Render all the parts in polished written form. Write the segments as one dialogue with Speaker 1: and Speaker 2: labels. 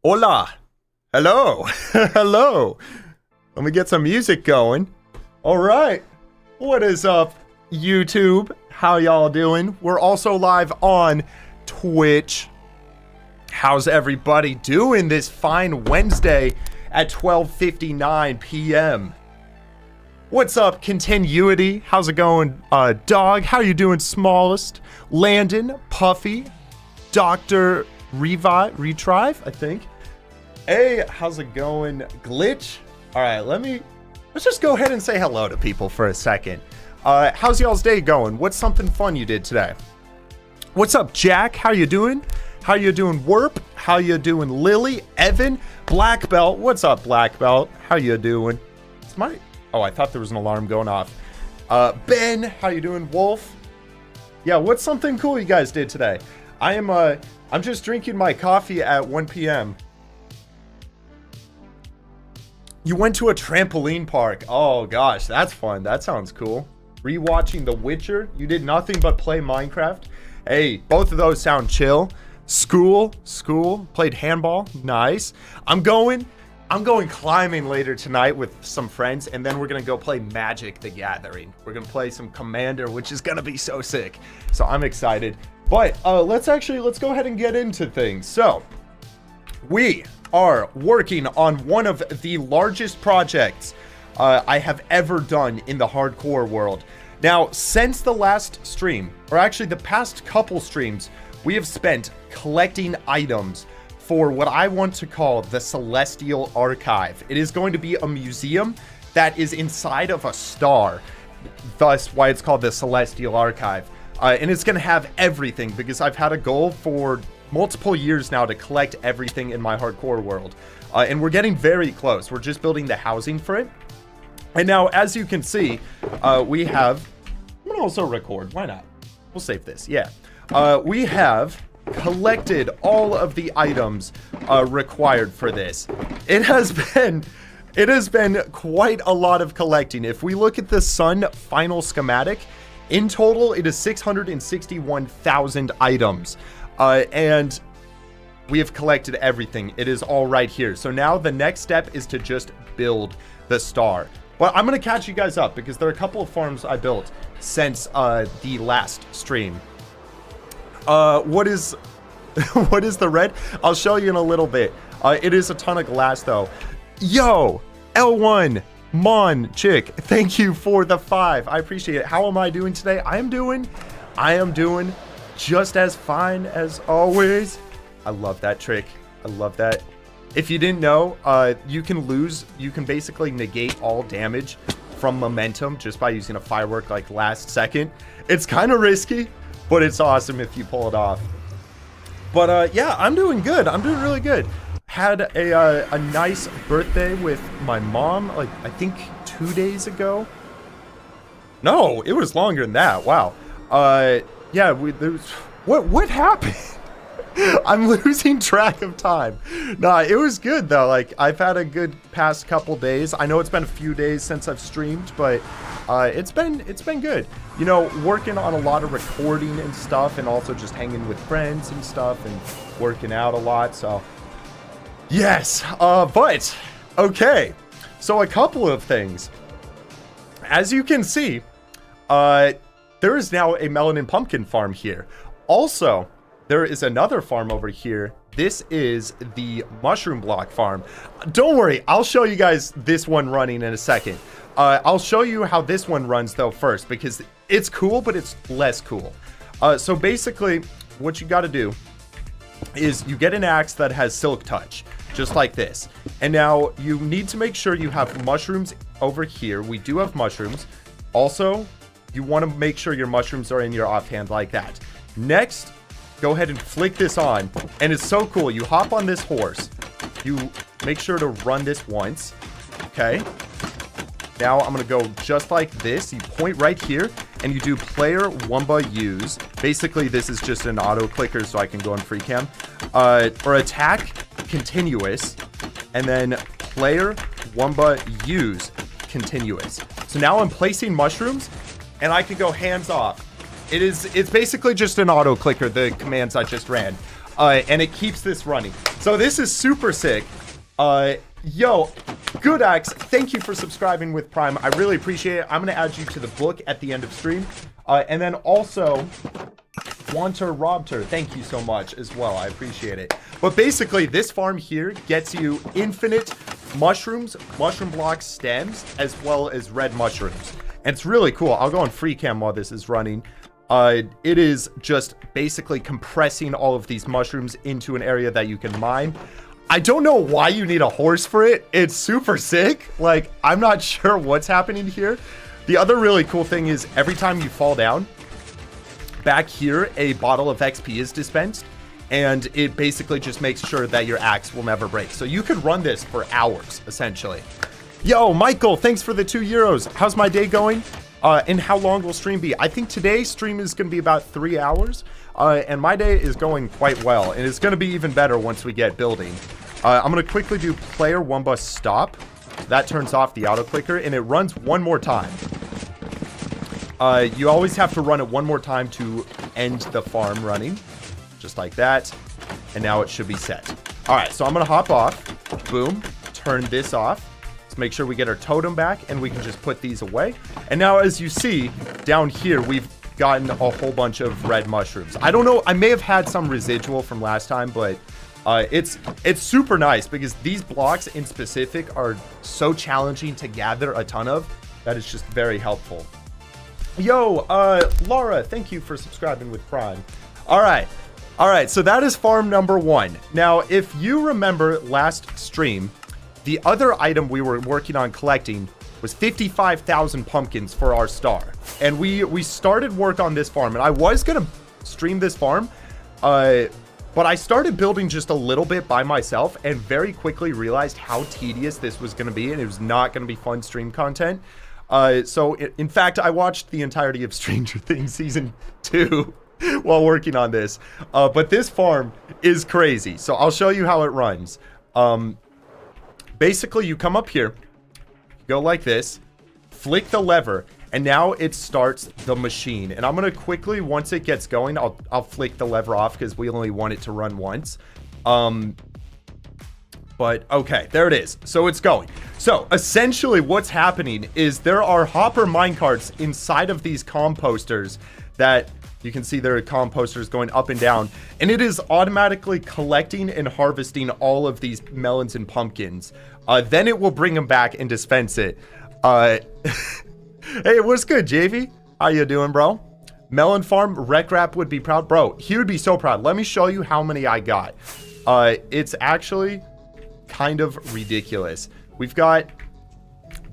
Speaker 1: Hola. Hello. Hello. Let me get some music going. All right. What is up, YouTube? How y'all doing? We're also live on Twitch. How's everybody doing this fine Wednesday at 12:59 p.m.? What's up, Continuity? How's it going, Dog? How you doing, Smallest? Landon, Puffy, Dr. Retrive, I think. Hey, how's it going, Glitch? All right, let's just go ahead and say hello to people for a second. How's y'all's day going? What's something fun you did today? What's up, Jack? How you doing? How you doing, Warp? How you doing, Lily? Evan? Black Belt? What's up, Black Belt? How you doing? Oh, I thought there was an alarm going off. Ben, how you doing, Wolf? Yeah, what's something cool you guys did today? I'm just drinking my coffee at 1 p.m. You went to a trampoline park. Oh gosh, that's fun. That sounds cool. Rewatching The Witcher. You did nothing but play Minecraft. Hey, both of those sound chill. School. Played handball. Nice. I'm going climbing later tonight with some friends, and then we're gonna go play Magic: The Gathering. We're gonna play some Commander, which is gonna be so sick. So I'm excited. But let's go ahead and get into things. So we are working on one of the largest projects I have ever done in the hardcore world. Now, since the last stream, or actually the past couple streams, we have spent collecting items for what I want to call the Celestial Archive. It is going to be a museum that is inside of a star, thus why it's called the Celestial Archive. And it's going to have everything, because I've had a goal for multiple years now to collect everything in my hardcore world. And we're getting very close. We're just building the housing for it. And now, as you can see, we have... I'm going to also record. Why not? We'll save this. Yeah. We have collected all of the items required for this. It has been quite a lot of collecting. If we look at the Sun final schematic, in total, it is 661,000 items. And we have collected everything. It is all right here. So now the next step is to just build the star. Well, I'm going to catch you guys up because there are a couple of farms I built since the last stream. What is the red? I'll show you in a little bit. It is a ton of glass though. Yo, L1 Mon Chick, thank you for the 5. I appreciate it. How am I doing today? I am doing just as fine as always. I love that trick. I love that. If you didn't know, you can basically negate all damage from momentum just by using a firework like last second. It's kind of risky, but it's awesome if you pull it off. But yeah, I'm doing good. I'm doing really good. Had a nice birthday with my mom, like I think 2 days ago. No, it was longer than that. Wow. Yeah, what happened? I'm losing track of time. Nah, it was good though. Like, I've had a good past couple days. I know it's been a few days since I've streamed, but it's been good. You know, working on a lot of recording and stuff, and also just hanging with friends and stuff, and working out a lot. So yes, but okay. So a couple of things. As you can see, there is now a melon and pumpkin farm here. Also, there is another farm over here. This is the mushroom block farm. Don't worry, I'll show you guys this one running in a second. I'll show you how this one runs though first, because it's cool, but it's less cool. So basically, what you got to do is you get an axe that has silk touch, just like this. And now you need to make sure you have mushrooms over here. We do have mushrooms. Also, you want to make sure your mushrooms are in your offhand like that. Next, go ahead and flick this on, and it's so cool. You hop on this horse. You make sure to run this once. Okay. Now I'm going to go just like this. You point right here, and you do player Wunba use. Basically, this is just an auto clicker, so I can go in free cam. Or attack continuous, and then player Wunba use continuous. So now I'm placing mushrooms, and I can go hands off. It's basically just an auto clicker, the commands I just ran. and it keeps this running. So this is super sick. Yo, Goodax, thank you for subscribing with Prime. I really appreciate it. I'm going to add you to the book at the end of stream. And then also, Wanter Robter, thank you so much as well. I appreciate it. But basically, this farm here gets you infinite mushrooms, mushroom block stems, as well as red mushrooms. And it's really cool. I'll go on free cam while this is running. It is just basically compressing all of these mushrooms into an area that you can mine. I don't know why you need a horse for it. It's super sick. Like, I'm not sure what's happening here. The other really cool thing is every time you fall down, back here, a bottle of XP is dispensed, and it basically just makes sure that your axe will never break. So you could run this for hours, essentially. Yo, Michael, thanks for the €2. How's my day going? And how long will stream be? I think today's stream is going to be about 3 hours, and my day is going quite well, and it's going to be even better once we get building. I'm going to quickly do player Wunba stop. That turns off the auto clicker, and it runs one more time. You always have to run it one more time to end the farm running, just like that. And now it should be set. All right, so I'm going to hop off. Boom. Turn this off. Let's make sure we get our totem back, and we can just put these away. And now, as you see, down here, we've gotten a whole bunch of red mushrooms. I don't know. I may have had some residual from last time, but it's super nice because these blocks in specific are so challenging to gather a ton of that it's just very helpful. Yo, Laura, thank you for subscribing with Prime. All right, so that is farm number 1. Now, if you remember last stream, the other item we were working on collecting was 55,000 pumpkins for our star. And we started work on this farm, and I was gonna stream this farm, but I started building just a little bit by myself and very quickly realized how tedious this was gonna be, and it was not gonna be fun stream content. So in fact, I watched the entirety of Stranger Things season 2 while working on this. But this farm is crazy. So I'll show you how it runs. Basically, you come up here, go like this, flick the lever, and now it starts the machine. And I'm going to quickly, once it gets going, I'll flick the lever off because we only want it to run once. But okay, there it is. So it's going. So essentially what's happening is there are hopper minecarts inside of these composters that you can see there are composters going up and down, and it is automatically collecting and harvesting all of these melons and pumpkins. Then it will bring them back and dispense it. Hey, what's good, JV? How you doing, bro? Melon farm, Rec Rap would be proud. Bro, he would be so proud. Let me show you how many I got. It's actually kind of ridiculous. We've got,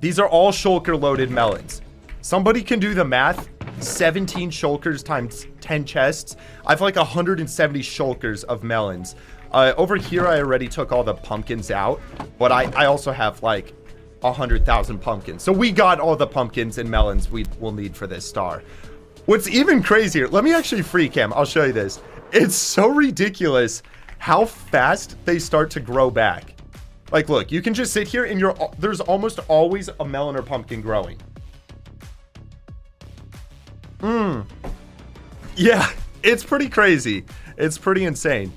Speaker 1: these are all shulker loaded melons. Somebody can do the math. 17 shulkers times 10 chests. I have like 170 shulkers of melons. Over here, I already took all the pumpkins out, but I also have like 100,000 pumpkins. So we got all the pumpkins and melons we will need for this star. What's even crazier, let me actually free cam. I'll show you this. It's so ridiculous how fast they start to grow back. Like, look, you can just sit here and there's almost always a melon or pumpkin growing. Yeah, it's pretty crazy. It's pretty insane.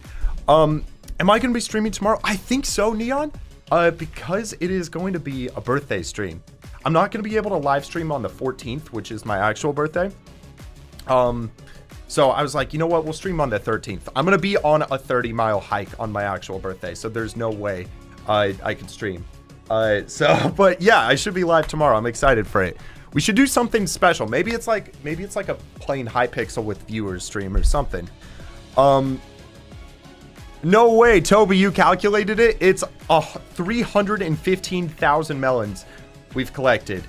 Speaker 1: Am I going to be streaming tomorrow? I think so, Neon. Because it is going to be a birthday stream. I'm not going to be able to live stream on the 14th, which is my actual birthday. So I was like, you know what? We'll stream on the 13th. I'm going to be on a 30-mile hike on my actual birthday, so there's no way I could stream. But yeah, I should be live tomorrow. I'm excited for it. We should do something special. Maybe it's like a plain Hypixel with viewers stream or something. No way, Toby, you calculated it. It's 315,000 melons we've collected.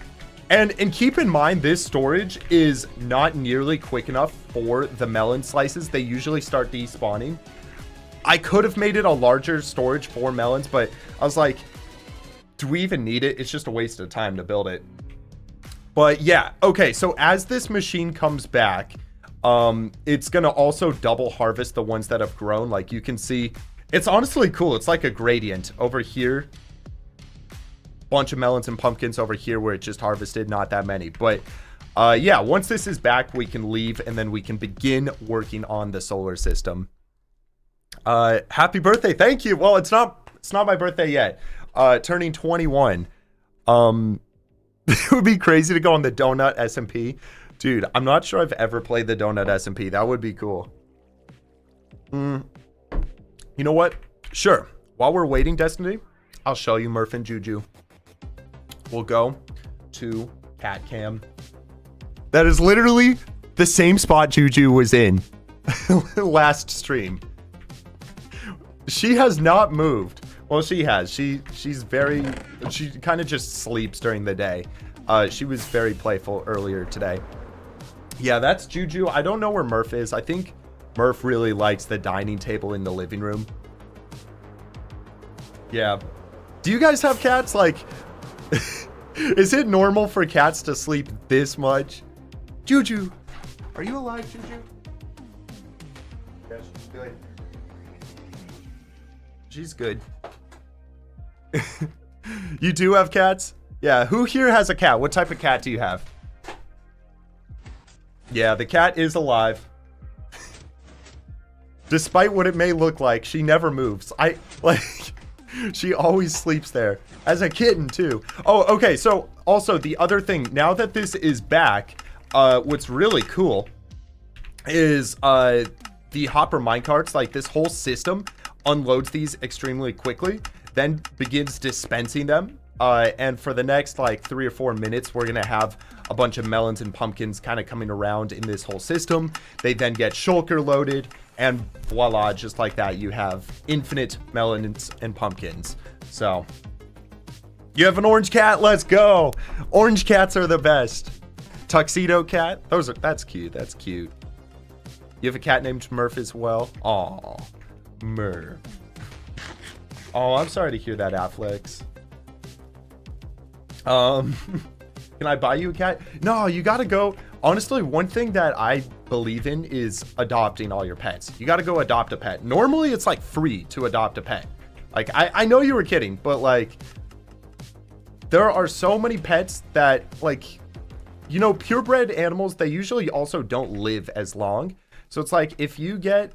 Speaker 1: And keep in mind, this storage is not nearly quick enough for the melon slices. They usually start despawning. I could have made it a larger storage for melons, but I was like, do we even need it? It's just a waste of time to build it. But yeah, okay, so as this machine comes back, it's gonna also double harvest the ones that have grown. Like you can see, it's honestly cool. It's like a gradient over here. Bunch of melons and pumpkins over here where it just harvested, not that many. But yeah, once this is back, we can leave and then we can begin working on the solar system. Happy birthday. Thank you. Well, it's not my birthday yet. Turning 21. It would be crazy to go on the Donut SMP. Dude, I'm not sure I've ever played the Donut SMP. That would be cool. You know what? Sure. While we're waiting, Destiny, I'll show you Murph and Juju. We'll go to Cat Cam. That is literally the same spot Juju was in last stream. She has not moved. Well, she has. She kind of just sleeps during the day. She was very playful earlier today. Yeah, that's Juju. I don't know where Murph is. I think Murph really likes the dining table in the living room. Yeah. Do you guys have cats? Like, is it normal for cats to sleep this much? Juju, are you alive, Juju? Yeah, she's good. She's good. You do have cats? Yeah, who here has a cat? What type of cat do you have? Yeah, the cat is alive. Despite what it may look like, she never moves. She always sleeps there. As a kitten, too. Oh, okay, so also the other thing, now that this is back, what's really cool is the hopper minecarts, like this whole system unloads these extremely quickly, then begins dispensing them. And for the next like 3 or 4 minutes, we're gonna have a bunch of melons and pumpkins kind of coming around in this whole system. They then get shulker loaded, and voila, just like that, you have infinite melons and pumpkins. So you have an orange cat. Let's go. Orange cats are the best. Tuxedo cat. That's cute. That's cute. You have a cat named Murph as well. Aw, Murph. Oh, I'm sorry to hear that, Afflex. Can I buy you a cat? No, you gotta go. Honestly, one thing that I believe in is adopting all your pets. You gotta go adopt a pet. Normally, it's like free to adopt a pet. Like, I know you were kidding, but like, there are so many pets that, like, you know, purebred animals, they usually also don't live as long. So it's like, if you get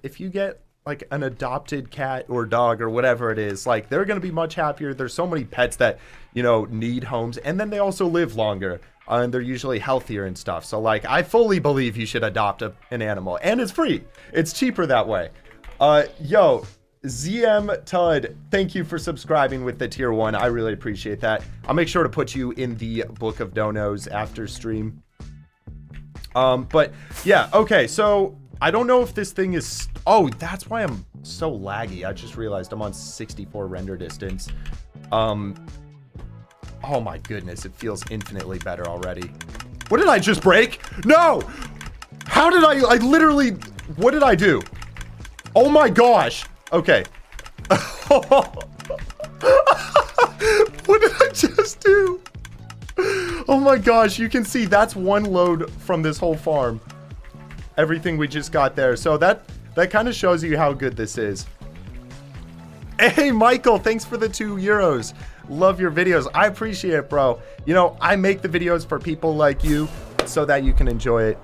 Speaker 1: like an adopted cat or dog or whatever it is, like, they're going to be much happier. There's so many pets that, you know, need homes, and then they also live longer, and they're usually healthier and stuff. So like, I fully believe you should adopt an animal, and it's free. It's cheaper that way. Yo, ZM Tud, thank you for subscribing with the tier 1. I really appreciate that. I'll make sure to put you in the book of donos after stream. But yeah, okay, so I don't know if this thing is... Oh, that's why I'm so laggy. I just realized I'm on 64 render distance. Oh my goodness, it feels infinitely better already. What did I just break? No! How did I literally... What did I do? Oh my gosh! Okay. What did I just do? Oh my gosh, you can see that's one load from this whole farm. Everything we just got there. So that kind of shows you how good this is. Hey, Michael, thanks for the €2. Love your videos. I appreciate it, bro. You know, I make the videos for people like you so that you can enjoy it.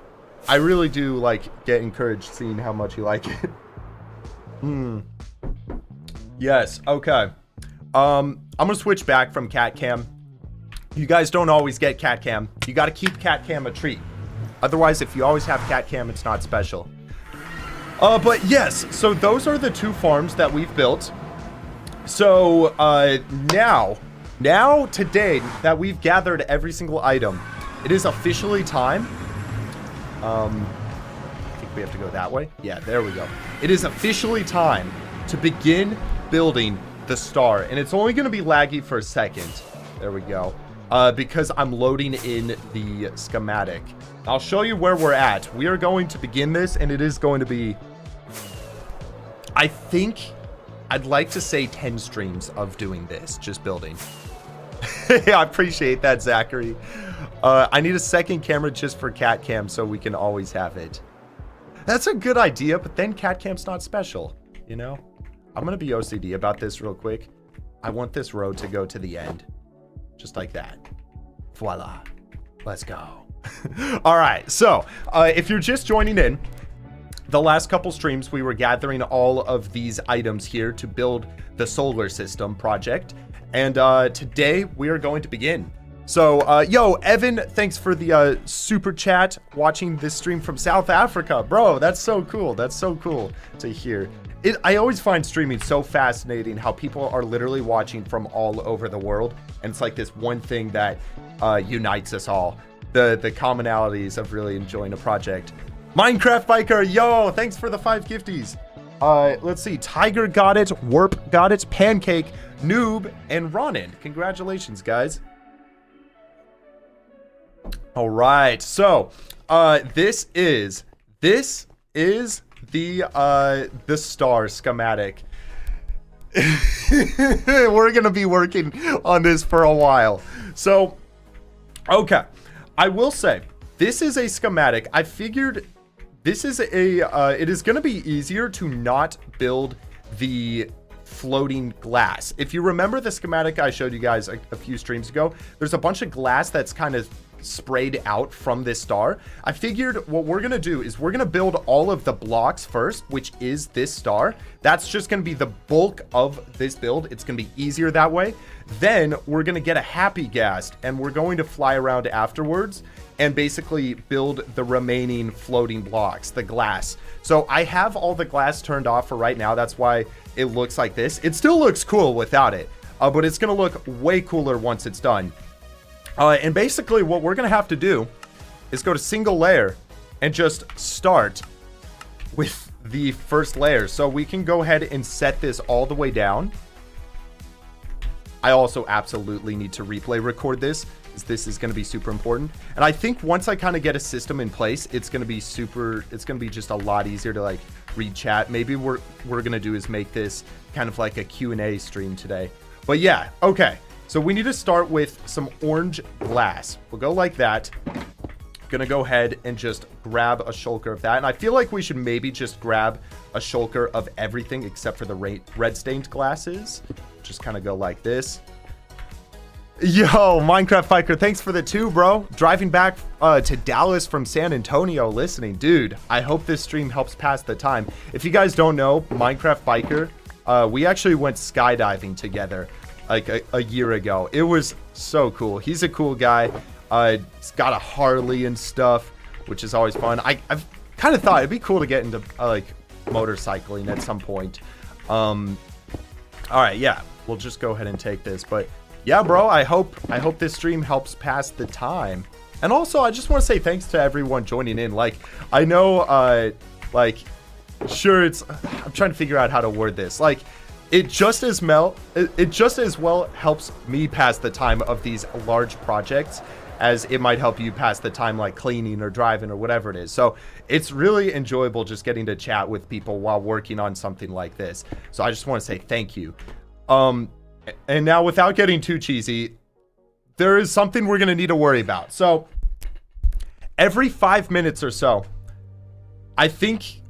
Speaker 1: I really do, like, get encouraged seeing how much you like it. Yes, okay. I'm gonna switch back from cat cam. You guys don't always get cat cam. You gotta keep cat cam a treat. Otherwise, if you always have cat cam, it's not special. But yes, so those are the 2 farms that we've built. So now today that we've gathered every single item, it is officially time. I think we have to go that way. Yeah, there we go. It is officially time to begin building the star, and it's only going to be laggy for a second. There we go. Because I'm loading in the schematic. I'll show you where we're at. We are going to begin this, and it is going to be, I think, I'd like to say 10 streams of doing this, just building. Yeah, I appreciate that, Zachary. I need a second camera just for cat cam so we can always have it. That's a good idea, but then cat cam's not special, you know? I'm gonna be OCD about this real quick. I want this road to go to the end. Just like that. Voila. Let's go. All right, so if you're just joining in, the last couple streams, we were gathering all of these items here to build the solar system project. And today we are going to begin. So, yo, Evan, thanks for the super chat, watching this stream from South Africa. Bro, that's so cool. That's so cool to hear. I always find streaming so fascinating, how people are literally watching from all over the world. And it's like this one thing that unites us all. The commonalities of really enjoying a project. Minecraft Biker, yo, thanks for the 5 gifties. Let's see, Tiger got it, Warp got it, Pancake, Noob, and Ronin. Congratulations, guys. All right, so this is the star schematic. We're gonna be working on this for a while. So, okay, I will say this is a schematic. I figured this is it is gonna be easier to not build the floating glass. If you remember the schematic I showed you guys a few streams ago, there's a bunch of glass that's kind of sprayed out from this star. I figured what we're gonna do is we're gonna build all of the blocks first, which is this star. That's just gonna be the bulk of this build. It's gonna be easier that way. Then we're gonna get a happy ghast and we're going to fly around afterwards and basically build the remaining floating blocks, the glass. So I have all the glass turned off for right now. That's why it looks like this. It still looks cool without it, but it's gonna look way cooler once it's done. And basically what we're gonna have to do is go to single layer and just start with the first layer. So we can go ahead and set this all the way down. I also absolutely need to replay record this, because this is gonna be super important. And I think once I kind of get a system in place, it's gonna be just a lot easier to like read chat. Maybe what we're gonna do is make this kind of like a Q&A stream today. But yeah, okay. So we need to start with some orange glass. We'll go like that. Gonna go ahead and just grab a shulker of that. And I feel like we should maybe just grab a shulker of everything except for the red stained glasses. Just kind of go like this. Yo, Minecraft Biker, thanks for the 2, bro. Driving back to Dallas from San Antonio listening. Dude, I hope this stream helps pass the time. If you guys don't know, Minecraft Biker, we actually went skydiving together like a year ago. It was so cool. He's a cool guy. He's got a Harley and stuff, which is always fun. I've kind of thought it'd be cool to get into like motorcycling at some point. All right, yeah, we'll just go ahead and take this. But yeah, bro, I hope this stream helps pass the time. And also, I just want to say thanks to everyone joining in. Like, I know, like, sure, I'm trying to figure out how to word this. Like, it just as well helps me pass the time of these large projects as it might help you pass the time like cleaning or driving or whatever it is. So it's really enjoyable just getting to chat with people while working on something like this. So I just want to say thank you. And now, without getting too cheesy, there is something we're going to need to worry about. So every 5 minutes or so, I think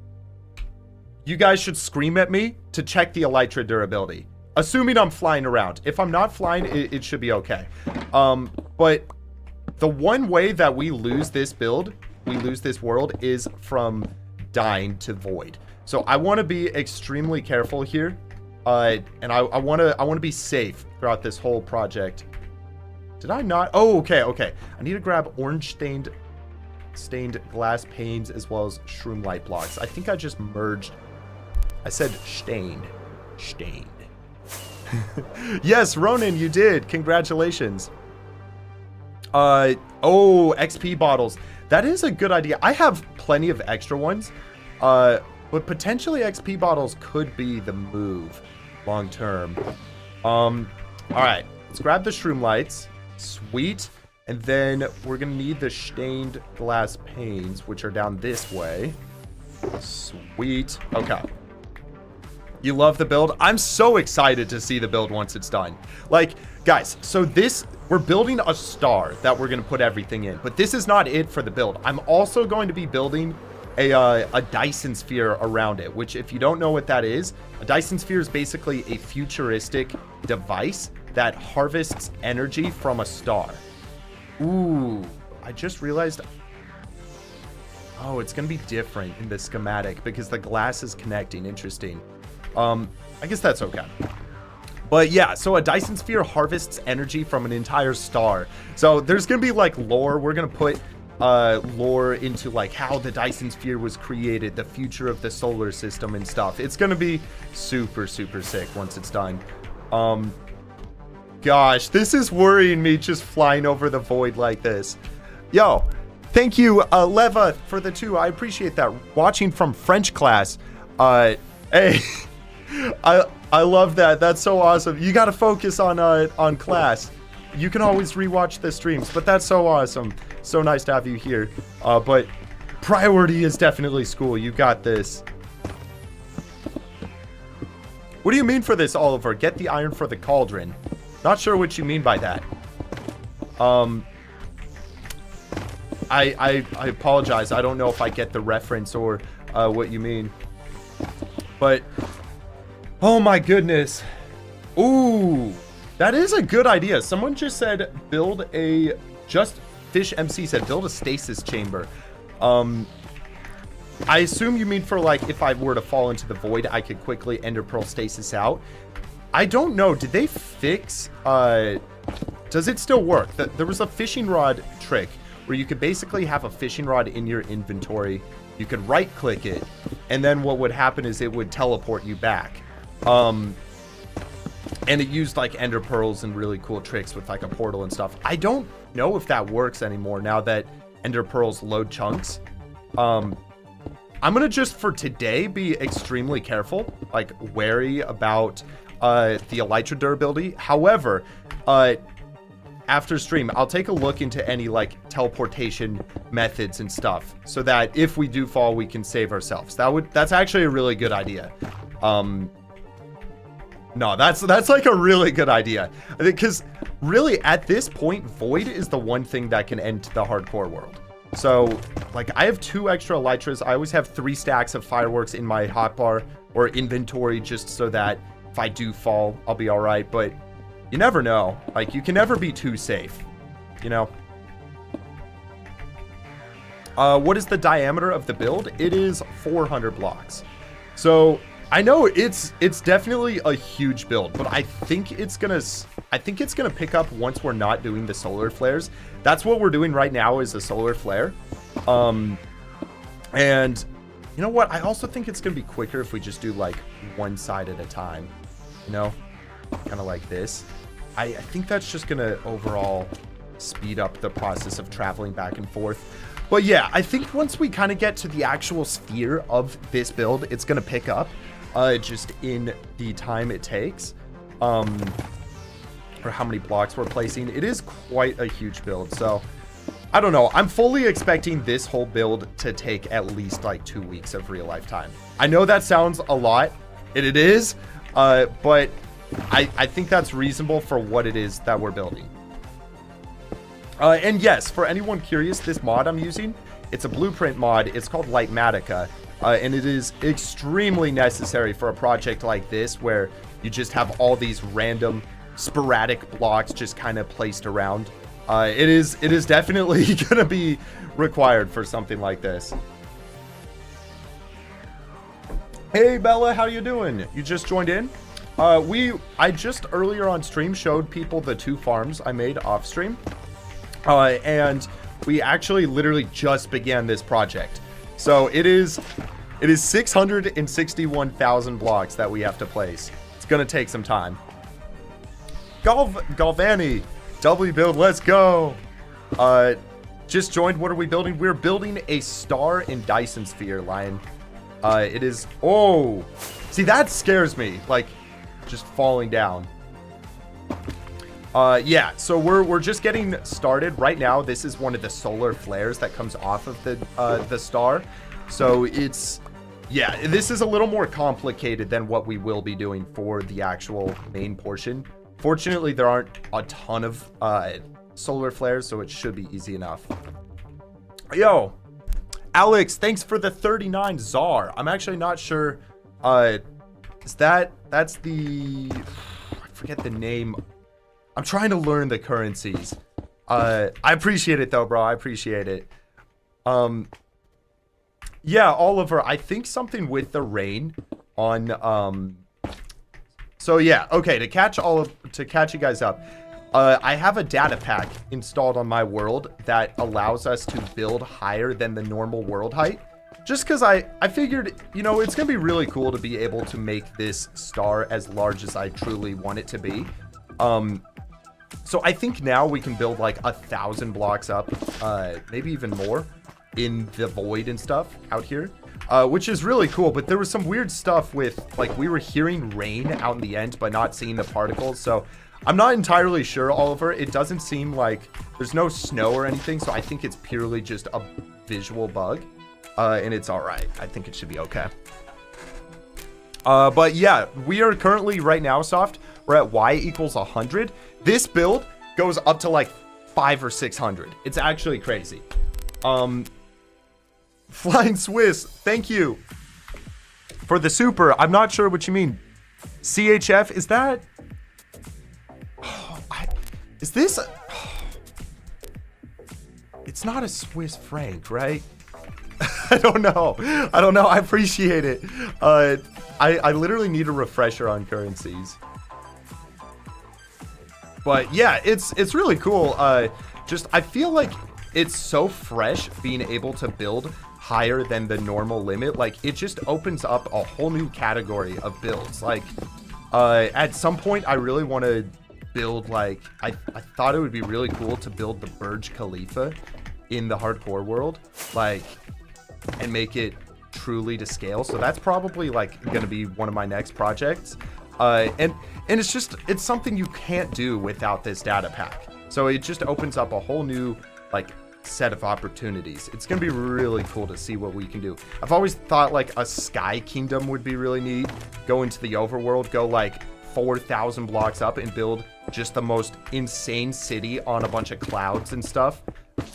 Speaker 1: you guys should scream at me to check the elytra durability, assuming I'm flying around. If I'm not flying, it should be okay. But the one way that we lose this build, we lose this world, is from dying to void. So I want to be extremely careful here, and I want to be safe throughout this whole project. Did I not? Oh, okay. I need to grab orange stained glass panes as well as shroom light blocks. I think I just merged. I said stained. Yes, Ronin, you did. Congratulations. Oh, XP bottles. That is a good idea. I have plenty of extra ones. But potentially XP bottles could be the move long term. All right, let's grab the shroom lights. Sweet. And then we're gonna need the stained glass panes, which are down this way. Sweet. Okay. You love the build? I'm so excited to see the build once it's done. Like, guys, so we're building a star that we're gonna put everything in, but this is not it for the build. I'm also going to be building a Dyson Sphere around it, which, if you don't know what that is, a Dyson Sphere is basically a futuristic device that harvests energy from a star. Ooh, I just realized Oh, it's going to be different in the schematic because the glass is connecting. Interesting. I guess that's okay. But yeah, so a Dyson Sphere harvests energy from an entire star. So there's going to be like lore. We're going to put lore into like how the Dyson Sphere was created, the future of the solar system and stuff. It's going to be super, super sick once it's done. Gosh, this is worrying me just flying over the void like this. Yo, thank you, Leva, for the 2. I appreciate that. Watching from French class. Hey, I love that. That's so awesome. You got to focus on class. You can always rewatch the streams, but that's so awesome. So nice to have you here. But priority is definitely school. You got this. What do you mean for this, Oliver? Get the iron for the cauldron. Not sure what you mean by that. I apologize. I don't know if I get the reference or what you mean. But oh my goodness. Ooh, that is a good idea. Someone just said build a, just Fish MC said build a stasis chamber. I assume you mean for like if I were to fall into the void, I could quickly Ender Pearl stasis out. I don't know. Did they fix, does it still work? There was a fishing rod trick where you could basically have a fishing rod in your inventory. You could right click it, and then what would happen is it would teleport you back. And it used like ender pearls and really cool tricks with like a portal and stuff. I don't know if that works anymore now that ender pearls load chunks. I'm gonna just for today be extremely careful, like wary about the elytra durability. However, after stream, I'll take a look into any like teleportation methods and stuff so that if we do fall, we can save ourselves. That's actually a really good idea. No, that's like a really good idea. Because really at this point, void is the one thing that can end the hardcore world. So like I have 2 extra elytras. I always have 3 stacks of fireworks in my hotbar or inventory just so that if I do fall, I'll be all right. But you never know. Like you can never be too safe, you know? What is the diameter of the build? It is 400 blocks. So I know it's definitely a huge build, but I think it's gonna pick up once we're not doing the solar flares. That's what we're doing right now is a solar flare. And you know what? I also think it's gonna be quicker if we just do like one side at a time, you know, kind of like this. I think that's just gonna overall speed up the process of traveling back and forth. But yeah, I think once we kind of get to the actual sphere of this build, it's gonna pick up. Just in the time it takes, or how many blocks we're placing. It is quite a huge build, so I don't know. I'm fully expecting this whole build to take at least like 2 weeks of real life time. I know that sounds a lot, it is, but I think that's reasonable for what it is that we're building. And yes, for anyone curious, this mod I'm using, it's a blueprint mod. It's called Lightmatica. And it is extremely necessary for a project like this where you just have all these random sporadic blocks just kind of placed around. It is definitely going to be required for something like this. Hey Bella, how you doing? You just joined in? I just earlier on stream showed people the 2 farms I made off stream. And we actually literally just began this project. So it is 661,000 blocks that we have to place. It's gonna take some time. Galvani, W build, let's go. Just joined. What are we building? We're building a star in Dyson Sphere, Lion. It is. Oh, see that scares me. Like just falling down. Yeah, so we're just getting started right now. This is one of the solar flares that comes off of the star. So it's, yeah, this is a little more complicated than what we will be doing for the actual main portion. Fortunately, there aren't a ton of solar flares, so it should be easy enough. Yo, Alex, thanks for the 39 Czar. I'm actually not sure. That's the, I forget the name. I'm trying to learn the currencies. I appreciate it though, bro. I appreciate it. Yeah, Oliver, I think something with the rain on, so yeah, okay, to catch you guys up, I have a data pack installed on my world that allows us to build higher than the normal world height. Just because I figured, you know, it's going to be really cool to be able to make this star as large as I truly want it to be. So I think now we can build like 1,000 blocks up, maybe even more, in the void and stuff out here, which is really cool. But there was some weird stuff with, like, we were hearing rain out in the end, but not seeing the particles. So I'm not entirely sure, Oliver. It doesn't seem like there's no snow or anything. So I think it's purely just a visual bug, and it's all right. I think it should be okay. But yeah, we are currently right now, Soft, we're at y equals 100. This build goes up to like 500 or 600. It's actually crazy. Flying Swiss, thank you for the super. I'm not sure what you mean. CHF, is that? Is this? It's not a Swiss franc, right? I don't know. I appreciate it. I literally need a refresher on currencies. But yeah, it's really cool. Just I feel like it's so fresh being able to build higher than the normal limit. Like, it just opens up a whole new category of builds. Like, at some point I really want to build, like, I thought it would be really cool to build the Burj Khalifa in the hardcore world, like, and make it truly to scale. So that's probably like gonna be one of my next projects, and it's something you can't do without this data pack. So it just opens up a whole new, like, set of opportunities. It's gonna be really cool to see what we can do. I've always thought like a sky kingdom would be really neat. Go into the overworld, go like 4,000 blocks up and build just the most insane city on a bunch of clouds and stuff.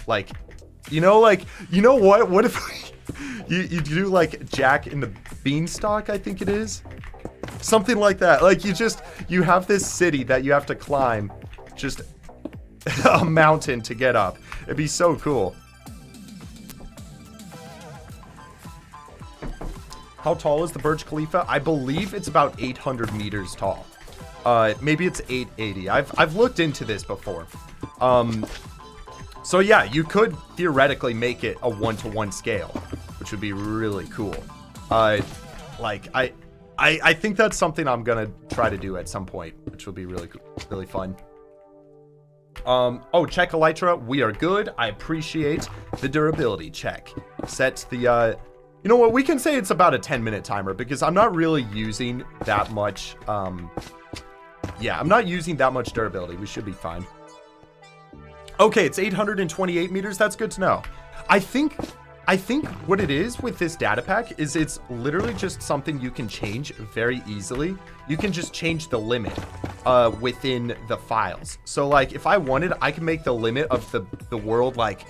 Speaker 1: Like, you know what if you do like Jack in the Beanstalk, I think it is, something like that. Like, you have this city that you have to climb just a mountain to get up. It'd be so cool. How tall is the Burj Khalifa? I believe it's about 800 meters tall. Maybe it's 880. I've looked into this before. So yeah, you could theoretically make it a 1-to-1 scale, which would be really cool. Like, I think that's something I'm gonna try to do at some point, which will be really cool, really fun. Oh, check Elytra, we are good. I appreciate the durability check. Set the, you know what, we can say it's about a 10-minute timer because I'm not really using that much, yeah, I'm not using that much durability. We should be fine. Okay, it's 828 meters. That's good to know. I think what it is with this data pack is it's literally just something you can change very easily. You can just change the limit within the files. So like, if I wanted, I can make the limit of the world like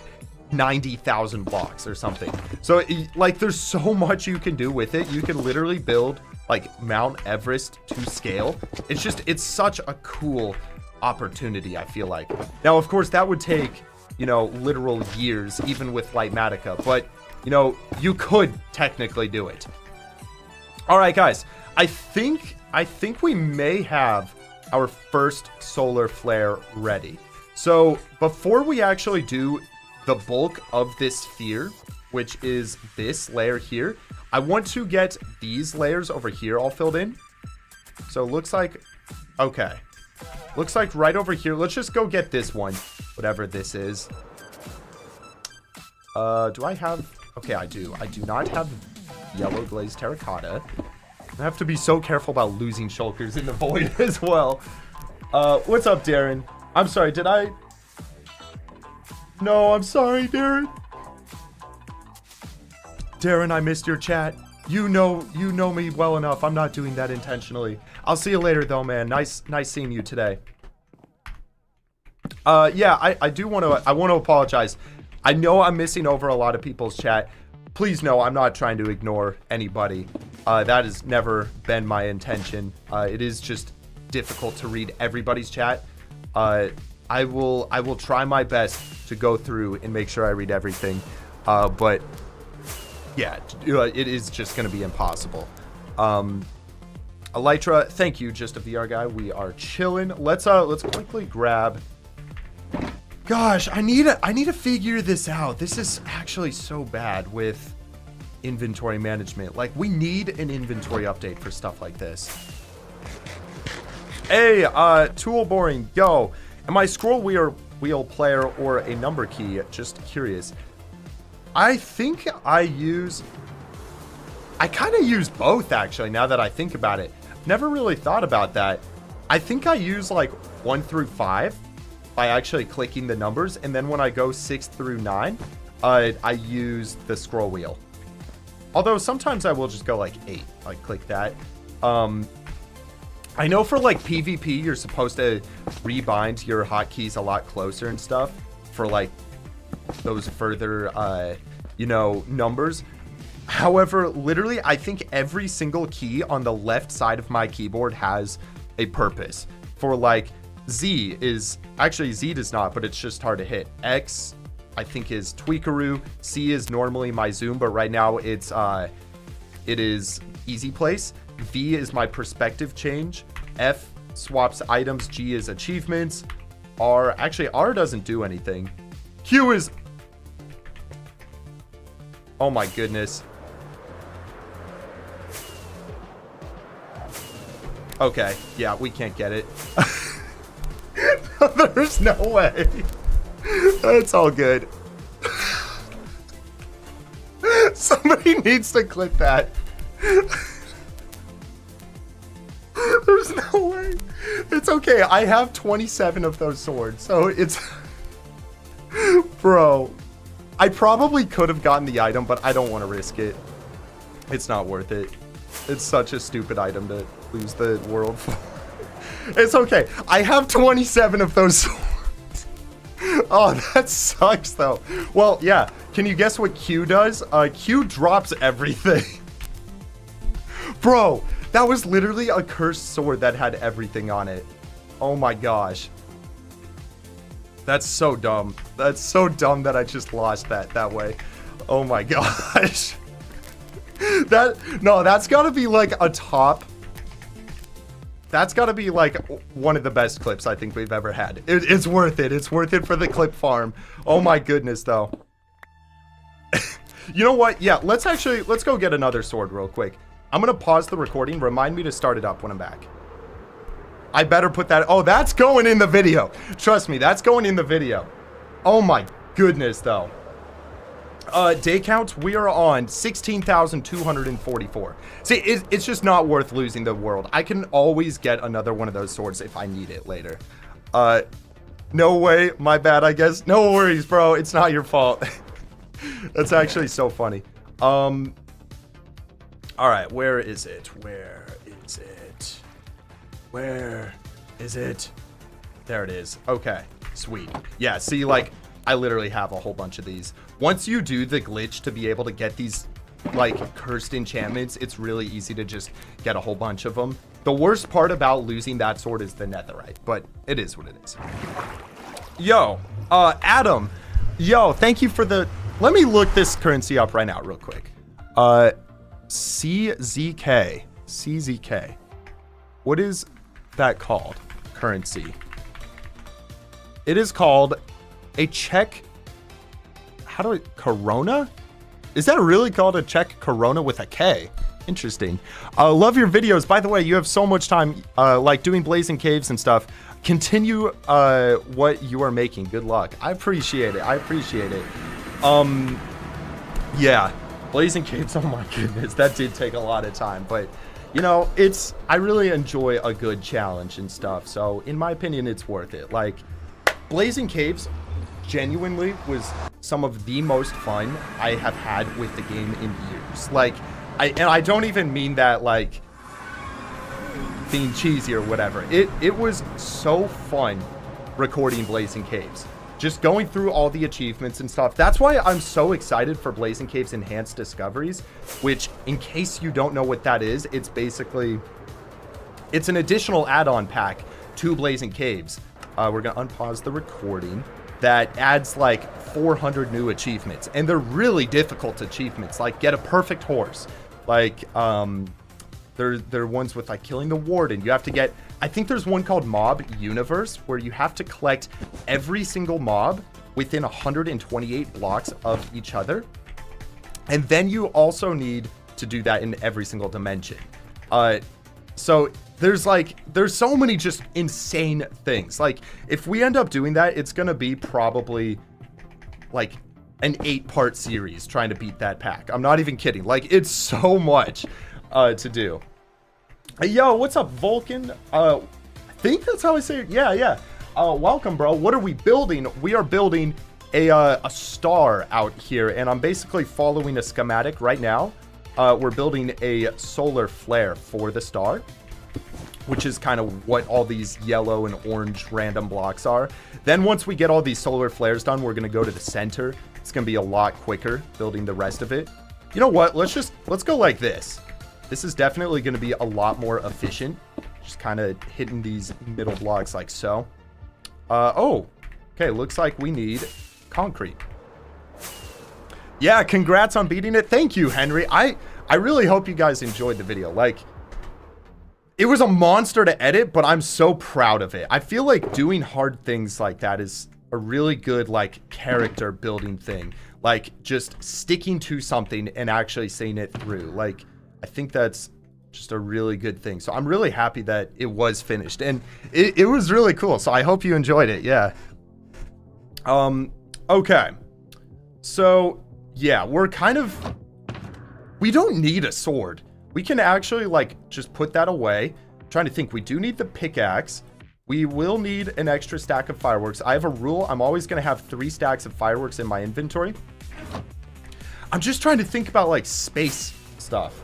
Speaker 1: 90,000 blocks or something. So like, there's so much you can do with it. You can literally build like Mount Everest to scale. It's such a cool opportunity, I feel like. Now, of course, that would take, you know, literal years, even with Lightmatica, but, you know, you could technically do it. All right, guys, I think we may have our first solar flare ready. So before we actually do the bulk of this sphere, which is this layer here, I want to get these layers over here all filled in. So it looks like, okay. Looks like right over here. Let's just go get this one, whatever this is. Do I have... Okay, I do. I do not have yellow glazed terracotta. I have to be so careful about losing shulkers in the void as well. What's up, Darren? I'm sorry, did I... No, I'm sorry, Darren. Darren, I missed your chat. You know me well enough. I'm not doing that intentionally. I'll see you later, though, man. Nice seeing you today. Yeah, I want to apologize. I know I'm missing over a lot of people's chat. Please know I'm not trying to ignore anybody. That has never been my intention. It is just difficult to read everybody's chat. I will try my best to go through and make sure I read everything. But yeah, it is just going to be impossible. Elytra, thank you, just a VR guy. We are chilling. Let's quickly grab. Gosh, I need to figure this out. This is actually so bad with inventory management. Like, we need an inventory update for stuff like this. Hey, tool boring, yo. Am I scroll wheel player or a number key? Just curious. I think I kind of use both, actually, now that I think about it. Never really thought about that. I think I use like 1 through 5 by actually clicking the numbers, and then when I go 6 through 9, I use the scroll wheel. Although sometimes I will just go like 8, like click that. I know for like PvP, you're supposed to rebind your hotkeys a lot closer and stuff for like those further, you know, numbers. However, literally, I think every single key on the left side of my keyboard has a purpose. For like Z is, actually Z does not, but it's just hard to hit. X, I think, is Tweakaroo. C is normally my zoom, but right now it is easy place. V is my perspective change. F swaps items. G is achievements. R, actually R doesn't do anything. Q is, oh my goodness. Okay, yeah, we can't get it. There's no way. It's all good. Somebody needs to clip that. There's no way. It's okay. I have 27 of those swords, so it's... Bro, I probably could have gotten the item, but I don't want to risk it. It's not worth it. It's such a stupid item to lose the world for. It's okay. I have 27 of those swords. Oh, that sucks, though. Well, yeah. Can you guess what Q does? Q drops everything. Bro, that was literally a cursed sword that had everything on it. Oh my gosh. That's so dumb. That's so dumb that I just lost that way. Oh my gosh. That's gotta be like a top. That's gotta be like one of the best clips I think we've ever had. It's worth it. It's worth it for the clip farm. Oh my goodness, though. You know what? Yeah, let's go get another sword real quick. I'm gonna pause the recording. Remind me to start it up when I'm back. I better put that. Oh, that's going in the video. Trust me, that's going in the video. Oh my goodness, though. Day counts, we are on 16,244. See, it's just not worth losing the world. I can always get another one of those swords if I need it later. No way, my bad, I guess. No worries, bro. It's not your fault. That's actually so funny. All right, where is it? Where is it? Where is it? There it is. Okay, sweet. Yeah, see, like, I literally have a whole bunch of these. Once you do the glitch to be able to get these, like, cursed enchantments, it's really easy to just get a whole bunch of them. The worst part about losing that sword is the netherite, but it is what it is. Yo, Adam. Yo, thank you for the... Let me look this currency up right now real quick. CZK. CZK. What is that called? Currency. It is called a Czech... How do I... Corona? Is that really called a Czech Corona with a K? Interesting. Love your videos. By the way, you have so much time, like doing Blazing Caves and stuff. Continue what you are making. Good luck. I appreciate it. I appreciate it. Yeah. Blazing Caves, oh my goodness. That did take a lot of time. But, you know, I really enjoy a good challenge and stuff. So, in my opinion, it's worth it. Like, Blazing Caves genuinely was some of the most fun I have had with the game in years. Like, I don't even mean that like being cheesy or whatever. It was so fun recording Blazing Caves. Just going through all the achievements and stuff. That's why I'm so excited for Blazing Caves Enhanced Discoveries, which, in case you don't know what that is, it's basically, it's an additional add-on pack to Blazing Caves. We're gonna unpause the recording. that adds like 400 new achievements, and they're really difficult achievements, like get a perfect horse. Like there are ones with like killing the warden. You have to get, I think there's one called Mob Universe where you have to collect every single mob within 128 blocks of each other. And then you also need to do that in every single dimension. So there's so many just insane things. Like if we end up doing that, it's gonna be probably like an 8-part series trying to beat that pack. I'm not even kidding. Like it's so much to do. Hey, yo, what's up, Vulcan? I think that's how I say it. Yeah. Welcome, bro. What are we building? We are building a star out here, and I'm basically following a schematic right now. We're building a solar flare for the star, which is kind of what all these yellow and orange random blocks are. Then once we get all these solar flares done, we're gonna go to the center. It's gonna be a lot quicker building the rest of it. You know what? Let's go like this. This is definitely gonna be a lot more efficient. Just kind of hitting these middle blocks like so. Oh, okay. Looks like we need concrete. Yeah, congrats on beating it. Thank you, Henry. I really hope you guys enjoyed the video. Like, it was a monster to edit, but I'm so proud of it. I feel like doing hard things like that is a really good, like, character building thing. Like, just sticking to something and actually seeing it through. Like, I think that's just a really good thing. So I'm really happy that it was finished. And it was really cool. So I hope you enjoyed it. Yeah. Okay. So, yeah, we don't need a sword. We can actually, like, just put that away. I'm trying to think. We do need the pickaxe. We will need an extra stack of fireworks. I have a rule. I'm always going to have 3 stacks of fireworks in my inventory. I'm just trying to think about, like, space stuff.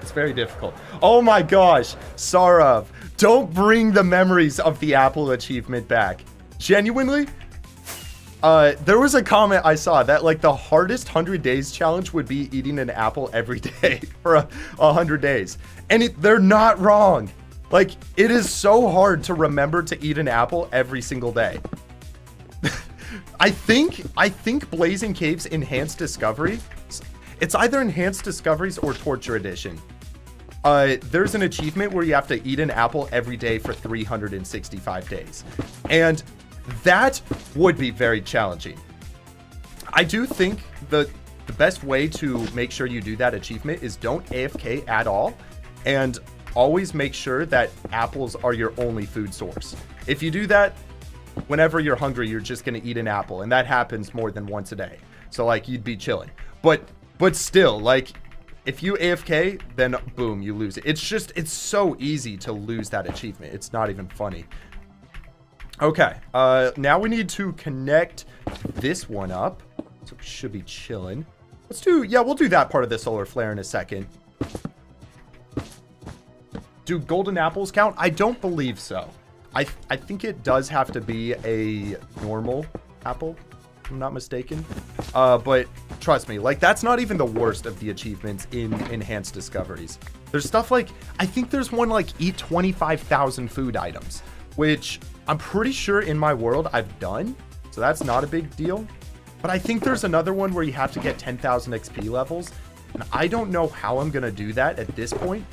Speaker 1: It's very difficult. Oh my gosh, Sarav, don't bring the memories of the Apple achievement back. Genuinely, there was a comment I saw that like the hardest 100 days challenge would be eating an apple every day for 100 days. And they're not wrong. Like, it is so hard to remember to eat an apple every single day. I think Blazing Caves Enhanced Discovery, it's either Enhanced Discoveries or Torture Edition. There's an achievement where you have to eat an apple every day for 365 days. And that would be very challenging. I do think the best way to make sure you do that achievement is don't AFK at all. And always make sure that apples are your only food source. If you do that, whenever you're hungry, you're just going to eat an apple. And that happens more than once a day. So, like, you'd be chilling. But still, like, if you AFK, then boom, you lose it. It's so easy to lose that achievement. It's not even funny. Okay, now we need to connect this one up. So we should be chilling. We'll do that part of the solar flare in a second. Do golden apples count? I don't believe so. I think it does have to be a normal apple, if I'm not mistaken. But trust me, like, that's not even the worst of the achievements in Enhanced Discoveries. There's stuff like, I think there's one like eat 25,000 food items, which I'm pretty sure in my world I've done. So that's not a big deal. But I think there's another one where you have to get 10,000 XP levels. And I don't know how I'm going to do that at this point.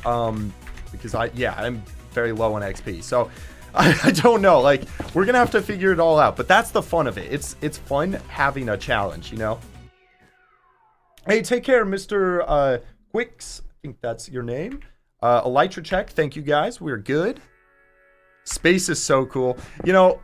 Speaker 1: Because I'm very low on XP. So I don't know. Like, we're going to have to figure it all out. But that's the fun of it. It's fun having a challenge, you know? Hey, take care, Mr. Quicks. I think that's your name. Elytra check. Thank you, guys. We're good. Space is so cool. You know,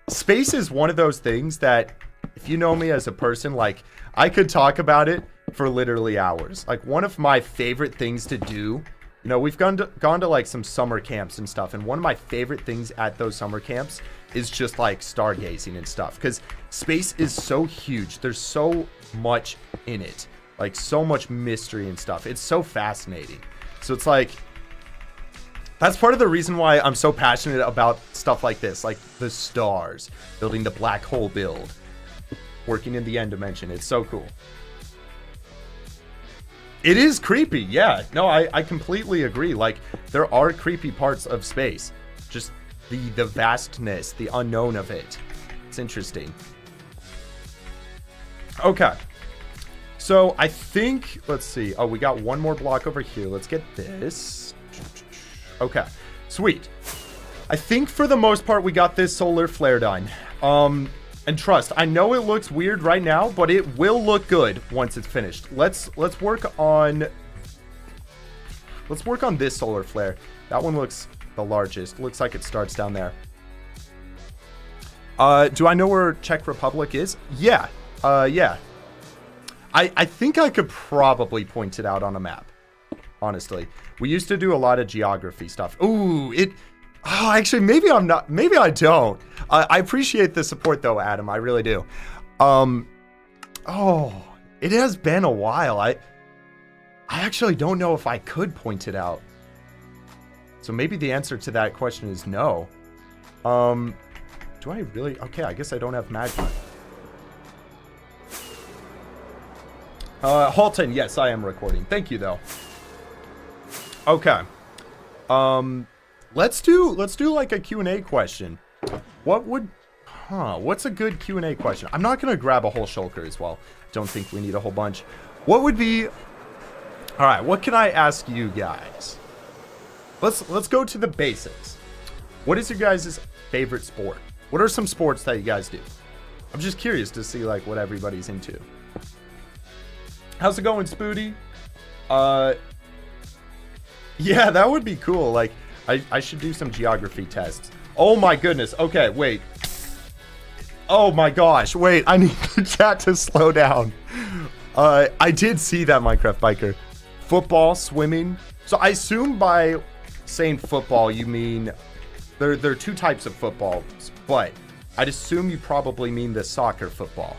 Speaker 1: space is one of those things that, if you know me as a person, like, I could talk about it for literally hours. Like, one of my favorite things to do, you know, we've gone to like some summer camps and stuff, and one of my favorite things at those summer camps is just like stargazing and stuff, because space is so huge. There's so much in it, like so much mystery and stuff. It's so fascinating. So it's like, that's part of the reason why I'm so passionate about stuff like this, like the stars, building the black hole build, working in the end dimension. It's so cool. It is creepy, yeah. No, I completely agree. Like, there are creepy parts of space. Just the vastness, the unknown of it. It's interesting. Okay. So I think, let's see. Oh, we got one more block over here. Let's get this. Okay, sweet. I think for the most part, we got this solar flare done. And trust, I know it looks weird right now, but it will look good once it's finished. Let's work on this solar flare. That one looks the largest. Looks like it starts down there. Do I know where Czech Republic is? Yeah. Yeah. I think I could probably point it out on a map. Honestly, we used to do a lot of geography stuff. Ooh, actually, maybe I'm not. Maybe I don't. I appreciate the support, though, Adam. I really do. Oh, it has been a while. I actually don't know if I could point it out. So maybe the answer to that question is no. Do I really? Okay, I guess I don't have magma. Halton, yes, I am recording. Thank you, though. Okay. Let's do like a Q&A question. What's a good Q&A question? I'm not going to grab a whole shulker as well. Don't think we need a whole bunch. What would be... All right, what can I ask you guys? Let's go to the basics. What is your guys' favorite sport? What are some sports that you guys do? I'm just curious to see like what everybody's into. How's it going, Spooty? Yeah, that would be cool. Like, I should do some geography tests. Oh my goodness. Okay, wait. Oh my gosh. Wait, I need the chat to slow down. I did see that, Minecraft Biker. Football, swimming. So I assume by saying football, you mean... There are two types of footballs, but I'd assume you probably mean the soccer football.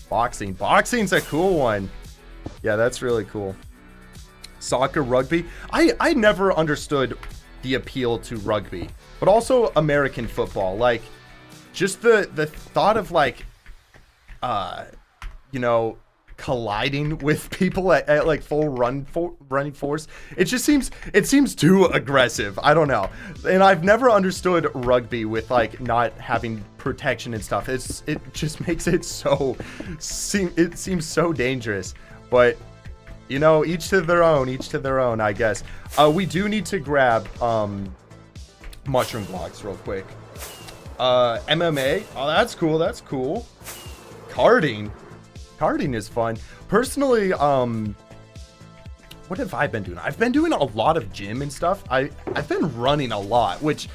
Speaker 1: Boxing. Boxing's a cool one. Yeah, that's really cool. Soccer, rugby. I never understood the appeal to rugby, but also American football. Like, just the thought of like, you know, colliding with people at like full running force. It seems too aggressive. I don't know. And I've never understood rugby with like not having protection and stuff. It just makes it it seems so dangerous. But you know, each to their own, I guess. We do need to grab mushroom blocks real quick. MMA. Oh, that's cool. Carding is fun. Personally, what have I been doing? I've been doing a lot of gym and stuff. I've been running a lot, which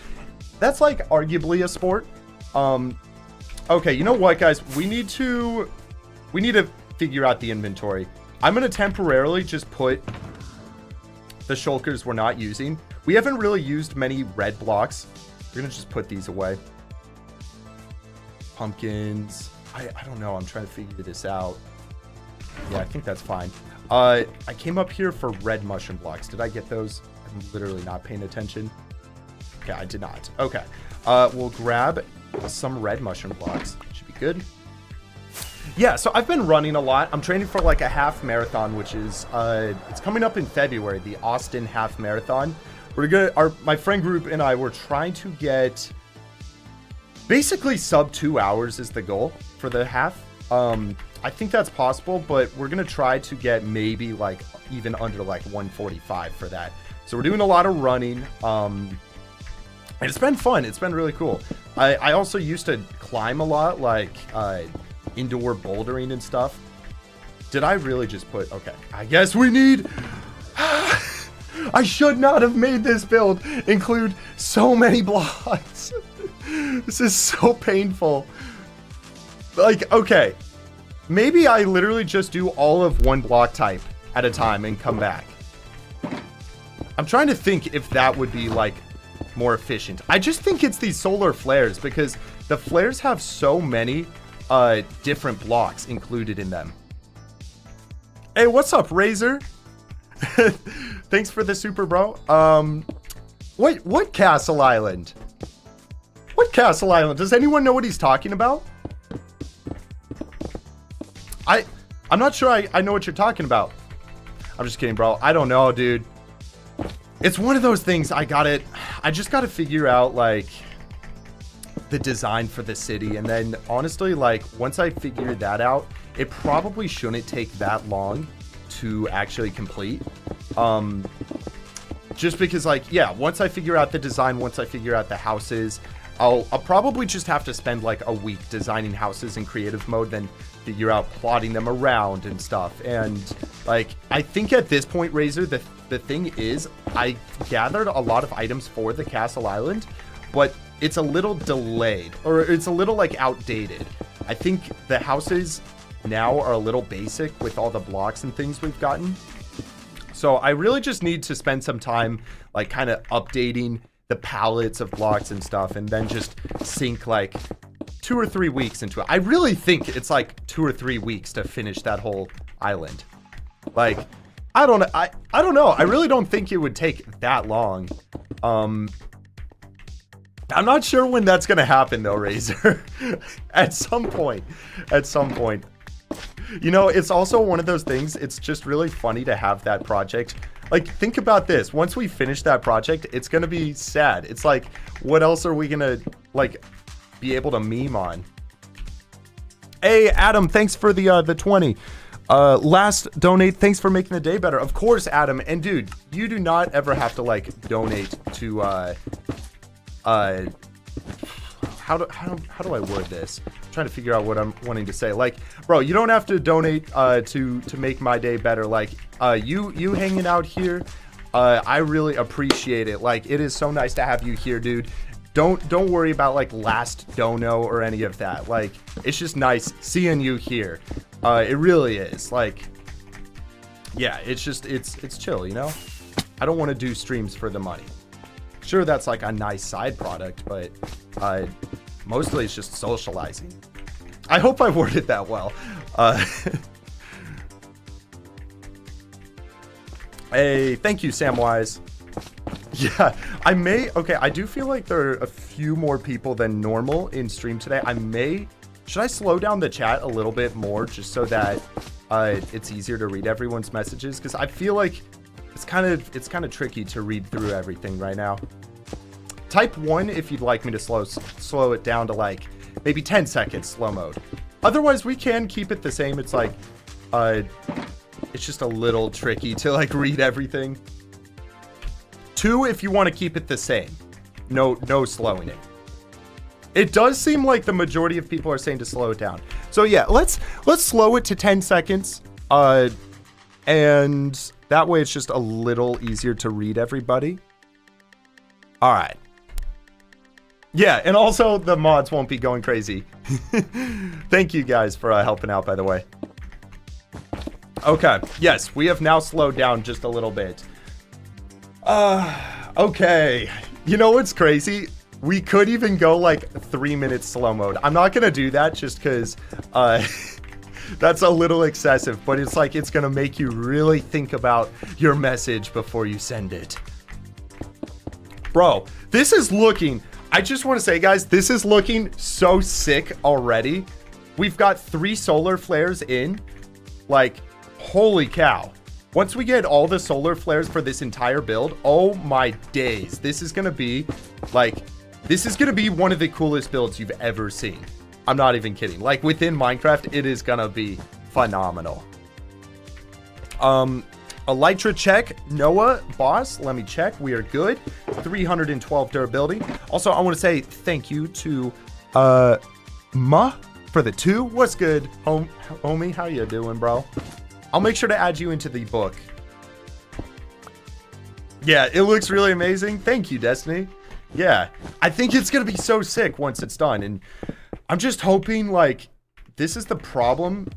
Speaker 1: that's like arguably a sport. Okay, you know what, guys? We need to figure out the inventory. I'm gonna temporarily just put the shulkers we're not using. We haven't really used many red blocks. We're gonna just put these away. Pumpkins. I don't know. I'm trying to figure this out. Yeah, I think that's fine. I came up here for red mushroom blocks. Did I get those? I'm literally not paying attention. Okay, I did not. Okay. We'll grab some red mushroom blocks. Should be good. Yeah, so I've been running a lot. I'm training for like a half marathon, which is it's coming up in February, the Austin half marathon. My friend group and I were trying to get basically sub 2 hours is the goal for the half. I think that's possible, but we're gonna try to get maybe like even under like 145 for that. So we're doing a lot of running. And it's been fun. It's been really cool. I also used to climb a lot, like indoor bouldering and stuff. Did I really just put... Okay, I guess we need... I should not have made this build include so many blocks. This is so painful. Like, okay. Maybe I literally just do all of one block type at a time and come back. I'm trying to think if that would be, like, more efficient. I just think it's these solar flares because the flares have so many different blocks included in them. Hey, what's up, Razor? Thanks for the super, bro. What Castle Island? What Castle Island? Does anyone know what he's talking about? I'm not sure I know what you're talking about. I'm just kidding, bro. I don't know, dude. It's one of those things I just gotta figure out like the design for the city, and then honestly, like once I figure that out, it probably shouldn't take that long to actually complete. Just because like, yeah, once I figure out the design, once I figure out the houses, I'll probably just have to spend like a week designing houses in creative mode, then figure out plotting them around and stuff. And like, I think at this point, Razor, the thing is, I gathered a lot of items for the Castle Island, but it's a little delayed, or it's a little like outdated. I think the houses now are a little basic with all the blocks and things we've gotten. So I really just need to spend some time like kind of updating the palettes of blocks and stuff, and then just sink like 2 or 3 weeks into it. I really think it's like 2 or 3 weeks to finish that whole island. Like, I don't know. I really don't think it would take that long. I'm not sure when that's gonna happen though, Razor. At some point. You know, it's also one of those things, it's just really funny to have that project. Like, think about this. Once we finish that project, it's gonna be sad. It's like, what else are we gonna, like, be able to meme on? Hey, Adam, thanks for the 20. Last donate, thanks for making the day better. Of course, Adam. And dude, you do not ever have to, like, donate to, how do I word this? I'm trying to figure out what I'm wanting to say. Like, bro, you don't have to donate to make my day better. Like, you hanging out here, I really appreciate it. Like, it is so nice to have you here, dude. Don't worry about like last dono or any of that. Like, it's just nice seeing you here. It really is. Like, yeah, it's just it's chill, you know? I don't want to do streams for the money. Sure, that's like a nice side product, but mostly it's just socializing. I hope I worded that well. Hey, thank you, Samwise. Yeah, okay, I do feel like there are a few more people than normal in stream today. Should I slow down the chat a little bit more just so that it's easier to read everyone's messages? Because I feel like it's kind of tricky to read through everything right now. Type 1 if you'd like me to slow it down to like maybe 10 seconds slow mode. Otherwise, we can keep it the same. It's like, it's just a little tricky to like read everything. 2 if you want to keep it the same. No slowing it. It does seem like the majority of people are saying to slow it down. So yeah, let's slow it to 10 seconds. And that way it's just a little easier to read everybody. All right. Yeah, and also the mods won't be going crazy. Thank you guys for helping out, by the way. Okay, yes, we have now slowed down just a little bit. Okay. You know what's crazy? We could even go like 3 minutes slow mode. I'm not gonna do that just because that's a little excessive, but it's like it's gonna make you really think about your message before you send it. Bro, this is looking, I just want to say, guys, this is looking so sick already. We've got 3 solar flares in. Like, holy cow. Once we get all the solar flares for this entire build, oh my days. This is going to be, like, this is going to be one of the coolest builds you've ever seen. I'm not even kidding. Like, within Minecraft, it is going to be phenomenal. Elytra check. Noah, boss, let me check. We are good. 312 durability. Also, I want to say thank you to Ma for the 2. What's good, homie? How you doing, bro? I'll make sure to add you into the book. Yeah, it looks really amazing. Thank you, Destiny. Yeah, I think it's going to be so sick once it's done. And I'm just hoping, like, this is the problem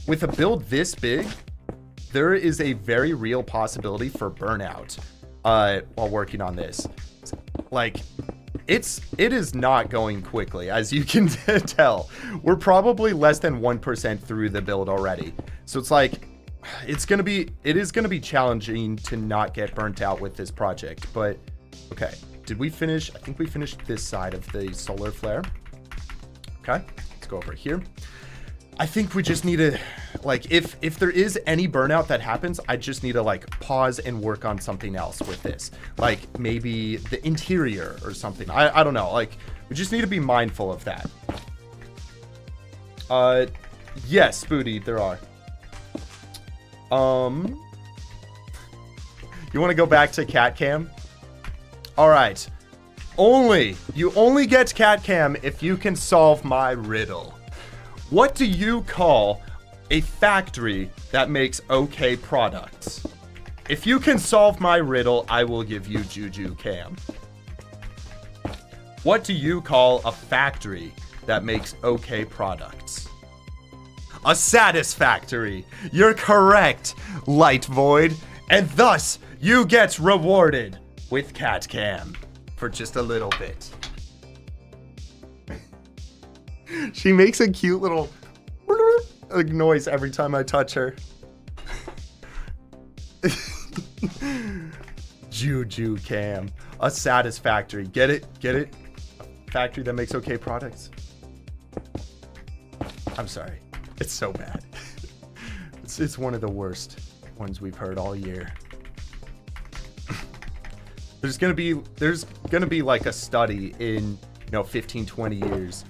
Speaker 1: with a build this big. There is a very real possibility for burnout while working on this. Like, it is not going quickly, as you can tell. We're probably less than 1% through the build already. So it's like, it is gonna be challenging to not get burnt out with this project. But okay, did we finish? I think we finished this side of the solar flare. Okay, let's go over here. I think we just need to, like, if there is any burnout that happens, I just need to, like, pause and work on something else with this. Like, maybe the interior or something. I don't know. Like, we just need to be mindful of that. Yes, Spooty, there are. You want to go back to cat cam? All right. You only get cat cam if you can solve my riddle. What do you call a factory that makes okay products? If you can solve my riddle, I will give you Juju Cam. What do you call a factory that makes okay products? A satisfactory. You're correct, Light Void. And thus, you get rewarded with Cat Cam for just a little bit. She makes a cute little noise every time I touch her. Juju Cam. A satisfactory. Get it? Get it? A factory that makes okay products. I'm sorry. It's so bad. It's one of the worst ones we've heard all year. There's gonna be like a study in 15, 20 years.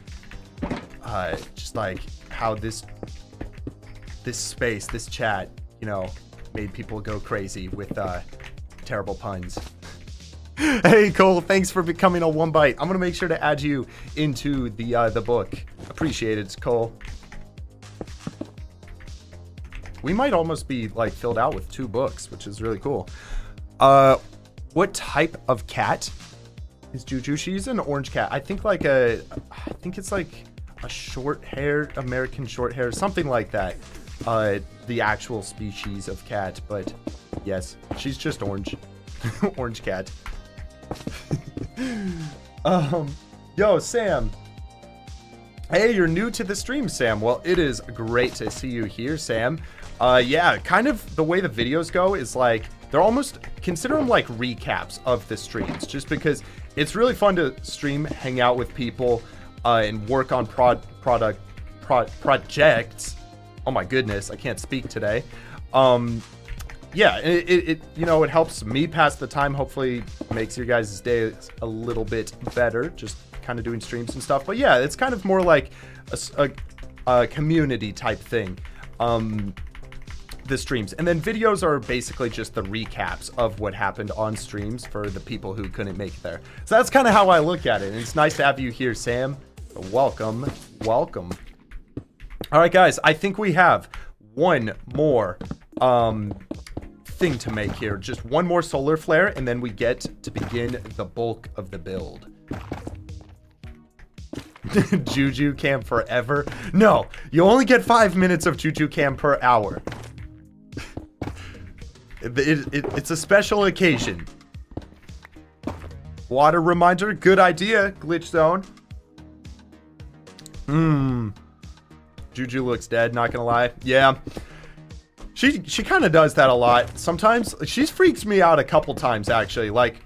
Speaker 1: Just like how this space, this chat, made people go crazy with terrible puns. Hey Cole, thanks for becoming a Wunba. I'm gonna make sure to add you into the book. Appreciate it, Cole. We might almost be like filled out with 2 books, which is really cool. What type of cat is Juju? She's an orange cat. I think it's like a short-haired American short-hair, something like that. The actual species of cat, but yes, she's just orange. Orange cat. Yo, Sam. Hey, you're new to the stream, Sam. Well, it is great to see you here, Sam. Yeah, kind of the way the videos go is like, they're almost, consider them like recaps of the streams, just because it's really fun to stream, hang out with people, and work on projects. Oh my goodness, I can't speak today. Yeah, it helps me pass the time, hopefully makes your guys' day a little bit better, just kind of doing streams and stuff. But yeah, it's kind of more like a community type thing. The streams, and then videos are basically just the recaps of what happened on streams for the people who couldn't make it there. So that's kind of how I look at it, and it's nice to have you here, Sam. Welcome. All right, guys, I think we have one more thing to make here. Just one more solar flare, and then we get to begin the bulk of the build. Juju Cam forever? No, you only get 5 minutes of Juju Cam per hour. It's a special occasion. Water reminder, good idea, Glitch Zone. Juju looks dead, not gonna lie. Yeah. She kind of does that a lot. Sometimes, she's freaked me out a couple times, actually. Like,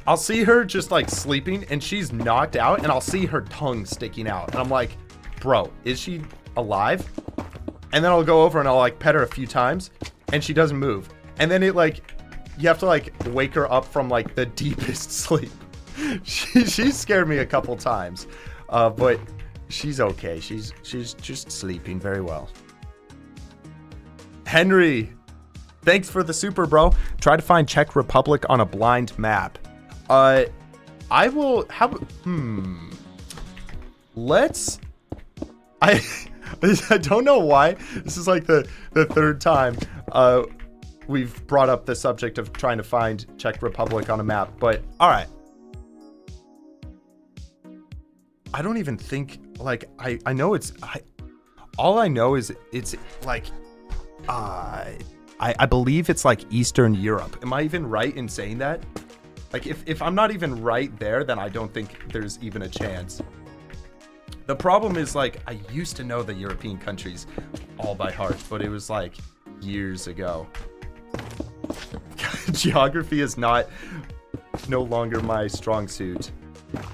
Speaker 1: I'll see her just, like, sleeping, and she's knocked out, and I'll see her tongue sticking out. And I'm like, bro, is she alive? And then I'll go over and I'll, like, pet her a few times, and she doesn't move. And then you have to, like, wake her up from, like, the deepest sleep. She's scared me a couple times. But she's okay. She's just sleeping very well. Henry, thanks for the super, bro. Try to find Czech Republic on a blind map. I will have, let's, I don't know why. This is like the third time we've brought up the subject of trying to find Czech Republic on a map, but all right. I don't even think, like, I know it's, all I know is it's like, I believe it's like Eastern Europe. Am I even right in saying that? Like, if I'm not even right there, then I don't think there's even a chance. The problem is, like, I used to know the European countries all by heart, but it was like years ago. Geography is no longer my strong suit.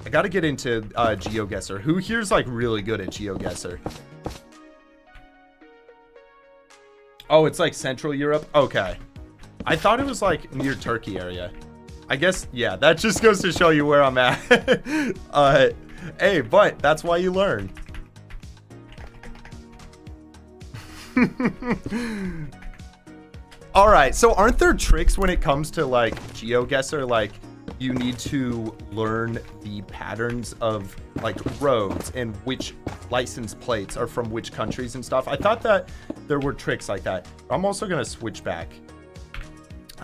Speaker 1: I gotta get into GeoGuessr. Who here's like really good at GeoGuessr? Oh, it's like Central Europe? Okay. I thought it was like near Turkey area. I guess, yeah, that just goes to show you where I'm at. Hey, but that's why you learn. All right, so aren't there tricks when it comes to like GeoGuessr? Like you need to learn the patterns of like roads and which license plates are from which countries and stuff. I thought that there were tricks like that. I'm also gonna switch back.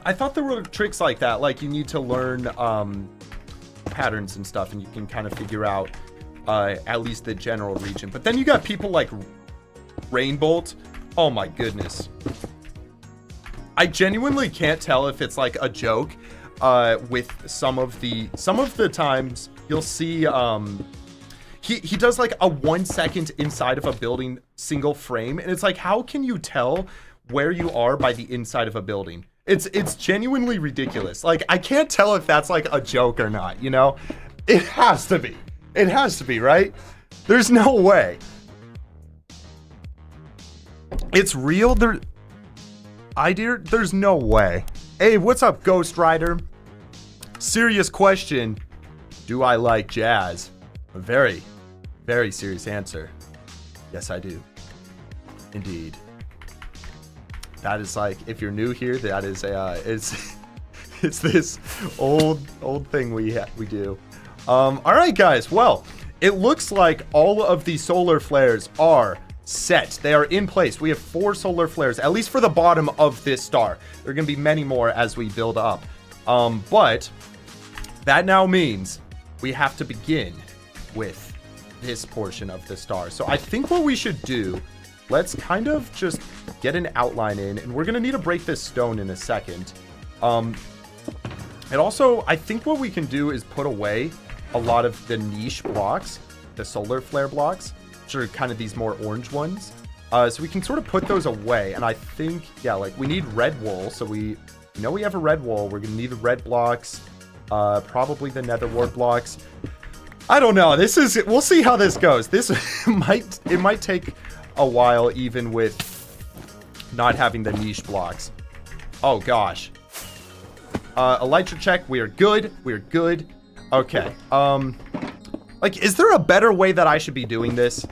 Speaker 1: I thought there were tricks like that, like you need to learn patterns and stuff, and you can kind of figure out at least the general region. But then you got people like Rainbolt. Oh my goodness. I genuinely can't tell if it's like a joke with some of the times you'll see he does like a 1 second inside of a building single frame, and it's like, how can you tell where you are by the inside of a building? It's genuinely ridiculous. Like, I can't tell if that's like a joke or not, you know? It has to be. It has to be, right? There's no way. It's real. There's no way. Hey, what's up, Ghost Rider? Serious question. Do I like jazz? A very, very serious answer. Yes, I do. Indeed. That is like, if you're new here, that is a, it's this old thing we do. All right, guys. Well, it looks like all of the solar flares are set. They are in place. We have 4 solar flares, at least for the bottom of this star. There are going to be many more as we build up. But that now means we have to begin with this portion of the star. So I think what we should do, let's kind of just get an outline in, and we're going to need to break this stone in a second. And also, I think what we can do is put away a lot of the niche blocks, the solar flare blocks, which are kind of these more orange ones. So we can sort of put those away. And I think, yeah, like we need red wool. So we know we have a red wool. We're going to need the red blocks, probably the nether wart blocks. I don't know. We'll see how this goes. This might take a while, even with not having the niche blocks. Oh gosh. Elytra check. We are good. We are good. Okay. Like, is there a better way that I should be doing this?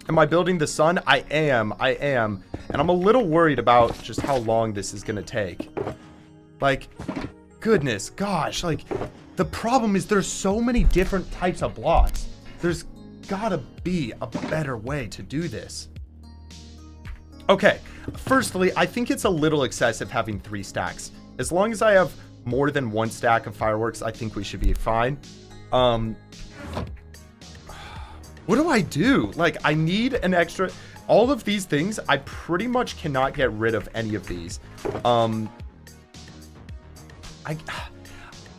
Speaker 1: Am I building the sun? I am. And I'm a little worried about just how long this is gonna take. Like, goodness, gosh, like, the problem is there's so many different types of blocks. There's gotta be a better way to do this. Okay, firstly, I think it's a little excessive having 3 stacks. As long as I have more than 1 stack of fireworks, I think we should be fine. What do I do? Like, I need an extra... All of these things, I pretty much cannot get rid of any of these.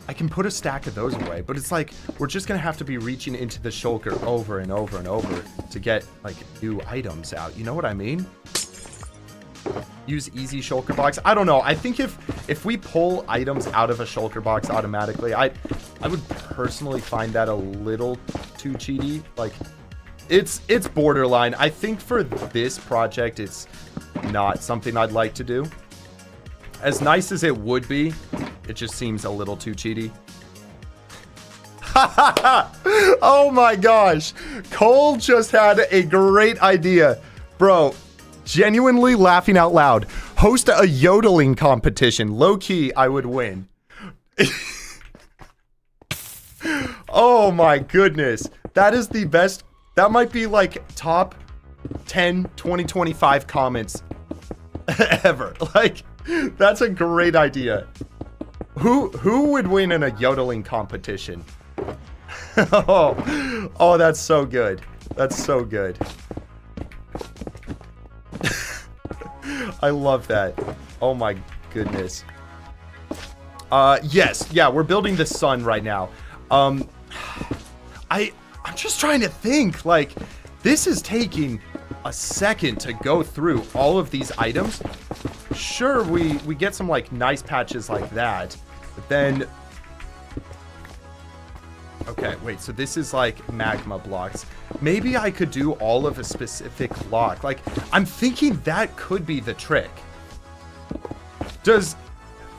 Speaker 1: I can put a stack of those away, but it's like, we're just gonna have to be reaching into the shulker over and over and over to get, like, new items out. You know what I mean? Use easy shulker box. I don't know. I think if we pull items out of a shulker box automatically, I would personally find that a little too cheaty. Like, it's borderline. I think for this project, it's not something I'd like to do. As nice as it would be, it just seems a little too cheaty. Oh my gosh. Cole just had a great idea. Bro, genuinely laughing out loud. Host a yodeling competition. Low key, I would win. Oh my goodness. That is the best. That might be like top 10 2025 comments ever. Like, that's a great idea. Who would win in a yodeling competition? Oh, that's so good. That's so good. I love that. Oh my goodness. Yes, yeah, we're building the sun right now. I'm just trying to think, like, this is taking a second to go through all of these items. Sure, we get some, like, nice patches like that, but then Okay, wait, so this is like magma blocks. Maybe I could do all of a specific block. Like, I'm thinking that could be the trick. Does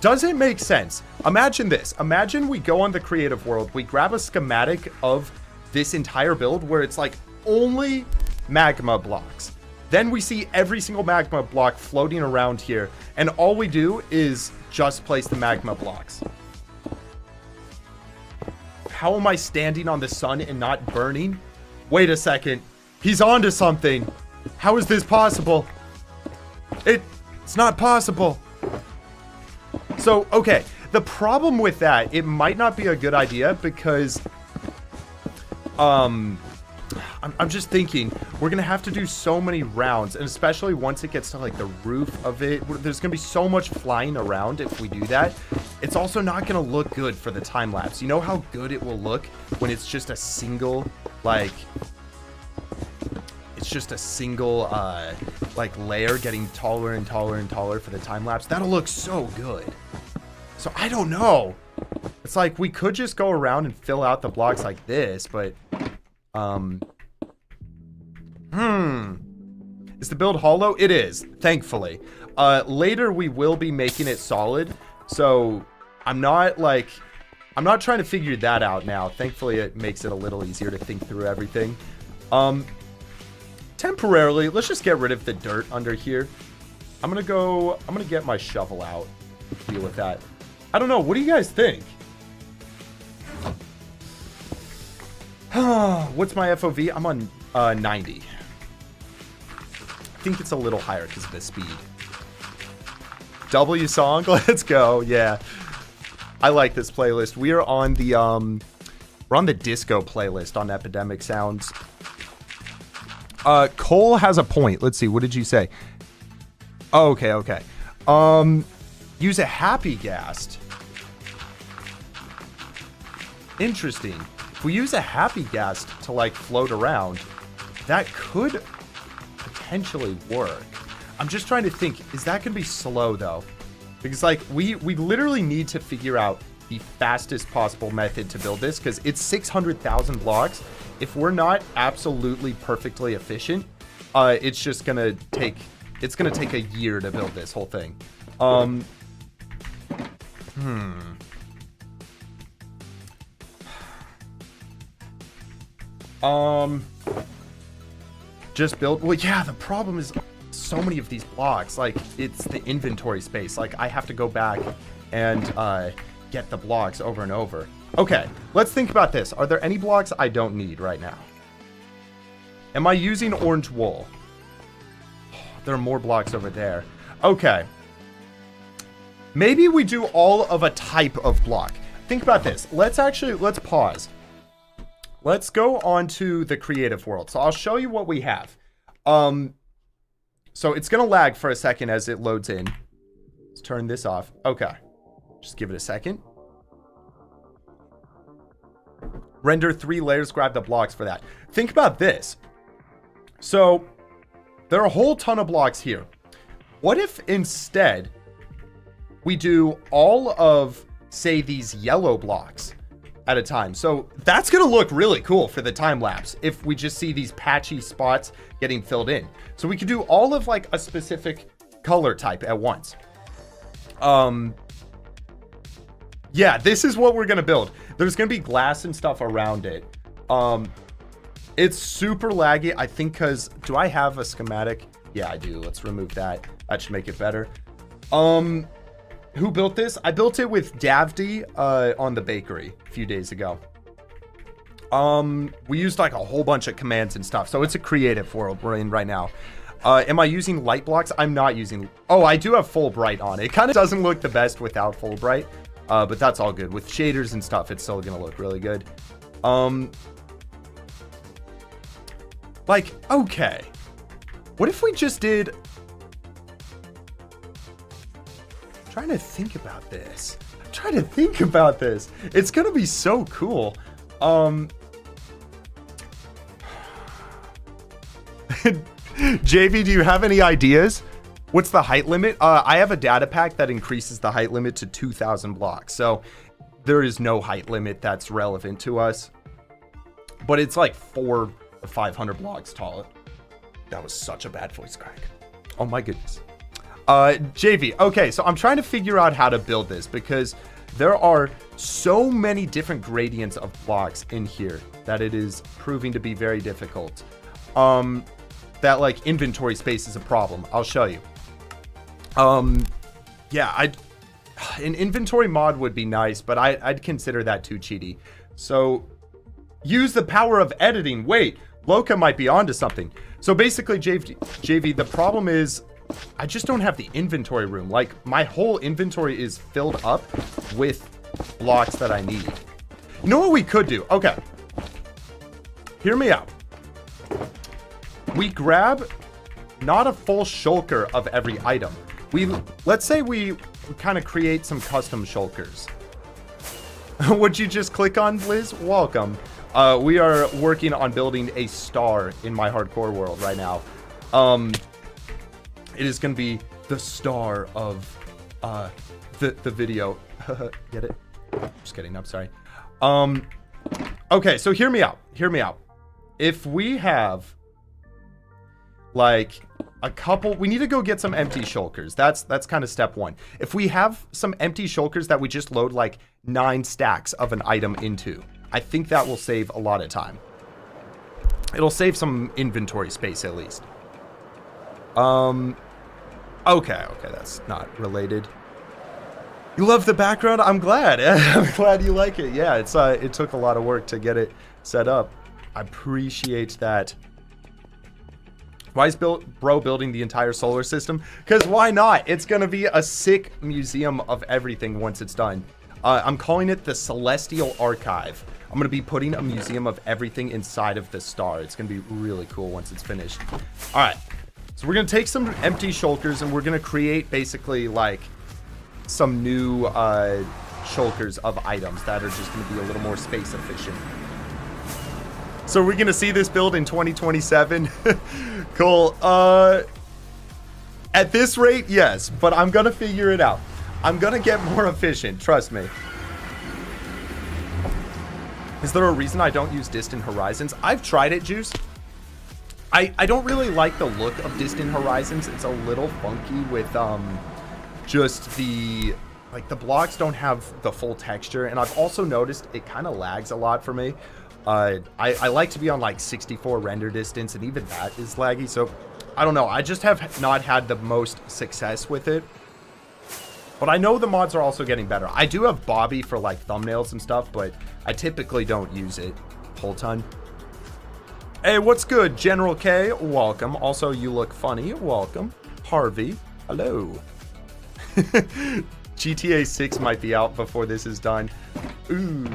Speaker 1: it make sense? Imagine this. Imagine we go on the creative world. We grab a schematic of this entire build where it's like only magma blocks. Then we see every single magma block floating around here. And all we do is just place the magma blocks. How am I standing on the sun and not burning? Wait a second. He's onto something. How is this possible? It's not possible. So, okay. The problem with that, it might not be a good idea because... I'm just thinking, we're going to have to do so many rounds, and especially once it gets to, like, the roof of it, there's going to be so much flying around if we do that. It's also not going to look good for the time-lapse. You know how good it will look when it's just a single, like, it's just a single, like, layer getting taller and taller and taller for the time-lapse? That'll look so good. So, I don't know. It's like, we could just go around and fill out the blocks like this, but... Is the build hollow? It is, thankfully. Later we will be making it solid, so I'm not trying to figure that out now. Thankfully, it makes it a little easier to think through everything. Temporarily, let's just get rid of the dirt under here. I'm gonna get my shovel out, deal with that. I don't know, what do you guys think? What's my FOV? I'm on 90. I think it's a little higher because of the speed. W song, let's go. Yeah, I like this playlist. We are on the we're on the disco playlist on Epidemic Sounds. Cole has a point. Let's see. What did you say? Oh, okay. Use a happy ghast. Interesting. If we use a happy ghast to like float around, that could potentially work. I'm just trying to think, is that gonna be slow though? Because like we literally need to figure out the fastest possible method to build this, because it's 600,000 blocks. If we're not absolutely perfectly efficient, it's just gonna take a year to build this whole thing. Just build. Well, yeah, the problem is so many of these blocks, like it's the inventory space. Like I have to go back and get the blocks over and over. Okay, let's think about this. Are there any blocks I don't need right now? Am I using orange wool? There are more blocks over there. Okay. Maybe we do all of a type of block. Think about this. Let's pause. Let's go on to the creative world. So I'll show you what we have. So it's going to lag for a second as it loads in. Let's turn this off. Okay. Just give it a second. Render 3 layers, grab the blocks for that. Think about this. So there are a whole ton of blocks here. What if instead we do all of, say, these yellow blocks at a time? So that's going to look really cool for the time lapse if we just see these patchy spots getting filled in. So we could do all of like a specific color type at once. Yeah, this is what we're going to build. There's going to be glass and stuff around it. It's super laggy, I think, because do I have a schematic? Yeah, I do. Let's remove that. That should make it better. Who built this? I built it with Davdi on the bakery a few days ago. We used like a whole bunch of commands and stuff, so it's a creative world we're in right now. Am I using light blocks? I'm not using... Oh, I do have full bright on. It kind of doesn't look the best without full bright, but that's all good. With shaders and stuff, it's still going to look really good. Like, okay. What if we just did... I'm trying to think about this. It's going to be so cool. JV, do you have any ideas? What's the height limit? I have a data pack that increases the height limit to 2,000 blocks. So there is no height limit that's relevant to us. But it's like 400 or 500 blocks tall. That was such a bad voice crack. Oh my goodness. JV. Okay, so I'm trying to figure out how to build this because there are so many different gradients of blocks in here that it is proving to be very difficult. That like inventory space is a problem. I'll show you. Yeah, an inventory mod would be nice, but I'd consider that too cheaty. So use the power of editing. Wait, Loka might be onto something. So basically, JV, the problem is I just don't have the inventory room. Like, my whole inventory is filled up with blocks that I need. You know what we could do? Okay. Hear me out. We grab not a full shulker of every item. Let's say we kind of create some custom shulkers. Would you just click on, Liz? Welcome. We are working on building a star in my hardcore world right now. It is going to be the star of the video. Get it? Just kidding. I'm sorry. Okay, so hear me out. Hear me out. If we have like a couple, we need to go get some empty shulkers. That's kind of step one. If we have some empty shulkers that we just load like 9 stacks of an item into, I think that will save a lot of time. It'll save some inventory space at least. Okay, that's not related. You love the background? I'm glad. I'm glad you like it. Yeah, it took a lot of work to get it set up. I appreciate that. Why is bro building the entire solar system? Because why not? It's going to be a sick museum of everything once it's done. I'm calling it the Celestial Archive. I'm going to be putting a museum of everything inside of the star. It's going to be really cool once it's finished. All right. So we're going to take some empty shulkers and we're going to create basically like some new shulkers of items that are just going to be a little more space efficient. So we're going to see this build in 2027. Cool. At this rate, yes, but I'm going to figure it out. I'm going to get more efficient. Trust me. Is there a reason I don't use Distant Horizons? I've tried it, Juice. I don't really like the look of Distant Horizons. It's a little funky with just the blocks don't have the full texture, and I've also noticed it kind of lags a lot for me. I like to be on like 64 render distance, and even that is laggy. So I don't know. I just have not had the most success with it. But I know the mods are also getting better. I do have Bobby for like thumbnails and stuff, but I typically don't use it a whole ton. Hey, what's good? General K, welcome. Also, you look funny. Welcome. Harvey, hello. GTA 6 might be out before this is done. Ooh,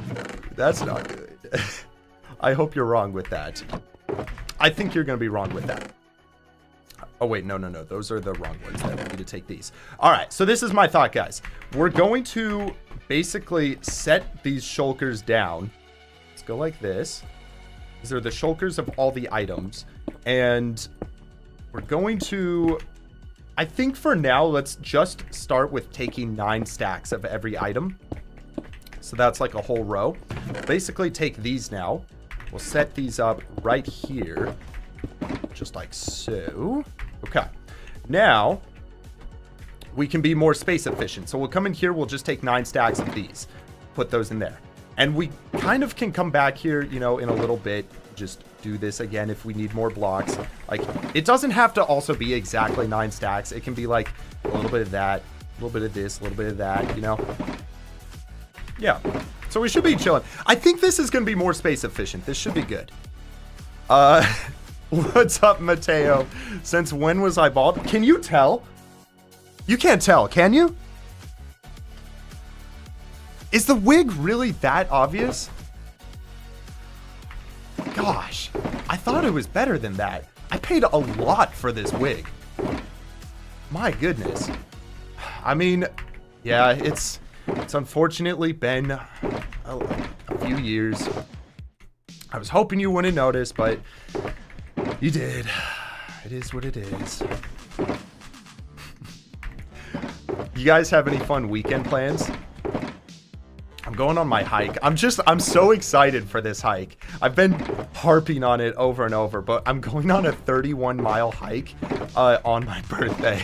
Speaker 1: that's not good. I hope you're wrong with that. I think you're going to be wrong with that. Oh, wait, no. Those are the wrong ones. I need to take these. All right, so this is my thought, guys. We're going to basically set these shulkers down. Let's go like this. These are the shulkers of all the items. And we're going to, I think for now, let's just start with taking 9 stacks of every item. So that's like a whole row. Basically take these now. We'll set these up right here. Just like so. Okay. Now, we can be more space efficient. So we'll come in here. We'll just take 9 stacks of these. Put those in there. And we kind of can come back here, you know, in a little bit. Just do this again if we need more blocks. Like, it doesn't have to also be exactly 9 stacks. It can be like a little bit of that, a little bit of this, a little bit of that, you know? Yeah. So we should be chilling. I think this is going to be more space efficient. This should be good. What's up, Mateo? Since when was I bald? Can you tell? You can't tell, can you? Is the wig really that obvious? Gosh, I thought it was better than that. I paid a lot for this wig. My goodness. I mean, yeah, it's unfortunately been a few years. I was hoping you wouldn't notice, but you did. It is what it is. You guys have any fun weekend plans? I'm going on my hike. I'm so excited for this hike. I've been harping on it over and over, but I'm going on a 31-mile hike on my birthday.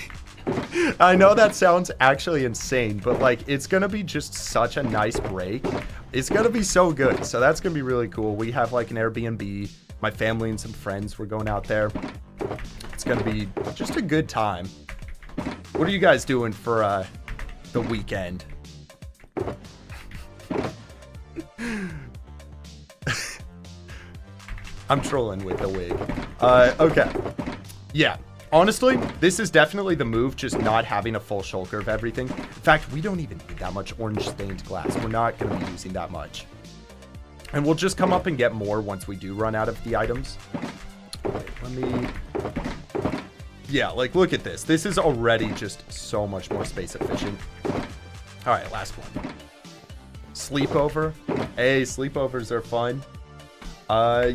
Speaker 1: I know that sounds actually insane, but like it's gonna be just such a nice break. It's gonna be so good. So that's gonna be really cool. We have like an Airbnb. My family and some friends, we're going out there. It's gonna be just a good time. What are you guys doing for the weekend? I'm trolling with the wig. Okay. Yeah. Honestly, this is definitely the move, just not having a full shulker of everything. In fact, we don't even need that much orange stained glass. We're not going to be using that much. And we'll just come up and get more once we do run out of the items. Wait, let me... Yeah, like, look at this. This is already just so much more space efficient. All right, last one. Sleepover. Hey, sleepovers are fun.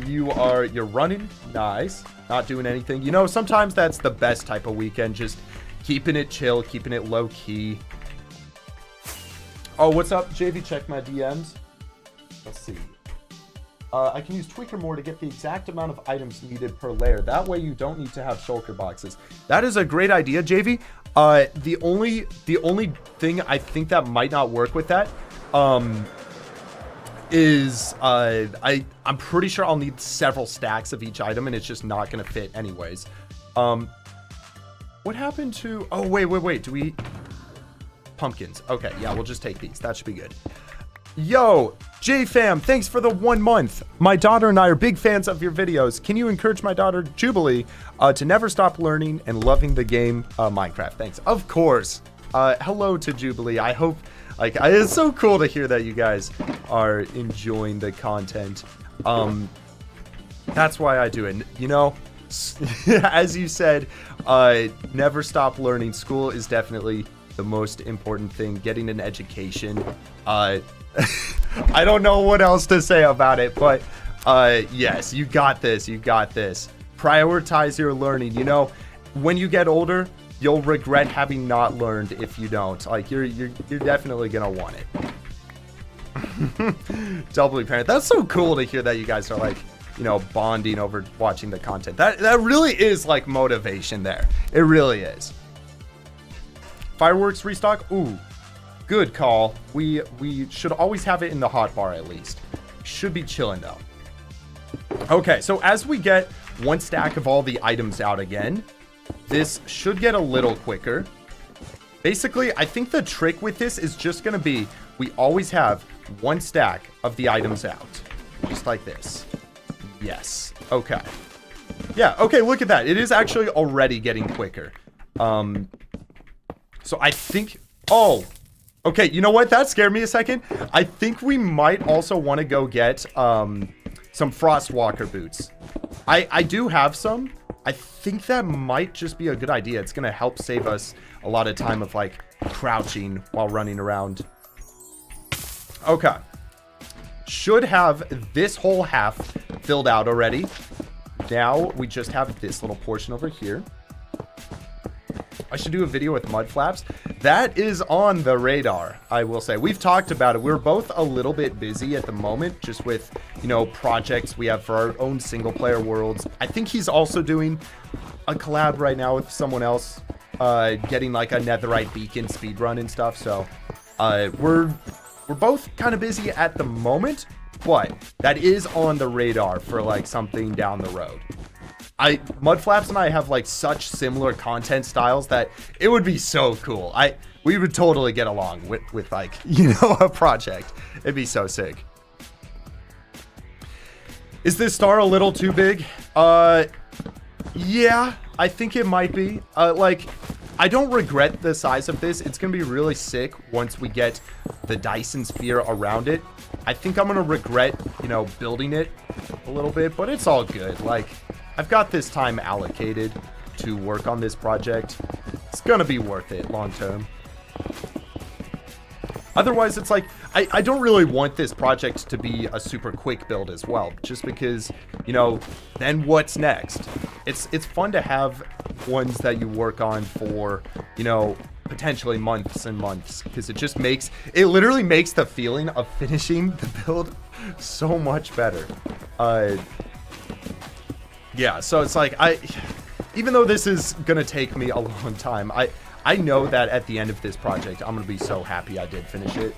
Speaker 1: You're running. Nice. Not doing anything. You know, sometimes that's the best type of weekend. Just keeping it chill, keeping it low key. Oh, what's up, JV? Check my DMs. Let's see. I can use Tweaker more to get the exact amount of items needed per layer. That way you don't need to have shulker boxes. That is a great idea, JV. The only thing I think that might not work with that, is I'm pretty sure I'll need several stacks of each item and it's just not gonna fit anyways. What happened to... Oh, wait. Do we... Pumpkins. Okay, yeah, we'll just take these. That should be good. Yo, J-Fam, thanks for the 1 month. My daughter and I are big fans of your videos. Can you encourage my daughter, Jubilee, to never stop learning and loving the game Minecraft? Thanks. Of course. Hello to Jubilee. I hope... Like, it's so cool to hear that you guys are enjoying the content. That's why I do it. You know, as you said, never stop learning. School is definitely the most important thing. Getting an education. I don't know what else to say about it, but yes, you got this. You got this. Prioritize your learning. You know, when you get older, you'll regret having not learned if you don't. Like, you're definitely gonna want it. Doubly parent. That's so cool to hear that you guys are like, you know, bonding over watching the content. That really is like motivation there. It really is. Fireworks restock. Ooh, good call. We should always have it in the hotbar at least. Should be chilling though. Okay, so as we get 1 stack of all the items out again, this should get a little quicker. Basically, I think the trick with this is just going to be, we always have 1 stack of the items out. Just like this. Yes. Okay. Yeah, okay, look at that. It is actually already getting quicker. So I think... Oh! Okay, you know what? That scared me a second. I think we might also want to go get some Frostwalker boots. I do have some. I think that might just be a good idea. It's going to help save us a lot of time of, like, crouching while running around. Okay. Should have this whole half filled out already. Now we just have this little portion over here. I should do a video with mud flaps. That is on the radar, I will say. We've talked about it. We're both a little bit busy at the moment, just with, you know, projects we have for our own single player worlds. I think he's also doing a collab right now with someone else, getting like a netherite beacon speedrun and stuff. So we're both kind of busy at the moment, but that is on the radar for like something down the road. Mudflaps and I have like such similar content styles that it would be so cool. We would totally get along with like, you know, a project. It'd be so sick. Is this star a little too big? Yeah, I think it might be. Like, I don't regret the size of this. It's gonna be really sick once we get the Dyson Sphere around it. I think I'm gonna regret, you know, building it a little bit, but it's all good. Like, I've got this time allocated to work on this project. It's gonna be worth it long term. Otherwise, it's like, I don't really want this project to be a super quick build as well, just because, you know, then what's next? It's fun to have ones that you work on for, you know, potentially months and months, because it literally makes the feeling of finishing the build so much better. Yeah, so it's like, even though this is gonna take me a long time, I know that at the end of this project, I'm gonna be so happy I did finish it.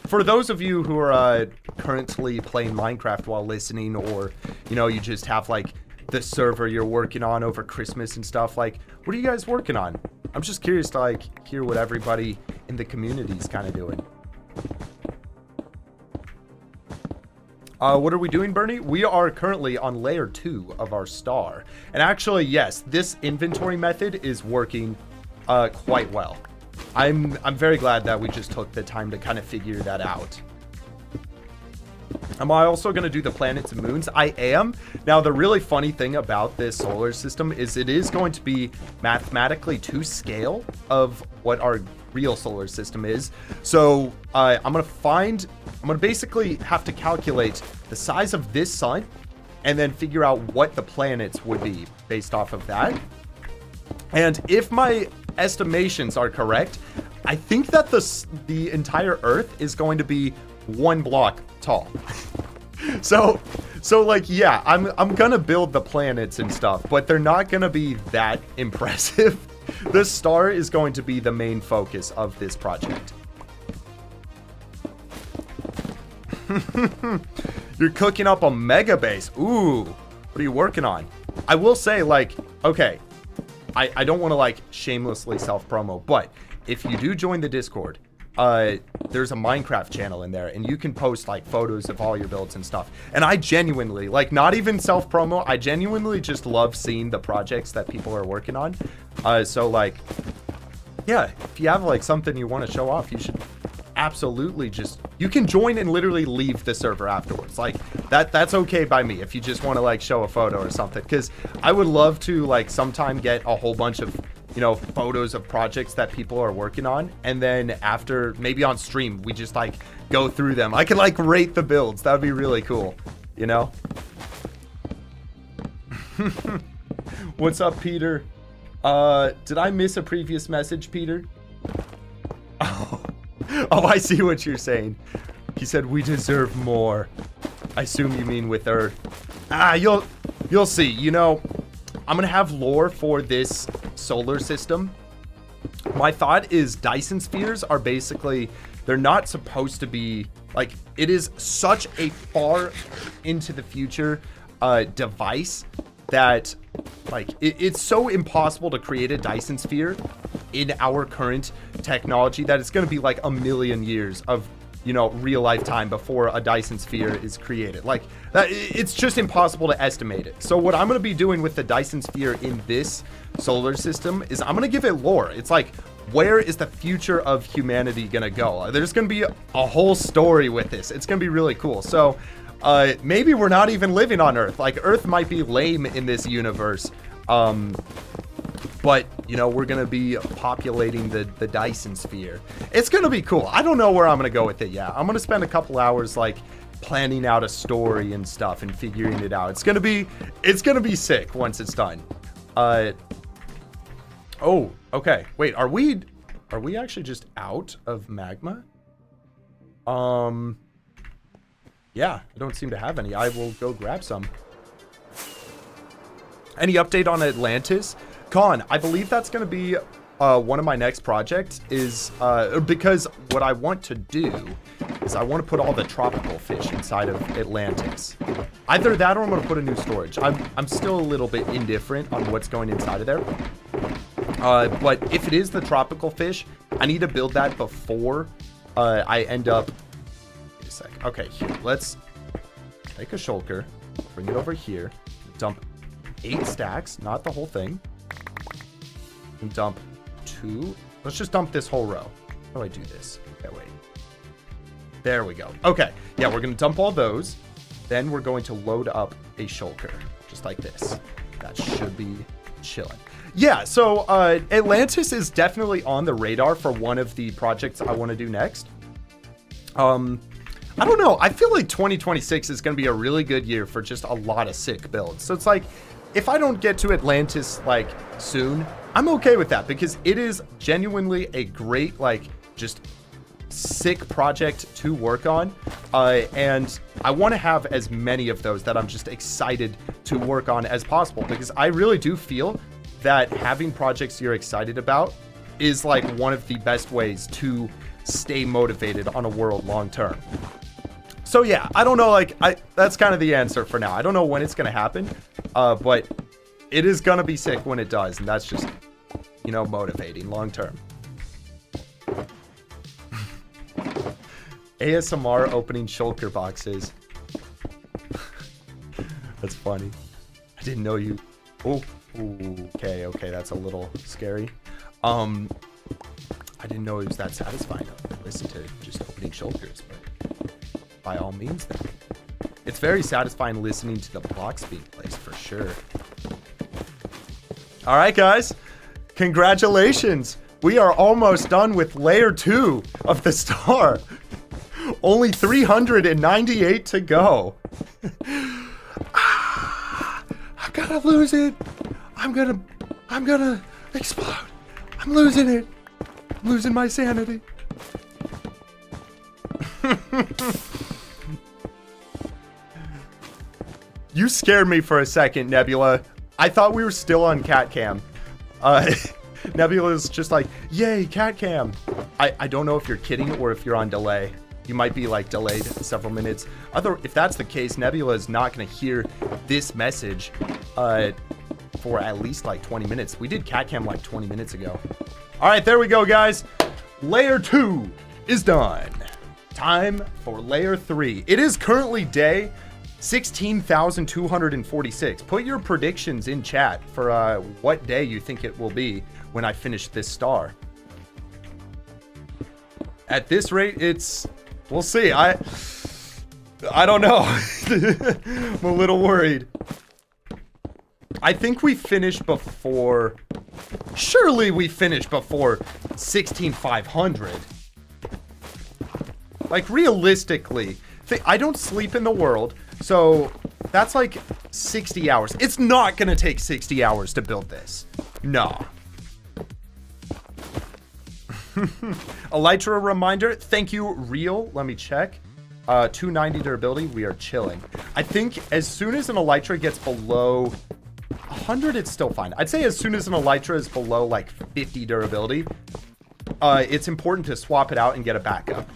Speaker 1: For those of you who are currently playing Minecraft while listening, or, you know, you just have, like, the server you're working on over Christmas and stuff, like, what are you guys working on? I'm just curious to, like, hear what everybody in the community is kind of doing. What are we doing, Bernie? We are currently on layer 2 of our star. And actually, yes, this inventory method is working quite well. I'm very glad that we just took the time to kind of figure that out. Am I also going to do the planets and moons? I am. Now, the really funny thing about this solar system is it is going to be mathematically to scale of what our real solar system is. So I'm going to basically have to calculate the size of this sun and then figure out what the planets would be based off of that. And if my estimations are correct, I think that the entire Earth is going to be 1 block tall. so like, yeah, I'm gonna build the planets and stuff, but they're not gonna be that impressive. The star is going to be the main focus of this project. You're cooking up a mega base. Ooh, what are you working on? I will say, like, okay, I don't want to, like, shamelessly self-promo, but if you do join the Discord, there's a Minecraft channel in there, and you can post, like, photos of all your builds and stuff. And I genuinely, like, not even self-promo, I genuinely just love seeing the projects that people are working on. So, like, yeah, if you have, like, something you want to show off, you should absolutely you can join and literally leave the server afterwards. Like, that's okay by me if you just want to, like, show a photo or something, because I would love to, like, sometime get a whole bunch of, you know, photos of projects that people are working on, and then after, maybe on stream, we just, like, go through them. I could, like, rate the builds. That would be really cool, you know? What's up, Peter? Did I miss a previous message, Peter? Oh, I see what you're saying. He said we deserve more. I assume you mean with Earth. You'll see. You know, I'm gonna have lore for this solar system. My thought is Dyson spheres are basically, they're not supposed to be, like, it is such a far into the future device that, like, it's so impossible to create a Dyson sphere in our current technology that it's going to be like a million years of, you know, real life time before a Dyson sphere is created. Like, it's just impossible to estimate it. So what I'm going to be doing with the Dyson sphere in this solar system is I'm going to give it lore. It's like, where is the future of humanity going to go? There's going to be a whole story with this. It's going to be really cool. So maybe we're not even living on Earth. Like, Earth might be lame in this universe. But, you know, we're going to be populating the Dyson sphere. It's going to be cool. I don't know where I'm going to go with it yet. I'm going to spend a couple hours, like, planning out a story and stuff and figuring it out. It's going to be sick once it's done. Oh, okay. Wait, are we actually just out of magma? Yeah, I don't seem to have any. I will go grab some. Any update on Atlantis? Con, I believe that's going to be one of my next projects, is because what I want to do is I want to put all the tropical fish inside of Atlantis. Either that or I'm going to put a new storage. I'm still a little bit indifferent on what's going inside of there. But if it is the tropical fish, I need to build that before I end up... Wait a sec. Okay, here. Let's take a shulker, bring it over here, dump 8 stacks, not the whole thing. And dump 2. Let's just dump this whole row. How do I do this? Okay, wait. There we go. Okay. Yeah, we're going to dump all those. Then we're going to load up a shulker. Just like this. That should be chilling. Yeah, so Atlantis is definitely on the radar for one of the projects I want to do next. I don't know. I feel like 2026 is going to be a really good year for just a lot of sick builds. So it's like, if I don't get to Atlantis like soon, I'm okay with that, because it is genuinely a great, like, just sick project to work on, and I want to have as many of those that I'm just excited to work on as possible, because I really do feel that having projects you're excited about is like one of the best ways to stay motivated on a world long term. So yeah, I don't know, like, that's kind of the answer for now. I don't know when it's gonna happen, but it is gonna be sick when it does, and that's just, you know, motivating long term. ASMR opening shulker boxes. That's funny. I didn't know you. Oh, okay, that's a little scary. I didn't know it was that satisfying to listen to just opening shulkers, but by all means then. It's very satisfying listening to the blocks being placed, for sure. All right, guys. Congratulations. We are almost done with layer 2 of the star. Only 398 to go. I'm gonna lose it. I'm gonna explode. I'm losing it. I'm losing my sanity. You scared me for a second, Nebula. I thought we were still on cat cam. Nebula's just like, yay, cat cam. I don't know if you're kidding or if you're on delay. You might be like delayed several minutes. If that's the case, Nebula is not going to hear this message for at least like 20 minutes. We did cat cam like 20 minutes ago. All right, there we go, guys. Layer 2 is done. Time for layer 3. It is currently day 16,246. Put your predictions in chat for what day you think it will be when I finish this star. At this rate, we'll see. I don't know. I'm a little worried. I think we finished before... Surely we finished before 16,500. Like, realistically, I don't sleep in the world, so that's like 60 hours. It's not gonna take 60 hours to build this. No. Elytra reminder. Thank you, Real. Let me check. 290 durability. We are chilling. I think as soon as an Elytra gets below 100, it's still fine. I'd say as soon as an Elytra is below like 50 durability, it's important to swap it out and get a backup.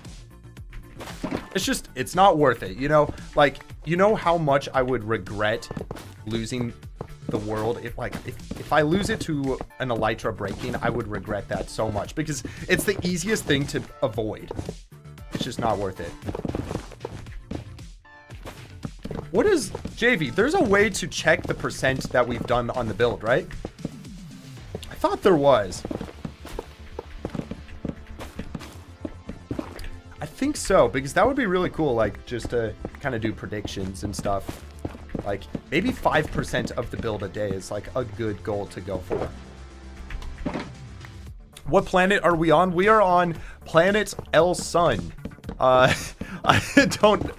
Speaker 1: It's not worth it, you know? Like, you know how much I would regret losing the world if I lose it to an Elytra breaking, I would regret that so much, because it's the easiest thing to avoid. It's just not worth it. What is JV? There's a way to check the percent that we've done on the build, right? I thought there was. I think so, because that would be really cool, like, just to kind of do predictions and stuff. Like, maybe 5% of the build a day is, like, a good goal to go for. What planet are we on? We are on planet El Sun. I don't...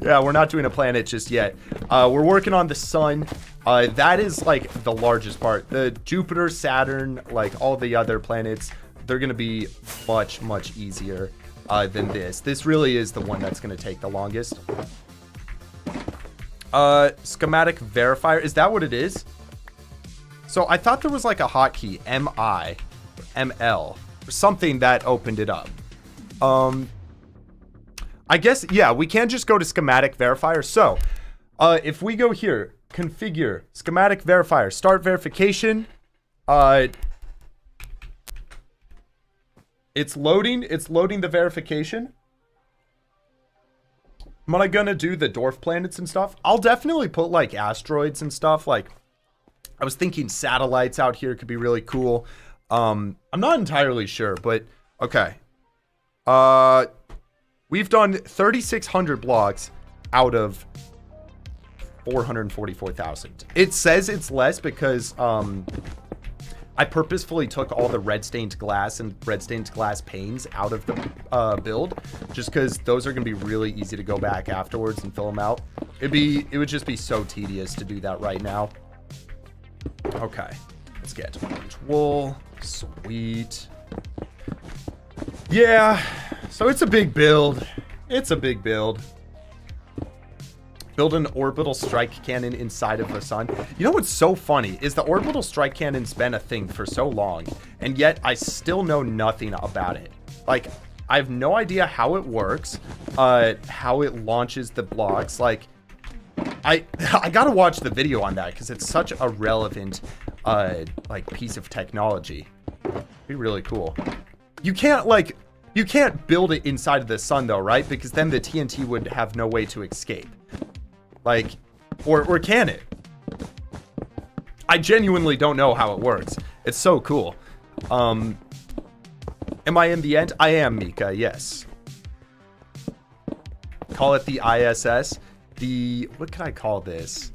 Speaker 1: Yeah, we're not doing a planet just yet. We're working on the sun. That is, like, the largest part. The Jupiter, Saturn, like, all the other planets, they're going to be much, much easier than this. This really is the one that's going to take the longest. Schematic verifier. Is that what it is? So I thought there was like a hotkey, MI, ML, or something that opened it up. I guess, yeah, we can just go to schematic verifier. So, if we go here, configure, schematic verifier, start verification, it's loading the verification. Am I gonna do the dwarf planets and stuff? I'll definitely put like asteroids and stuff. Like, I was thinking satellites out here could be really cool. I'm not entirely sure, but okay. We've done 3,600 blocks out of 444,000. It says it's less because I purposefully took all the red stained glass and red stained glass panes out of the build, just because those are going to be really easy to go back afterwards and fill them out. It would just be so tedious to do that right now. Okay. Let's get orange wool. Sweet. Yeah. So it's a big build. It's a big build. Build an orbital strike cannon inside of the sun. You know what's so funny is the orbital strike cannon's been a thing for so long, and yet I still know nothing about it. Like, I have no idea how it works, how it launches the blocks. Like, I gotta watch the video on that because it's such a relevant, like, piece of technology. It'd be really cool. You can't build it inside of the sun though, right? Because then the TNT would have no way to escape. Like, or can it? I genuinely don't know how it works. It's so cool. Am I in the end? I am, Mika, yes. Call it the ISS. What can I call this?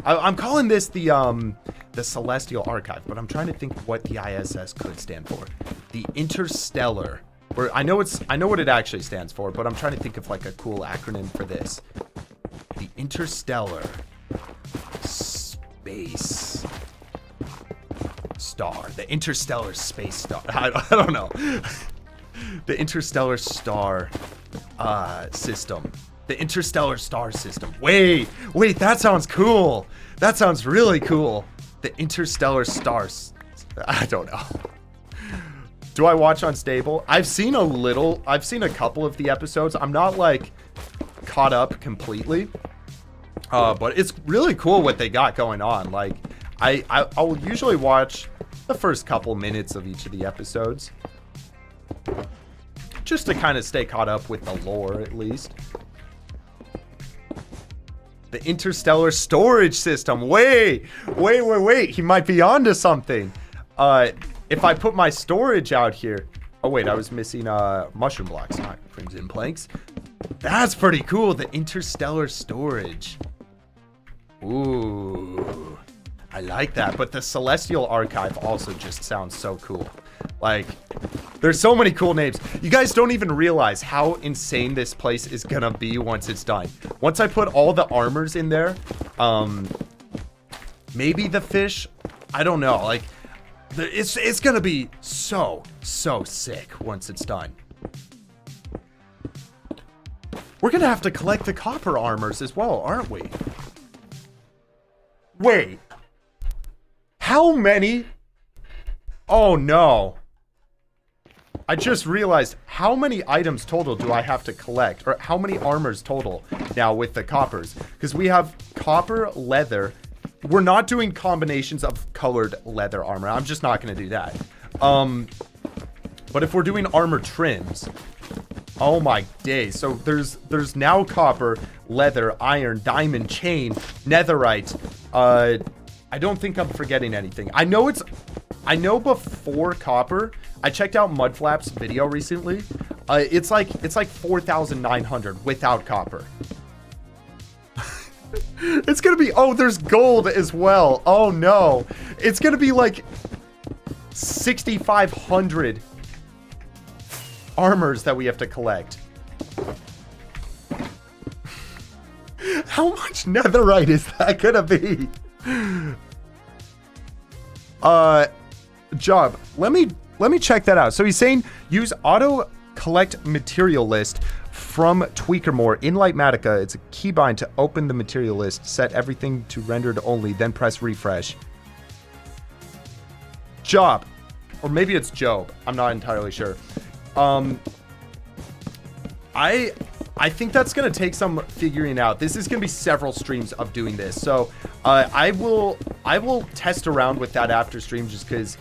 Speaker 1: I'm calling this the Celestial Archive, but I'm trying to think what the ISS could stand for. The Interstellar. Or I know what it actually stands for, but I'm trying to think of like a cool acronym for this. The Interstellar Space Star. The Interstellar Space Star. I don't know. The Interstellar Star System. The Interstellar Star System. Wait, that sounds cool. That sounds really cool. The Interstellar Stars. I don't know. Do I watch Unstable? I've seen a couple of the episodes. I'm not like caught up completely. But it's really cool what they got going on. Like, I'll usually watch the first couple minutes of each of the episodes. Just to kind of stay caught up with the lore, at least. The Interstellar Storage System. Wait. He might be onto something. If I put my storage out here. Oh, wait, I was missing mushroom blocks, not crimson planks. That's pretty cool. The Interstellar Storage. Ooh, I like that. But the Celestial Archive also just sounds so cool. Like, there's so many cool names. You guys don't even realize how insane this place is gonna be once it's done. Once I put all the armors in there, maybe the fish, I don't know. Like, it's gonna be so sick once it's done. We're gonna have to collect the copper armors as well, aren't we? Wait. How many? Oh no. I just realized how many items total do I have to collect? Or how many armors total now with the coppers? Because we have copper, leather. We're not doing combinations of colored leather armor. I'm just not going to do that. But if we're doing armor trims, oh my days. So there's now copper, leather, iron, diamond, chain, netherite. I don't think I'm forgetting anything. I know before copper, I checked out Mudflap's video recently. It's like 4,900 without copper. It's gonna be, oh, there's gold as well. Oh no. It's gonna be like 6,500 armors that we have to collect. How much netherite is that gonna be? Job, let me check that out. So he's saying use auto collect material list from Tweakermore in Lightmatica. It's a keybind to open the material list, set everything to rendered only, then press refresh. Job, or maybe it's Job, I'm not entirely sure. I think that's gonna take some figuring out. This is gonna be several streams of doing this, so I will test around with that after stream, just because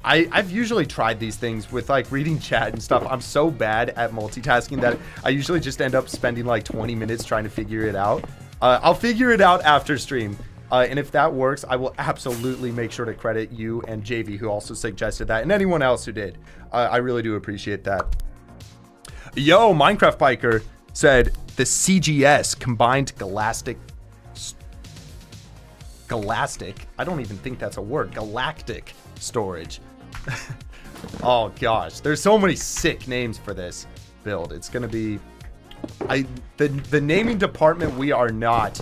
Speaker 1: I've usually tried these things with like reading chat and stuff. I'm so bad at multitasking that I usually just end up spending like 20 minutes trying to figure it out. I'll figure it out after stream. And if that works, I will absolutely make sure to credit you and JV, who also suggested that, and anyone else who did. I really do appreciate that. Yo, Minecraft Biker said the CGS, combined galactic, I don't even think that's a word, galactic storage. Oh gosh, there's so many sick names for this build. It's gonna be, the naming department we are not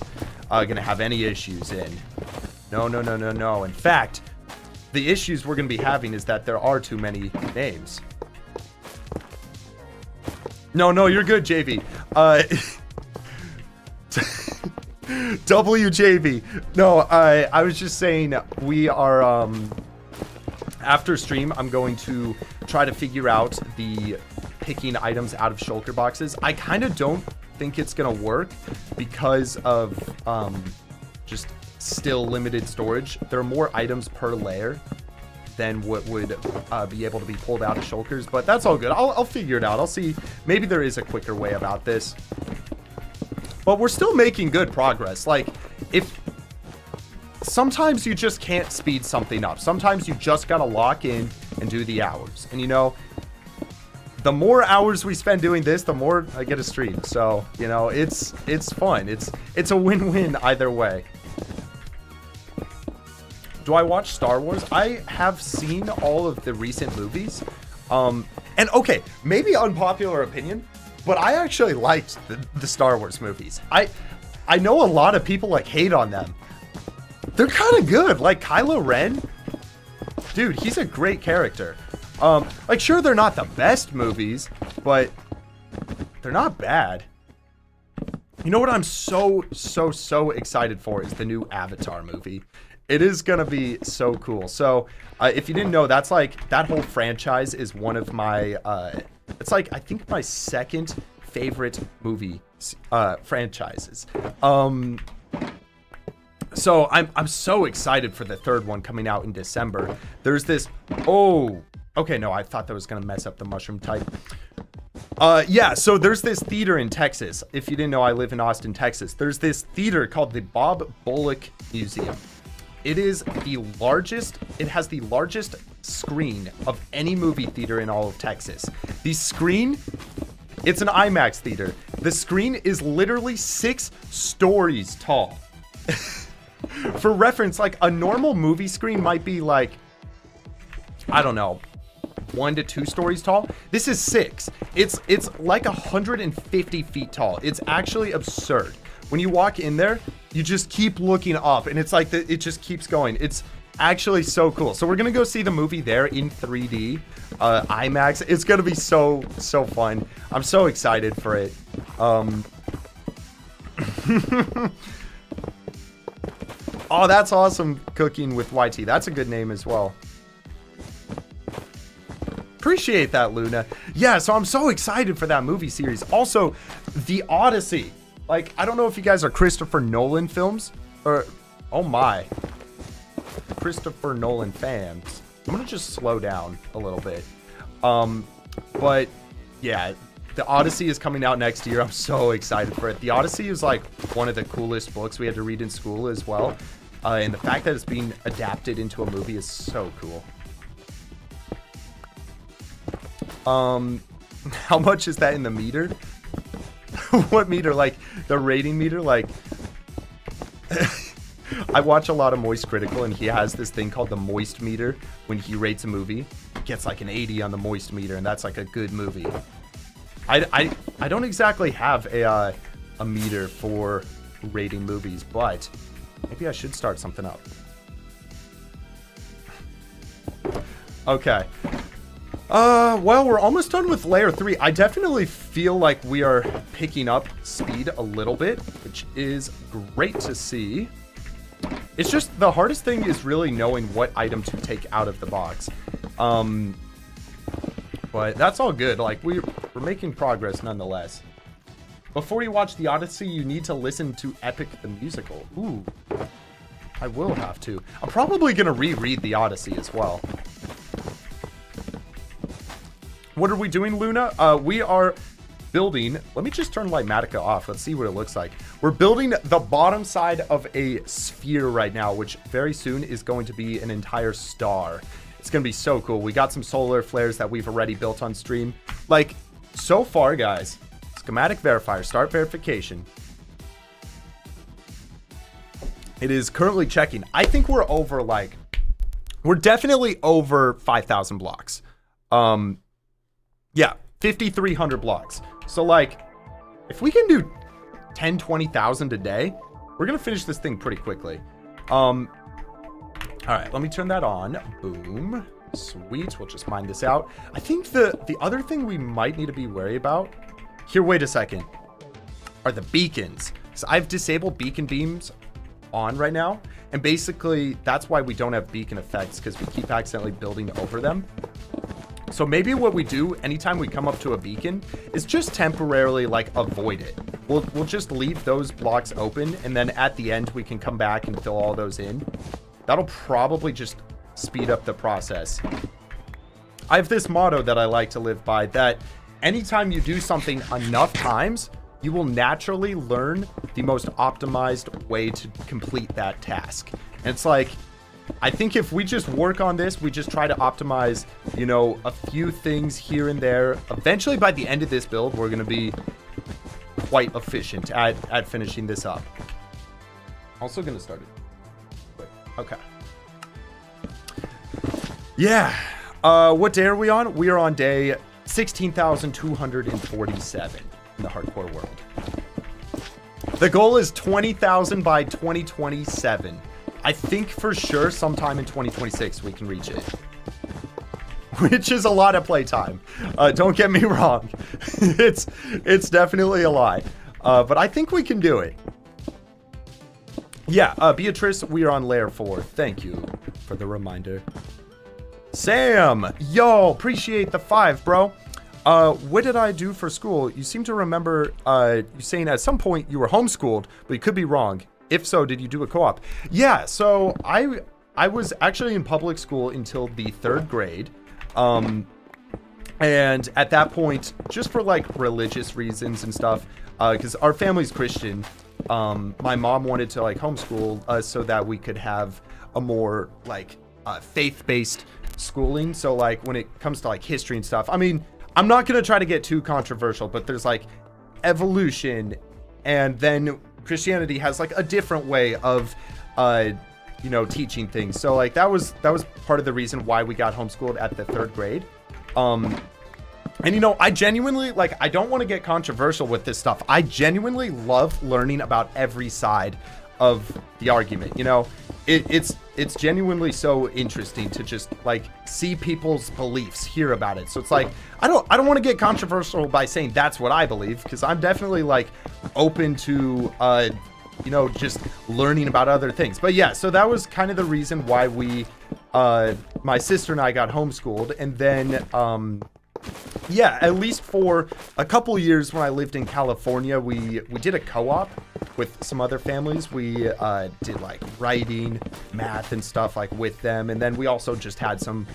Speaker 1: gonna have any issues in. No, no, no, no, no. In fact, the issues we're going to be having is that there are too many names. No, no, you're good, JV. WJV. No, I was just saying we are, after stream, I'm going to try to figure out the picking items out of shulker boxes. I kind of don't think it's going to work because of, just still limited storage. There are more items per layer than what would be able to be pulled out of shulkers, but that's all good. I'll figure it out. I'll see. Maybe there is a quicker way about this, but we're still making good progress. Like, if sometimes you just can't speed something up, sometimes you just gotta lock in and do the hours, and you know, the more hours we spend doing this, the more I get a stream. So, you know, it's fun. It's a win-win either way. Do I watch Star Wars? I have seen all of the recent movies. And okay, maybe unpopular opinion, but I actually liked the Star Wars movies. I know a lot of people like hate on them. They're kind of good. Like Kylo Ren, dude, he's a great character. Like sure, they're not the best movies, but they're not bad. You know what I'm so excited for is the new Avatar movie. It is gonna be so cool. So if you didn't know, that's like, that whole franchise is one of my, it's like, I think my second favorite movie franchises. So I'm so excited for the third one coming out in December. There's this, okay, no, I thought that was gonna mess up the mushroom type. Yeah, so there's this theater in Texas. If you didn't know, I live in Austin, Texas. There's this theater called the Bob Bullock Museum. It is the largest, it has the largest screen of any movie theater in all of Texas. The screen, it's an IMAX theater. The screen is literally 6 stories tall. For reference, like a normal movie screen might be like, I don't know, 1 to 2 stories tall. This is 6. It's like 150 feet tall. It's actually absurd. When you walk in there, you just keep looking up, and it's like it just keeps going. It's actually so cool. So we're gonna go see the movie there in 3D, IMAX. It's gonna be so fun. I'm so excited for it. Oh, that's awesome. Cooking with YT. That's a good name as well. Appreciate that, Luna. Yeah, so I'm so excited for that movie series. Also, The Odyssey. Like, I don't know if you guys are Christopher Nolan films, or, oh my, Christopher Nolan fans. I'm gonna just slow down a little bit. But yeah, The Odyssey is coming out next year. I'm so excited for it. The Odyssey is like one of the coolest books we had to read in school as well. And the fact that it's being adapted into a movie is so cool. How much is that in the meter? What meter? Like the rating meter? Like I watch a lot of Moist Critical, and he has this thing called the Moist meter. When he rates a movie, it gets like an 80 on the Moist meter, and that's like a good movie. I don't exactly have a meter for rating movies, but maybe I should start something up. Okay. Well, we're almost done with layer 3. I definitely feel like we are picking up speed a little bit, which is great to see. It's just the hardest thing is really knowing what item to take out of the box. But that's all good. Like, we're making progress nonetheless. Before you watch The Odyssey, you need to listen to Epic the Musical. Ooh, I will have to. I'm probably going to reread The Odyssey as well. What are we doing, Luna? We are building... Let me just turn Ligmatica off. Let's see what it looks like. We're building the bottom side of a sphere right now, which very soon is going to be an entire star. It's going to be so cool. We got some solar flares that we've already built on stream. Like, so far, guys, schematic verifier, start verification. It is currently checking. I think we're over, like... We're definitely over 5,000 blocks. Yeah, 5,300 blocks. So, like, if we can do 10, 20,000 a day, we're going to finish this thing pretty quickly. All right, let me turn that on. Boom. Sweet. We'll just mine this out. I think the other thing we might need to be wary about here, wait a second, are the beacons. So I've disabled beacon beams on right now. And basically that's why we don't have beacon effects, because we keep accidentally building over them. So maybe what we do anytime we come up to a beacon is just temporarily like avoid it. We'll just leave those blocks open, and then at the end we can come back and fill all those in. That'll probably just speed up the process. I have this motto that I like to live by, that anytime you do something enough times, you will naturally learn the most optimized way to complete that task. And it's like, I think if we just work on this, we just try to optimize, you know, a few things here and there. Eventually, by the end of this build, we're going to be quite efficient at finishing this up. Also going to start it. Wait, okay. Yeah. What day are we on? We are on day 16,247 in the hardcore world. The goal is 20,000 by 2027. I think for sure sometime in 2026 we can reach it. Which is a lot of playtime. Don't get me wrong. It's definitely a lot. But I think we can do it. Yeah, Beatrice, we are on layer 4. Thank you for the reminder. Sam, yo, appreciate the 5, bro. What did I do for school? You seem to remember you saying at some point you were homeschooled, but you could be wrong. If so, did you do a co-op? Yeah, so I was actually in public school until the 3rd grade. And at that point, just for like religious reasons and stuff, because our family's Christian, my mom wanted to like homeschool us so that we could have a more like faith-based schooling. So like when it comes to like history and stuff, I mean, I'm not going to try to get too controversial, but there's like evolution, and then Christianity has like a different way of you know, teaching things. So like that was part of the reason why we got homeschooled at the 3rd grade. And you know, I genuinely, like, I don't want to get controversial with this stuff. I genuinely love learning about every side of the argument. You know, it's genuinely so interesting to just like see people's beliefs, hear about it. So it's like, I don't want to get controversial by saying that's what I believe, because I'm definitely like open to you know, just learning about other things. But yeah, so that was kind of the reason why we my sister and I got homeschooled. And then yeah, at least for a couple years when I lived in California, we did a co-op with some other families. We did like writing, math and stuff like with them. And then we also just had some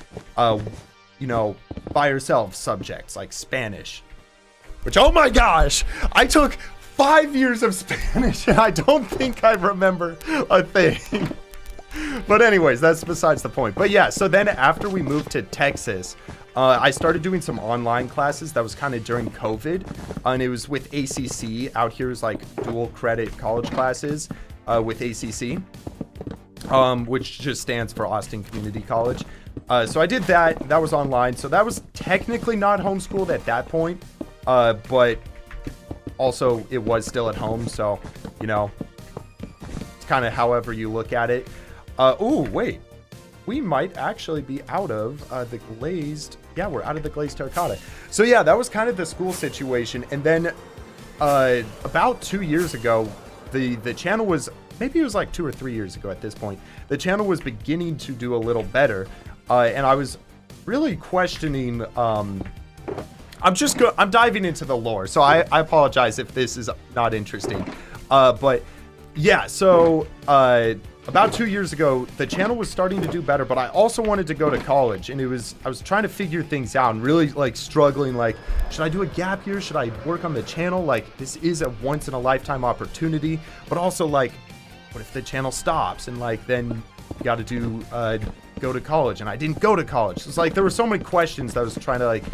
Speaker 1: you know, by ourselves subjects like Spanish, which, oh my gosh, I took 5 years of Spanish and I don't think I remember a thing. But anyways, that's besides the point. But yeah, so then after we moved to Texas, I started doing some online classes. That was kind of during COVID, and it was with ACC. Out here is like dual credit college classes with ACC, which just stands for Austin Community College. So I did that. That was online. So that was technically not homeschooled at that point, but also it was still at home. So, you know, it's kind of however you look at it. Oh, wait. We might actually be out of the glazed. Yeah, we're out of the glazed terracotta. So yeah, that was kind of the school situation. And then about 2 years ago, the channel was, maybe it was like 2 or 3 years ago at this point, the channel was beginning to do a little better. And I was really questioning, I'm diving into the lore. So I apologize if this is not interesting. But yeah, so about 2 years ago, the channel was starting to do better, but I also wanted to go to college, and I was trying to figure things out and really like struggling, like, should I do a gap year? Should I work on the channel? Like, this is a once in a lifetime opportunity, but also like, what if the channel stops and like, then you got to do, go to college, and I didn't go to college. It's like, there were so many questions that I was trying to like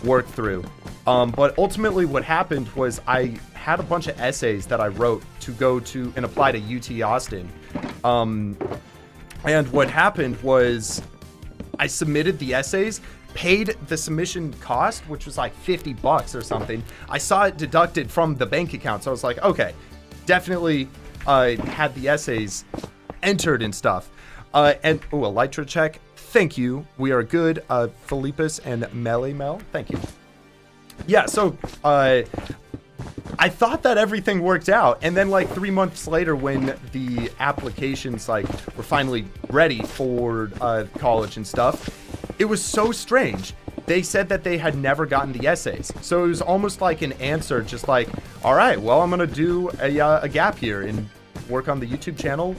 Speaker 1: work through. But ultimately what happened was I had a bunch of essays that I wrote to go to and apply to UT Austin. And what happened was I submitted the essays, paid the submission cost, which was like $50 or something. I saw it deducted from the bank account. So I was like, okay, definitely had the essays entered and stuff. And, Elytra check. Thank you. We are good. Philippus and Mel. Thank you. Yeah, so, I thought that everything worked out, and then like 3 months later when the applications like were finally ready for college and stuff, it was so strange. They said that they had never gotten the essays, so it was almost like an answer, just like, all right, well, I'm gonna do a gap year and work on the YouTube channel,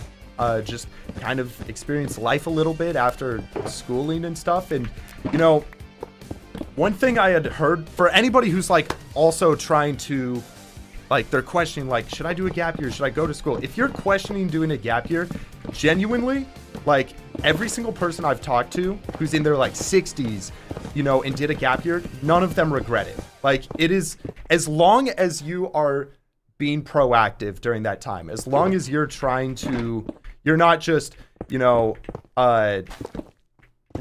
Speaker 1: just kind of experience life a little bit after schooling and stuff. And you know, one thing I had heard, for anybody who's like also trying to, like, they're questioning, like, should I do a gap year? Should I go to school? If you're questioning doing a gap year, genuinely, like, every single person I've talked to who's in their, like, 60s, you know, and did a gap year, none of them regret it. Like, it is, as long as you are being proactive during that time, as long as you're trying to, you're not just, you know,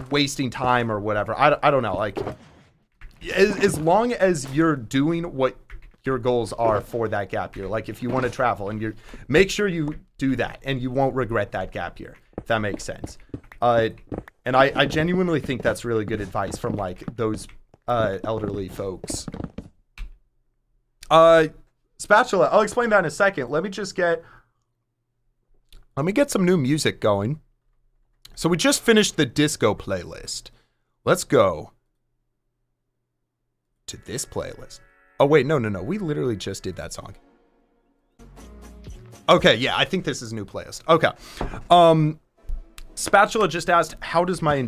Speaker 1: wasting time or whatever. I don't know. Like, as long as you're doing what your goals are for that gap year. Like if you want to travel and make sure you do that and you won't regret that gap year, if that makes sense. And I genuinely think that's really good advice from like those elderly folks. Spatula, I'll explain that in a second. Let me get some new music going. So we just finished the disco playlist. Let's go to this playlist. Oh, wait, no. We literally just did that song. Okay, yeah, I think this is a new playlist. Okay. Spatula just asked, how does my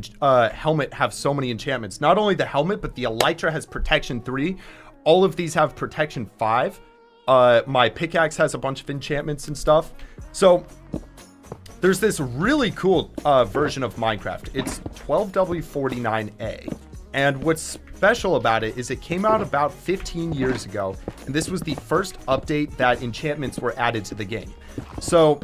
Speaker 1: helmet have so many enchantments? Not only the helmet, but the Elytra has protection 3. All of these have protection 5. My pickaxe has a bunch of enchantments and stuff. So there's this really cool version of Minecraft. It's 12W49A. And what's special about it is it came out about 15 years ago, and this was the first update that enchantments were added to the game. So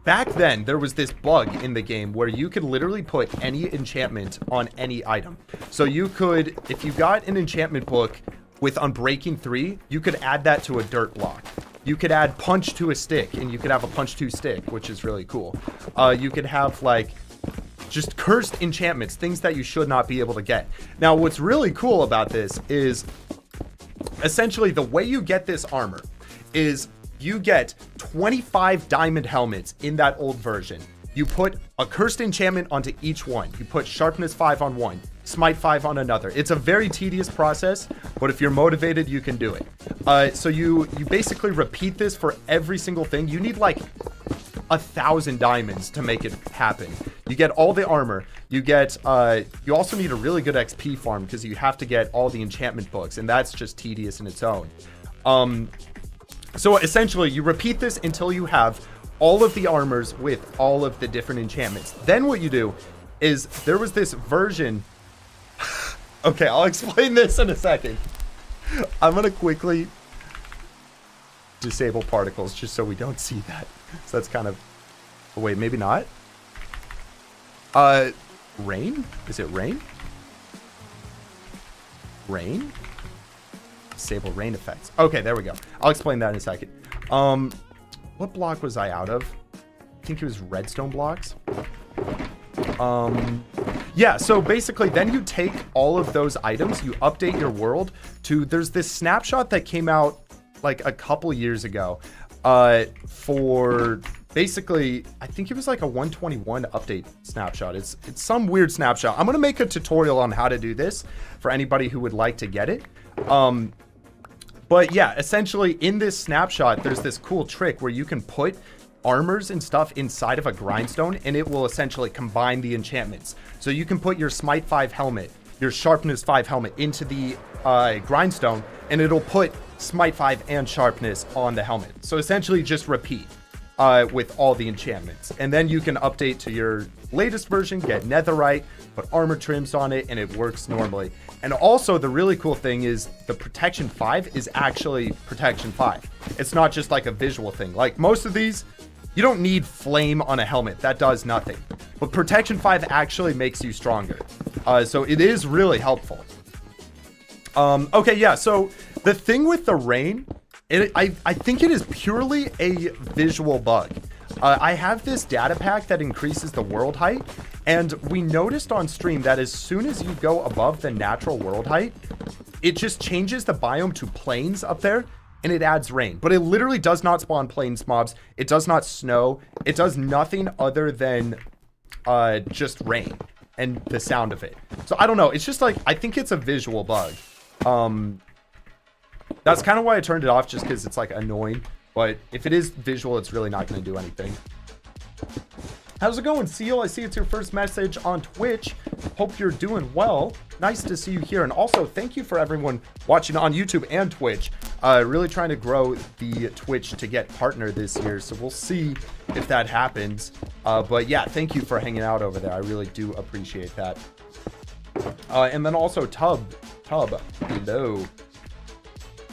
Speaker 1: back then, there was this bug in the game where you could literally put any enchantment on any item. So you could, if you got an enchantment book with Unbreaking 3, you could add that to a dirt block. You could add Punch to a stick, and you could have a Punch 2 stick, which is really cool. You could have like just cursed enchantments, things that you should not be able to get. Now, what's really cool about this is essentially the way you get this armor is you get 25 diamond helmets in that old version. You put a cursed enchantment onto each one. You put sharpness 5 on one, smite 5 on another. It's a very tedious process, but if you're motivated, you can do it. So you basically repeat this for every single thing. You need like 1,000 diamonds to make it happen. You get all the armor. You get, you also need a really good XP farm because you have to get all the enchantment books, and that's just tedious in its own. So essentially, you repeat this until you have all of the armors with all of the different enchantments. Then what you do is there was this version. Okay, I'll explain this in a second. I'm going to quickly disable particles just so we don't see that. So that's kind of, oh, wait, maybe not. Rain? Is it rain? Rain? Disable rain effects. Okay, there we go. I'll explain that in a second. What block was I out of? I think it was redstone blocks. Yeah, so basically then you take all of those items, you update your world to, there's this snapshot that came out like a couple years ago for basically, I think it was like a 121 update snapshot. It's some weird snapshot. I'm going to make a tutorial on how to do this for anybody who would like to get it. But yeah, essentially in this snapshot, there's this cool trick where you can put armors and stuff inside of a grindstone and it will essentially combine the enchantments. So you can put your smite 5 helmet, your sharpness 5 helmet into the grindstone and it'll put smite 5 and sharpness on the helmet. So essentially just repeat with all the enchantments. And then you can update to your latest version, get netherite, put armor trims on it, and it works normally. And also the really cool thing is the protection 5 is actually protection 5. It's not just like a visual thing. Like most of these, you don't need flame on a helmet. That does nothing. But protection 5 actually makes you stronger. So it is really helpful. Okay, yeah, so the thing with the rain, I think it is purely a visual bug. I have this data pack that increases the world height, and we noticed on stream that as soon as you go above the natural world height, it just changes the biome to plains up there, and it adds rain. But it literally does not spawn plains mobs. It does not snow. It does nothing other than just rain and the sound of it. So I don't know. It's just like, I think it's a visual bug. That's kind of why I turned it off, just because it's like annoying. But if it is visual, it's really not going to do anything. How's it going, Seal? I see it's your first message on Twitch. Hope you're doing well. Nice to see you here. And also, thank you for everyone watching on YouTube and Twitch. Really trying to grow the Twitch to get partner this year. So we'll see if that happens. But yeah, thank you for hanging out over there. I really do appreciate that. And then also Tub, hello.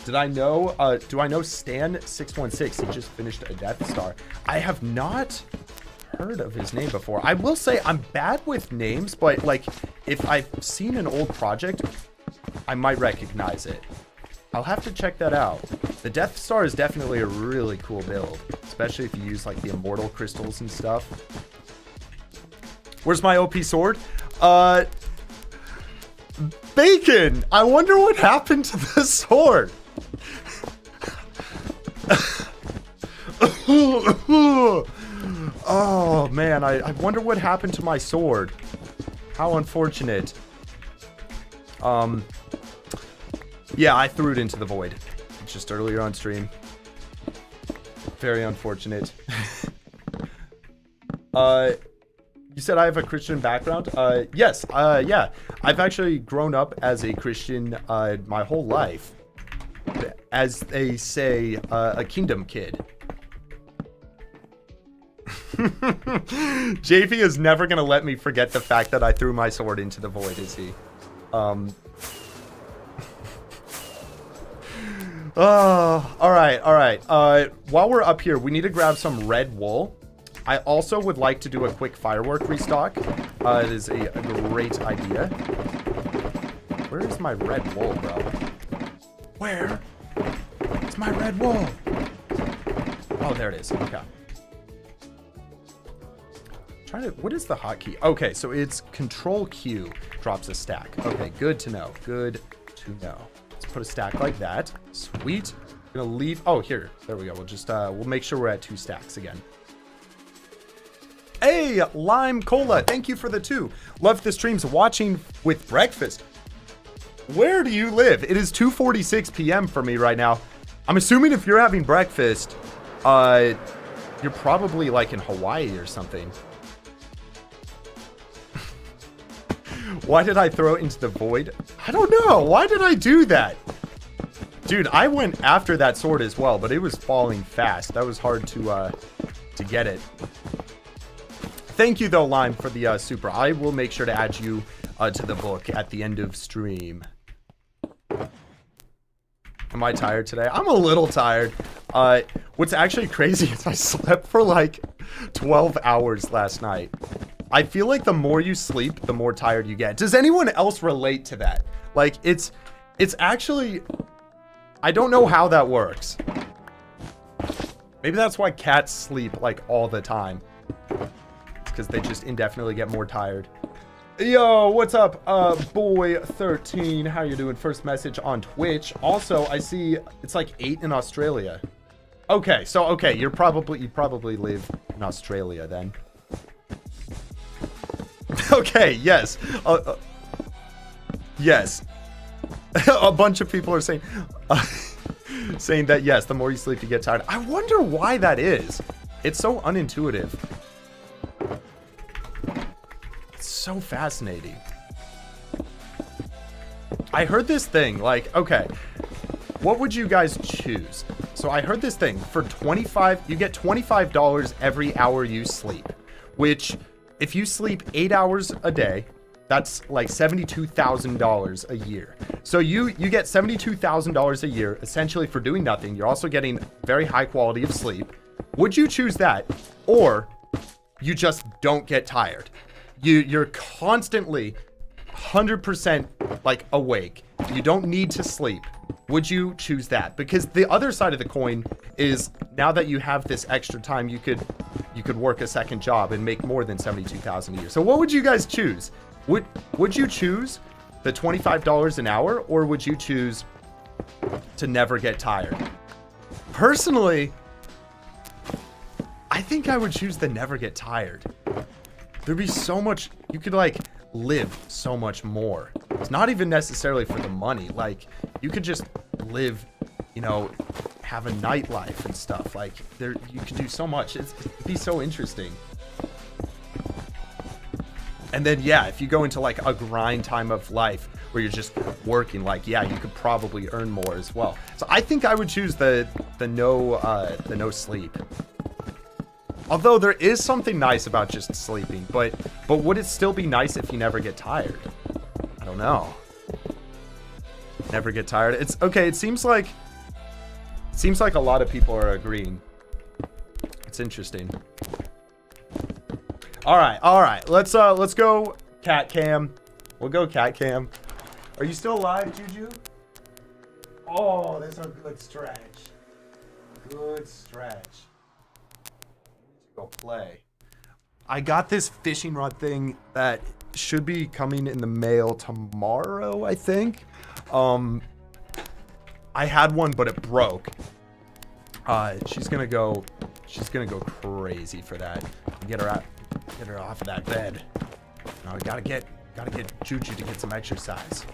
Speaker 1: Do I know Stan616? He just finished a Death Star. I have not heard of his name before. I will say I'm bad with names, but like if I've seen an old project, I might recognize it. I'll have to check that out. The Death Star is definitely a really cool build, especially if you use like the immortal crystals and stuff. Where's my OP sword? Bacon! I wonder what happened to the sword. Oh man, I wonder what happened to my sword. How unfortunate. Yeah, I threw it into the void just earlier on stream. Very unfortunate. You said I have a Christian background? Yes, yeah. I've actually grown up as a Christian my whole life. As they say, a kingdom kid. JP is never gonna let me forget the fact that I threw my sword into the void, is he? Oh, all right. While we're up here, we need to grab some red wool. I also would like to do a quick firework restock. It is a great idea. Where is my red wool, bro? Where? It's my red wool. Oh, there it is. Okay. What is the hotkey? Okay, so it's Control Q drops a stack. Okay, good to know. Good to know. Let's put a stack like that. Sweet. I'm gonna leave. Oh, here. There we go. We'll just we'll make sure we're at 2 stacks again. Hey, Lime Cola, thank you for the 2. Love the streams. Watching with breakfast. Where do you live? It is 2:46 p.m. for me right now. I'm assuming if you're having breakfast, you're probably like in Hawaii or something. Why did I throw it into the void? I don't know. Why did I do that? Dude, I went after that sword as well, but it was falling fast. That was hard to get it. Thank you, though, Lime, for the super. I will make sure to add you to the book at the end of stream. Am I tired today? I'm a little tired. What's actually crazy is I slept for like 12 hours last night. I feel like the more you sleep, the more tired you get. Does anyone else relate to that? Like, it's actually... I don't know how that works. Maybe that's why cats sleep, like, all the time. It's because they just indefinitely get more tired. Yo, what's up, boy13? How you doing? First message on Twitch. Also, I see it's like 8 in Australia. Okay, so, okay, you probably live in Australia, then. Okay, yes. Yes. A bunch of people are saying saying that, yes, the more you sleep, you get tired. I wonder why that is. It's so unintuitive. It's so fascinating. I heard this thing, like, okay, what would you guys choose? So I heard this thing, for you get $25 every hour you sleep, which... If you sleep 8 hours a day, that's like $72,000 a year. So you get $72,000 a year essentially for doing nothing. You're also getting very high quality of sleep. Would you choose that? Or you just don't get tired? You're constantly 100% like awake. You don't need to sleep. Would you choose that? Because the other side of the coin is now that you have this extra time, you could you could work a second job and make more than 72,000 a year. So what would you guys choose? Would you choose the $25 an hour, or would you choose to never get tired? Personally, I think I would choose the never get tired. There'd be so much, you could like live so much more. It's not even necessarily for the money. Like, you could just live, you know, have a nightlife and stuff. Like, there, you could do so much. It'd be so interesting. And then, yeah, if you go into like a grind time of life where you're just working, like, yeah, you could probably earn more as well. So I think I would choose the no sleep. Although there is something nice about just sleeping, but would it still be nice if you never get tired? I don't know. Never get tired. It's okay. It seems like a lot of people are agreeing. It's interesting. All right. Let's go cat cam. We'll go cat cam. Are you still alive, Juju? Oh, that's a good stretch. Good stretch. Go play. I got this fishing rod thing that should be coming in the mail tomorrow, I think. I had one, but it broke. She's gonna go crazy for that. Get her off of that bed. No, gotta get Juju to get some exercise.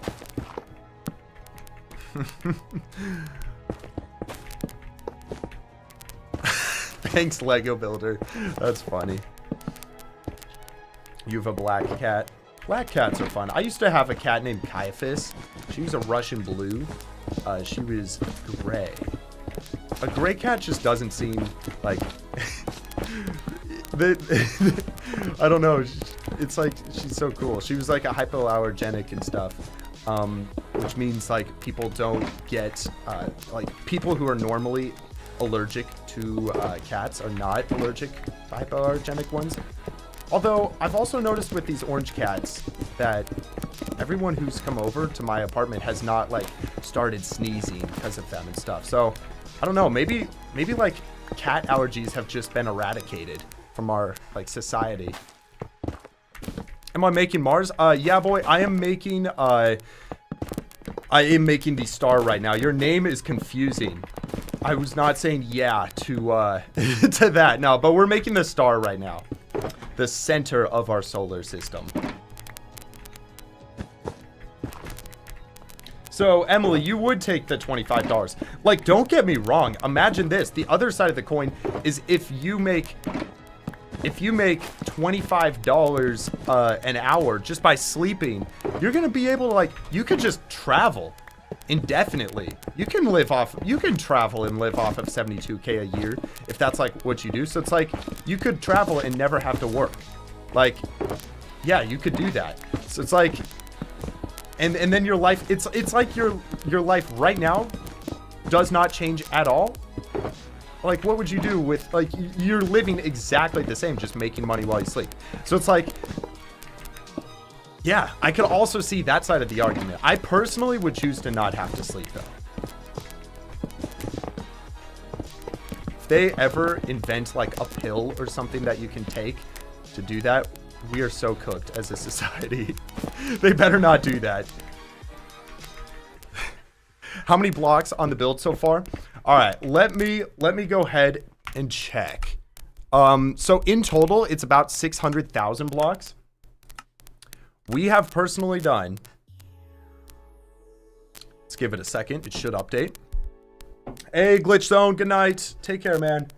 Speaker 1: Thanks, Lego Builder. That's funny. You have a black cat. Black cats are fun. I used to have a cat named Caiaphas. She was a Russian blue. She was gray. A gray cat just doesn't seem like... I don't know. It's like, she's so cool. She was like a hypoallergenic and stuff. Which means like people don't get... like people who are normally allergic to cats are not allergic to hypoallergenic ones. Although I've also noticed with these orange cats that everyone who's come over to my apartment has not like started sneezing because of them and stuff. So I don't know, maybe like cat allergies have just been eradicated from our like society. Am I making Mars? Yeah, boy, I am making the star right now. Your name is confusing. I was not saying yeah to to that. No, but we're making the star right now. The center of our solar system. So, Emily, you would take the $25. Like, don't get me wrong. Imagine this. The other side of the coin is if you make $25 an hour just by sleeping, you're going to be able to, like, you could just travel indefinitely. You can travel and live off of 72K a year if that's like what you do. So it's like you could travel and never have to work. Like, yeah, you could do that. So it's like, and then your life, it's like your life right now does not change at all. Like, what would you do with, like, you're living exactly the same, just making money while you sleep. So it's like, yeah, I could also see that side of the argument. I personally would choose to not have to sleep, though. If they ever invent, like, a pill or something that you can take to do that, we are so cooked as a society. They better not do that. How many blocks on the build so far? All right, let me go ahead and check. So in total, it's about 600,000 blocks. We have personally done, let's give it a second. It should update. Hey, Glitch Zone, good night. Take care, man.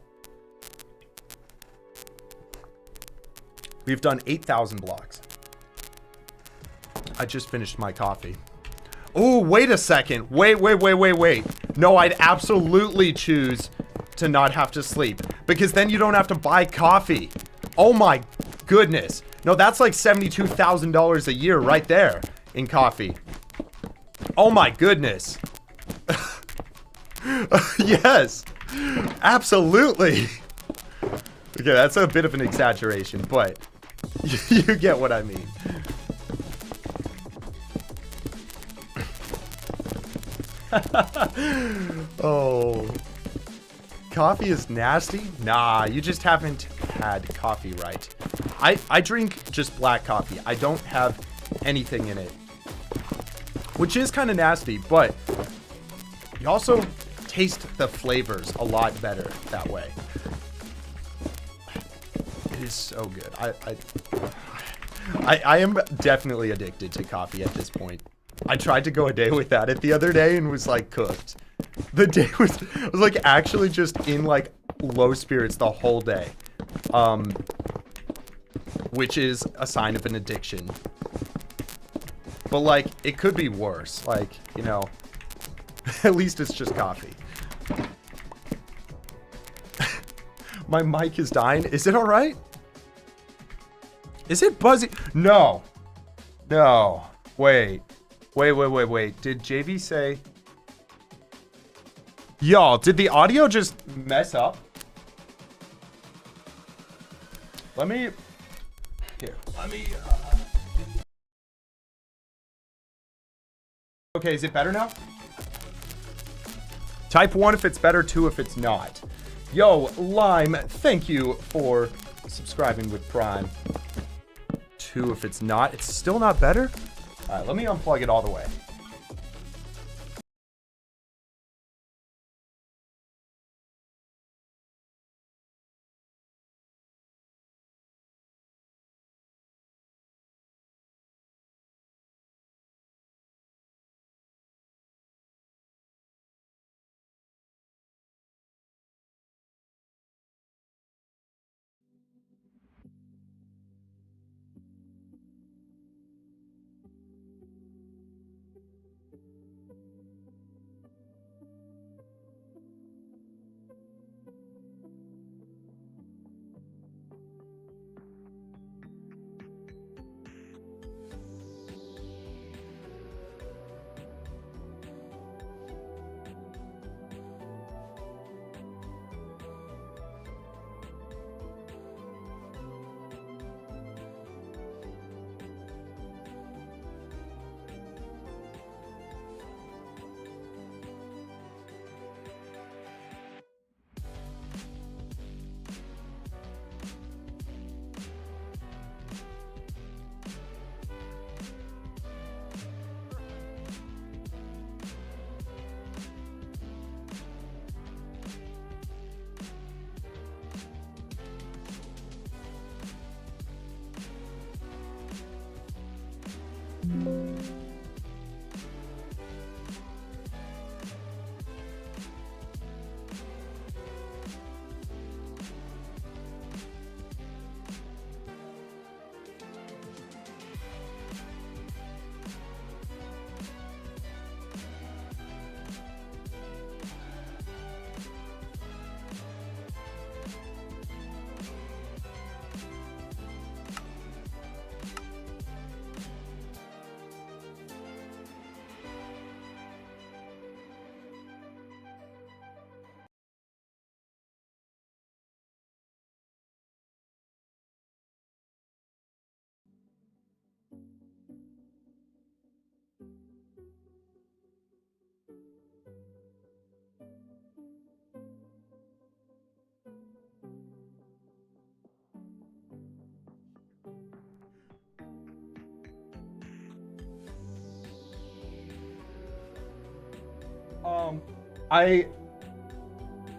Speaker 1: We've done 8,000 blocks. I just finished my coffee. Oh, wait a second. Wait. No, I'd absolutely choose to not have to sleep because then you don't have to buy coffee. Oh my goodness. No, that's like $72,000 a year right there in coffee. Oh my goodness. Yes, absolutely. Okay, that's a bit of an exaggeration, but you get what I mean. Oh. Coffee is nasty? Nah, you just haven't had coffee right. I drink just black coffee. I don't have anything in it, which is kind of nasty, but you also taste the flavors a lot better that way. It is so good. I am definitely addicted to coffee at this point. I tried to go a day without it the other day and was like cooked. The day was like actually just in like low spirits the whole day. Which is a sign of an addiction. But like it could be worse. Like, you know, at least it's just coffee. My mic is dying. Is it all right? Is it buzzy? No. No. Wait. Did JV say... Y'all, did the audio just mess up? Let me... Here. Let me... Okay, is it better now? Type 1 if it's better, 2 if it's not. Yo, Lime, thank you for subscribing with Prime. 2 if it's not. It's still not better? Alright, let me unplug it all the way.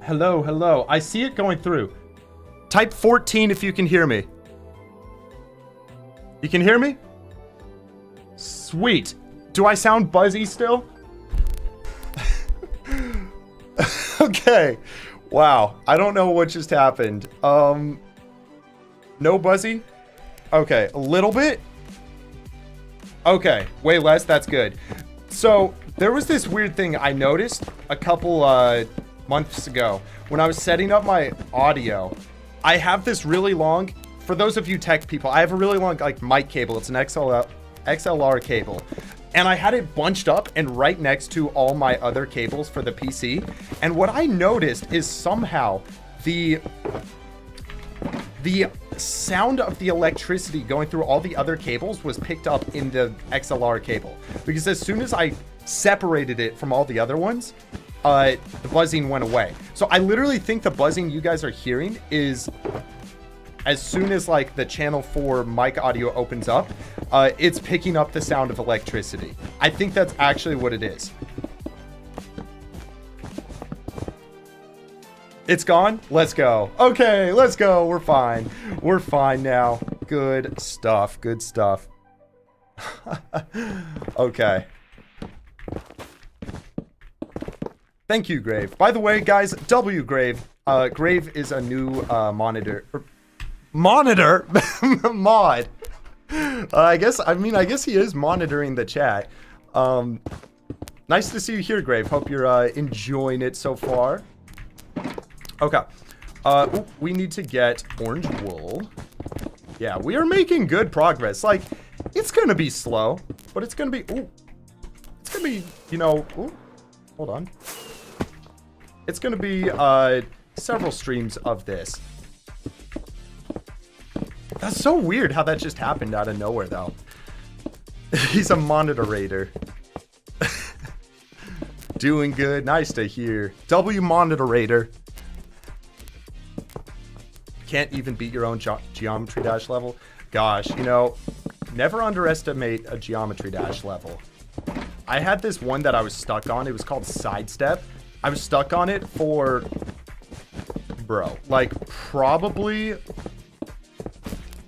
Speaker 1: Hello. I see it going through. Type 14 if you can hear me. You can hear me? Sweet. Do I sound buzzy still? Okay. Wow. I don't know what just happened. No buzzy? Okay. A little bit? Okay. Way less. That's good. So there was this weird thing I noticed a couple months ago when I was setting up my audio. I have this really long, for those of you tech people, I have a really long like mic cable. It's an XLR cable. And I had it bunched up and right next to all my other cables for the PC. And what I noticed is somehow the sound of the electricity going through all the other cables was picked up in the XLR cable. Because as soon as I separated it from all the other ones, the buzzing went away. So I literally think the buzzing you guys are hearing is as soon as like the channel 4 mic audio opens up, it's picking up the sound of electricity. I think that's actually what it is. It's gone? Let's go. Okay, let's go. We're fine. We're fine now. Good stuff. Good stuff. Okay. Thank you, Grave. By the way, guys, W Grave. Grave is a new monitor. Monitor? Mod. I guess he is monitoring the chat. Nice to see you here, Grave. Hope you're enjoying it so far. Okay. Ooh, we need to get orange wool. Yeah, we are making good progress. Like, it's gonna be slow, but it's gonna be, ooh. It's gonna be, you know, ooh, hold on. It's gonna be, several streams of this. That's so weird how that just happened out of nowhere, though. He's a monitorator. Doing good. Nice to hear. W monitorator. Can't even beat your own geometry dash level. Gosh, you know, never underestimate a geometry dash level. I had this one that I was stuck on. It was called Sidestep. I was stuck on it for, bro, like probably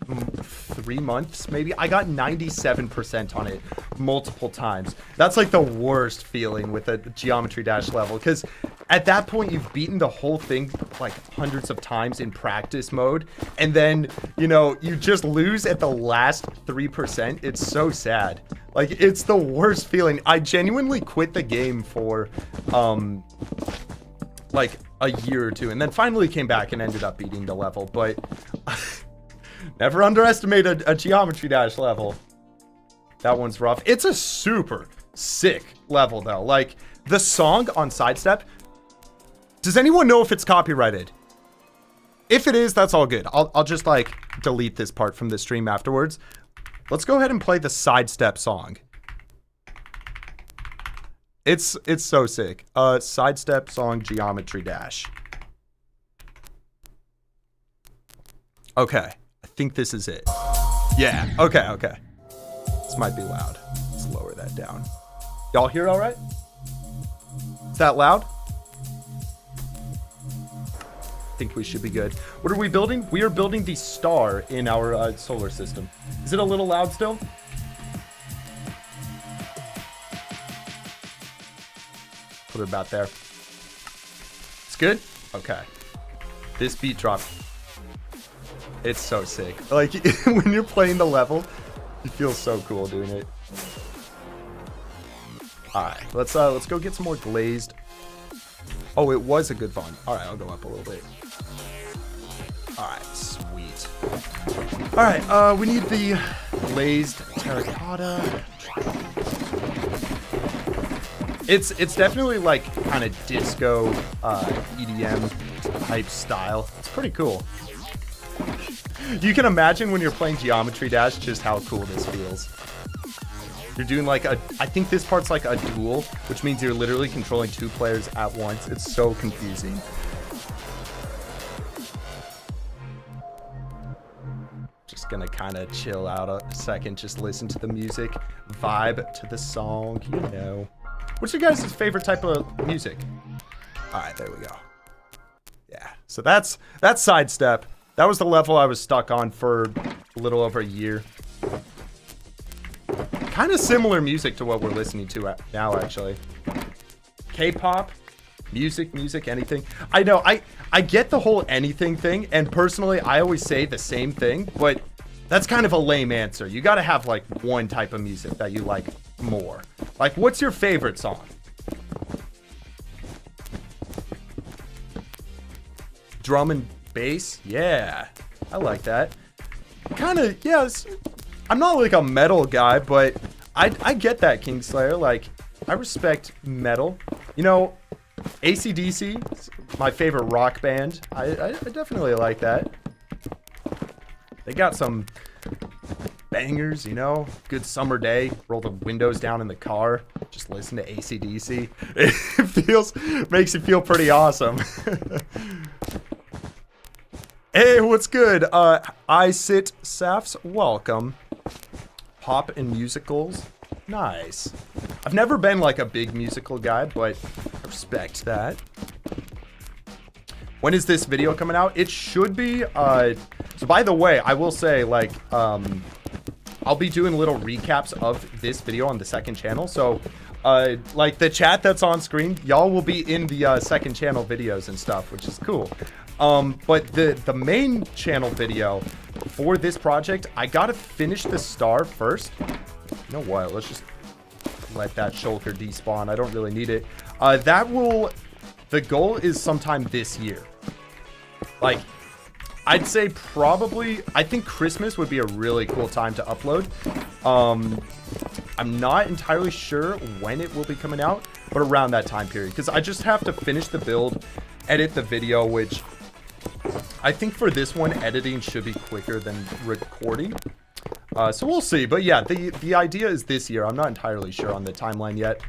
Speaker 1: 3 months, maybe. I got 97% on it multiple times. That's like the worst feeling with a geometry dash level, because at that point you've beaten the whole thing like hundreds of times in practice mode, and then, you know, you just lose at the last 3%. It's so sad. Like, it's the worst feeling. I genuinely quit the game for like a year or two, and then finally came back and ended up beating the level. But never underestimate a geometry dash level. That one's rough. It's a super sick level, though. Like, the song on Sidestep, does anyone know if it's copyrighted? If it is, that's all good. I'll just, like, delete this part from the stream afterwards. Let's go ahead and play the Sidestep song. It's so sick. Sidestep song, Geometry Dash. Okay. I think this is it. Yeah. Okay, okay. This might be loud. Let's lower that down. Y'all hear all right? Is that loud? I think we should be good. What are we building? We are building the star in our solar system. Is it a little loud still? Put it about there. It's good? Okay. This beat drop. It's so sick. Like, when you're playing the level, you feel so cool doing it. Alright, let's go get some more glazed. Oh, it was a good font. Alright, I'll go up a little bit. Alright, sweet. Alright, we need the glazed terracotta. It's definitely like kind of disco EDM type style. It's pretty cool. You can imagine when you're playing Geometry Dash just how cool this feels. You're doing like I think this part's like a duel, which means you're literally controlling 2 players at once. It's so confusing. Just gonna kind of chill out a second, just listen to the music, vibe to the song, you know. What's your guys' favorite type of music? All right, there we go. Yeah, so that's Sidestep. That was the level I was stuck on for a little over a year. Kind of similar music to what we're listening to now, actually. K-pop, music, anything. I know, I get the whole anything thing, and personally, I always say the same thing, but that's kind of a lame answer. You gotta have, like, one type of music that you like more. Like, what's your favorite song? Drum and bass? Yeah, I like that. Kind of, yeah, I'm not like a metal guy, but I get that, Kingslayer. Like, I respect metal. You know, AC/DC, my favorite rock band. I definitely like that. They got some bangers, you know. Good summer day, roll the windows down in the car, just listen to AC/DC. It makes you feel pretty awesome. Hey, what's good? I sit Safs, welcome. Pop and musicals, nice. I've never been like a big musical guy, but I respect that. When is this video coming out? It should be, so by the way, I will say, like, I'll be doing little recaps of this video on the second channel, so, like, the chat that's on screen, y'all will be in the, second channel videos and stuff, which is cool. But the main channel video for this project, I gotta finish the star first. You know what, let's just let that shulker despawn, I don't really need it. The goal is sometime this year. Like, I'd say probably, I think Christmas would be a really cool time to upload. I'm not entirely sure when it will be coming out, but around that time period. Because I just have to finish the build, edit the video, which I think for this one, editing should be quicker than recording. So we'll see. But yeah, the idea is this year. I'm not entirely sure on the timeline yet.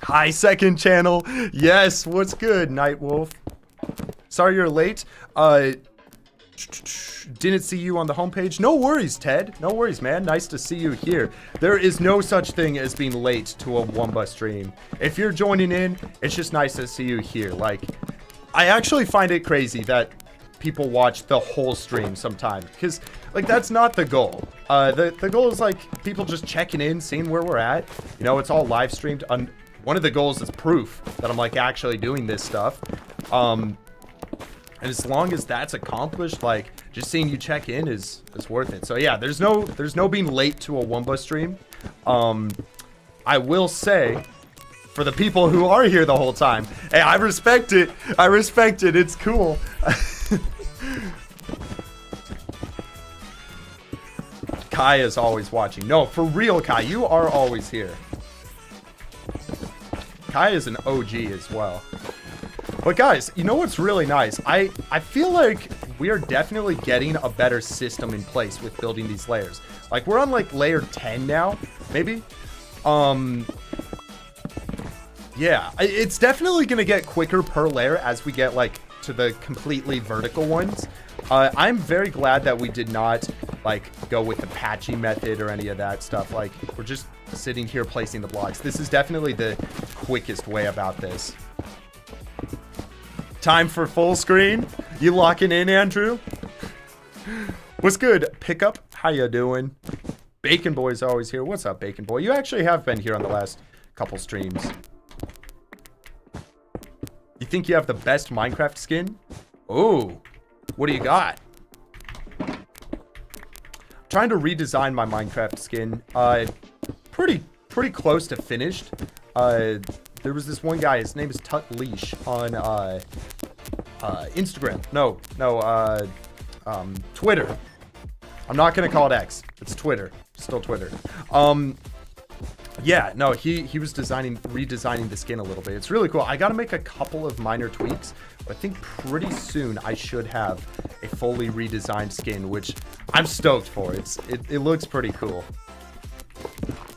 Speaker 1: Hi, second channel. Yes, what's good, Nightwolf? Sorry you're late. Didn't see you on the homepage. No worries, Ted. No worries, man. Nice to see you here. There is no such thing as being late to a Wunba stream. If you're joining in, it's just nice to see you here. Like, I actually find it crazy that people watch the whole stream sometimes, because, like, that's not the goal. The goal is, like, people just checking in, seeing where we're at. You know, it's all live streamed. One of the goals is proof that I'm, like, actually doing this stuff. And as long as that's accomplished, like, just seeing you check in is worth it. So yeah, there's no being late to a Wunba stream. I will say, for the people who are here the whole time, hey, I respect it. I respect it. It's cool. Kai is always watching. No, for real, Kai, you are always here. Kai is an OG as well. But guys, you know what's really nice? I feel like we are definitely getting a better system in place with building these layers. Like, we're on like layer 10 now, maybe. Yeah, it's definitely gonna get quicker per layer as we get like to the completely vertical ones. I'm very glad that we did not like go with the patchy method or any of that stuff. Like, we're just sitting here placing the blocks. This is definitely the quickest way about this. Time for full screen. You locking in, Andrew? What's good? Pickup, how you doing? Bacon Boy's always here. What's up, Bacon Boy? You actually have been here on the last couple streams. You think you have the best Minecraft skin? Oh, what do you got? I'm trying to redesign my Minecraft skin. Pretty close to finished. There was this one guy, his name is Tut Leash on Instagram. No, Twitter. I'm not gonna call it X. It's Twitter. Still Twitter. Yeah, no, he was redesigning the skin a little bit. It's really cool. I gotta make a couple of minor tweaks, but I think pretty soon I should have a fully redesigned skin, which I'm stoked for. It looks pretty cool.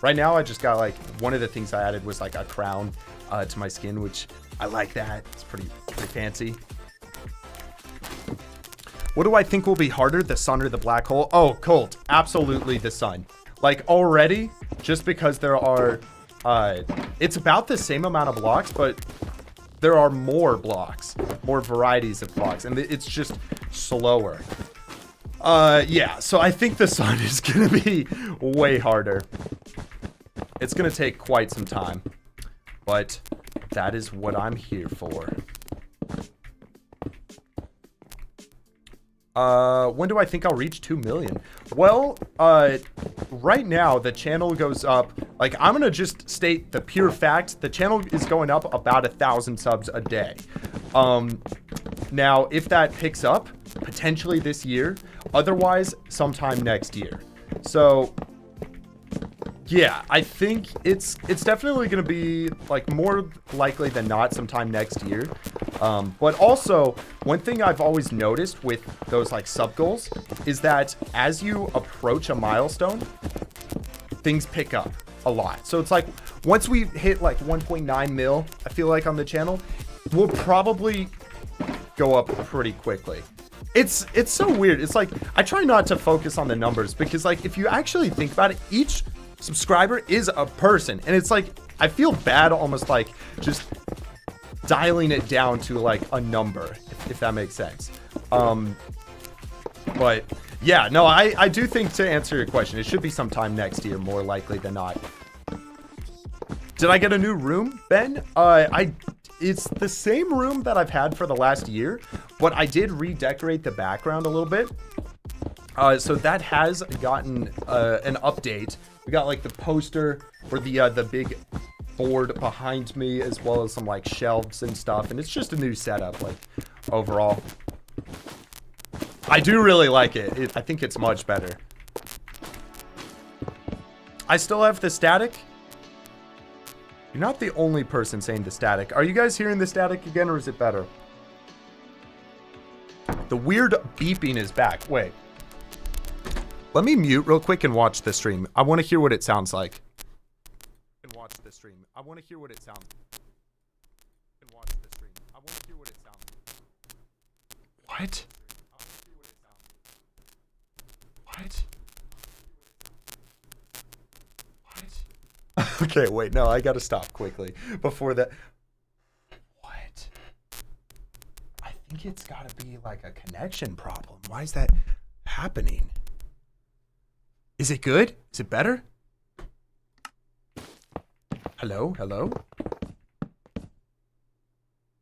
Speaker 1: Right now, I just got like, one of the things I added was like a crown to my skin, which I like that. It's pretty fancy. What do I think will be harder, the sun or the black hole? Oh, Colt, absolutely the sun. Like, already, just because there are, it's about the same amount of blocks, but there are more blocks, more varieties of blocks, and it's just slower. Yeah, so I think the sun is gonna be way harder. It's gonna take quite some time, but that is what I'm here for. When do I think I'll reach 2 million? Well, right now the channel goes up, like, I'm gonna just state the pure fact, the channel is going up about 1,000 subs a day. Now, if that picks up, potentially this year, otherwise sometime next year. So yeah, I think it's definitely going to be like more likely than not sometime next year. But also, one thing I've always noticed with those like sub goals is that as you approach a milestone, things pick up a lot. So it's like once we hit like 1.9 mil, I feel like on the channel, we'll probably go up pretty quickly. It's so weird. It's like, I try not to focus on the numbers because, like, if you actually think about it, each subscriber is a person. And it's like, I feel bad almost like just dialing it down to like a number, if that makes sense. But yeah, no, I do think, to answer your question, it should be sometime next year, more likely than not. Did I get a new room, Ben? It's the same room that I've had for the last year, but I did redecorate the background a little bit. So that has gotten an update. We got like the poster for the big board behind me, as well as some like shelves and stuff, and it's just a new setup, like, overall. I do really like it. I think it's much better. I still have the static. You're not the only person saying the static. Are you guys hearing the static again, or is it better? The weird beeping is back. Wait. Let me mute real quick and watch the stream. I want to hear what it sounds like. And watch the stream. I want to hear what it sounds like. And watch the stream. I want to hear what it sounds like. What? What? Okay, wait, no, I gotta stop quickly before that. What? I think it's gotta be like a connection problem. Why is that happening? Is it good? Is it better? Hello? Hello?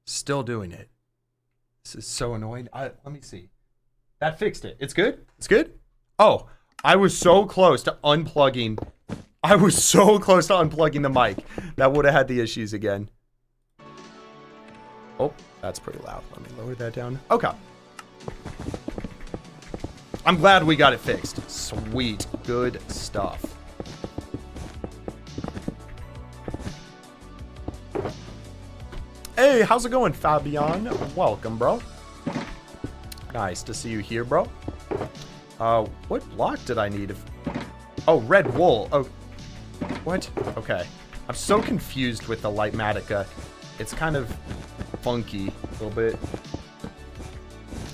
Speaker 1: Still doing it. This is so annoying. Let me see. That fixed it. It's good? It's good? Oh, I was so close to unplugging. I was so close to unplugging the mic. That would have had the issues again. Oh, that's pretty loud. Let me lower that down. Okay. I'm glad we got it fixed. Sweet. Good stuff. Hey, how's it going, Fabian? Welcome, bro. Nice to see you here, bro. What block did I need? Oh, red wool. Oh. What? Okay. I'm so confused with the Lightmatica. It's kind of funky a little bit.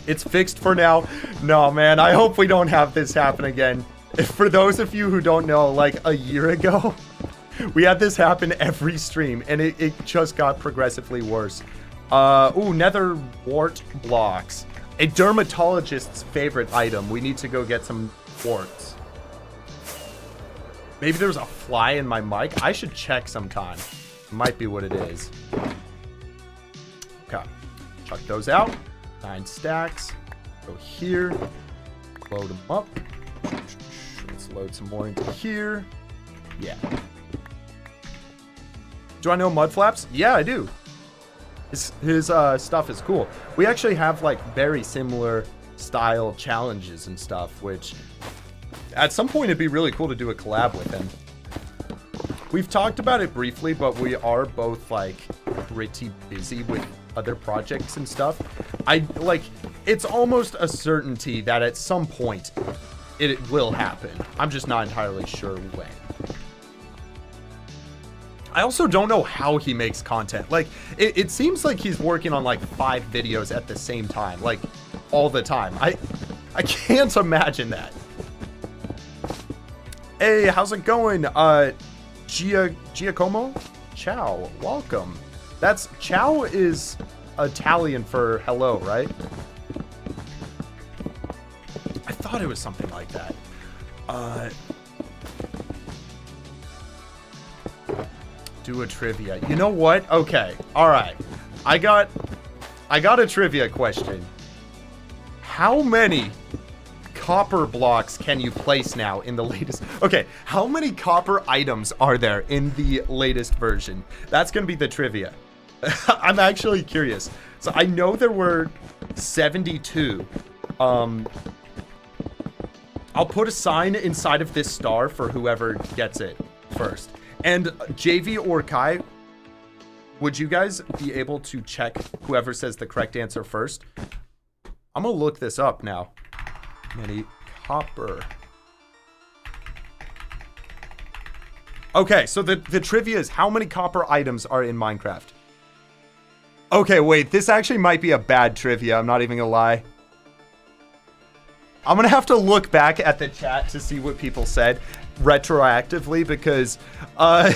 Speaker 1: It's fixed for now. No, man. I hope we don't have this happen again. For those of you who don't know, like a year ago, we had this happen every stream, and it just got progressively worse. Ooh, nether wart blocks. A dermatologist's favorite item. We need to go get some warts. Maybe there's a fly in my mic. I should check sometime. Might be what it is. Okay. Chuck those out. 9 stacks. Go here. Load them up. Let's load some more into here. Yeah. Do I know Mudflaps? Yeah, I do. His stuff is cool. We actually have like very similar style challenges and stuff, which at some point it'd be really cool to do a collab with him. We've talked about it briefly, but we are both like pretty busy with other projects and stuff. It's almost a certainty that at some point it will happen. I'm just not entirely sure when. I also don't know how he makes content. Like, it seems like he's working on like 5 videos at the same time, like all the time. I can't imagine that. Hey, how's it going? Giacomo? Ciao, welcome. Ciao is Italian for hello, right? I thought it was something like that. Do a trivia. You know what? Okay. All right. I got a trivia question. How many copper blocks can you place now in the latest? Okay. How many copper items are there in the latest version? That's going to be the trivia. I'm actually curious. So I know there were 72. I'll put a sign inside of this star for whoever gets it first. And JV or Kai, would you guys be able to check whoever says the correct answer first? I'm gonna look this up now. Many copper. Okay, so the trivia is how many copper items are in Minecraft? Okay, wait, this actually might be a bad trivia. I'm not even gonna lie. I'm gonna have to look back at the chat to see what people said retroactively because I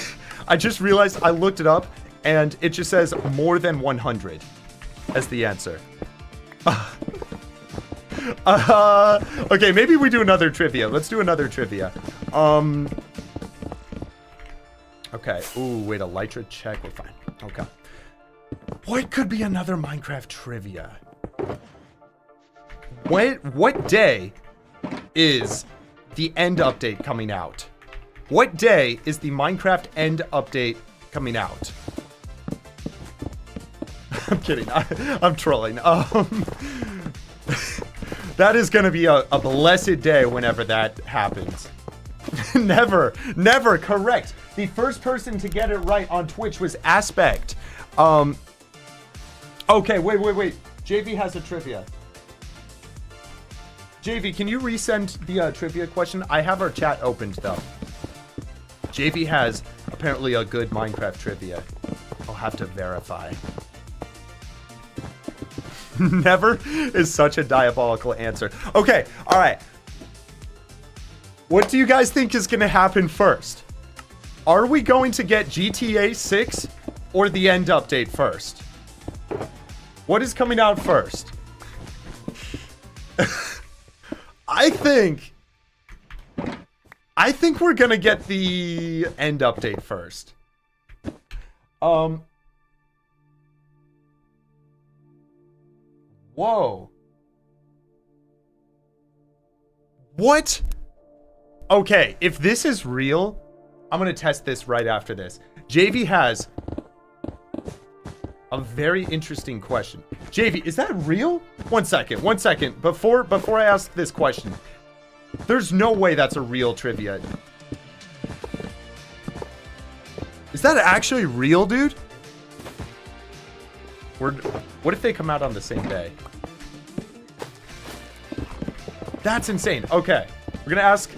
Speaker 1: just realized I looked it up and it just says more than 100 as the answer. Okay, maybe we do another trivia. Let's do another trivia. Okay. Ooh, wait, Elytra check. We're fine. Okay. What could be another Minecraft trivia? What day is the end update coming out? What day is the Minecraft end update coming out? I'm kidding. I'm trolling. That is going to be a blessed day whenever that happens. Never correct. The first person to get it right on Twitch was Aspect. Okay, wait. JV has a trivia. JV, can you resend the trivia question? I have our chat opened though. JV has apparently a good Minecraft trivia. I'll have to verify. Never is such a diabolical answer. Okay, all right. What do you guys think is going to happen first? Are we going to get GTA 6 or the end update first? What is coming out first? I think we're going to get the end update first. Whoa. What? Okay, if this is real, I'm going to test this right after this. JV has a very interesting question. JV, is that real? One second. Before I ask this question, there's no way that's a real trivia. Is that actually real, dude? What if they come out on the same day? That's insane. Okay, we're gonna ask.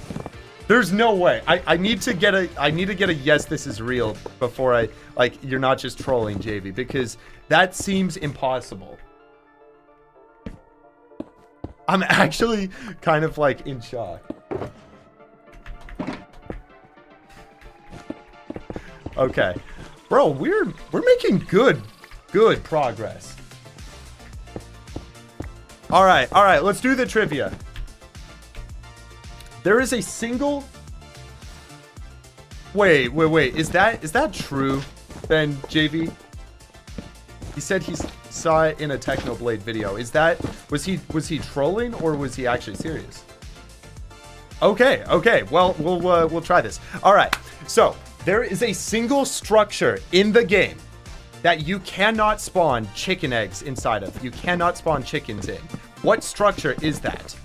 Speaker 1: There's no way. I need to get a yes, this is real before you're not just trolling, JV, because that seems impossible. I'm actually kind of like in shock. Okay, bro, we're making good progress. All right, let's do the trivia. There is a single... Wait. Is that true, Ben, JV? He said he saw it in a Technoblade video. Was he trolling or was he actually serious? Okay. Well, we'll try this. All right. So, there is a single structure in the game that you cannot spawn chicken eggs inside of. You cannot spawn chickens in. What structure is that?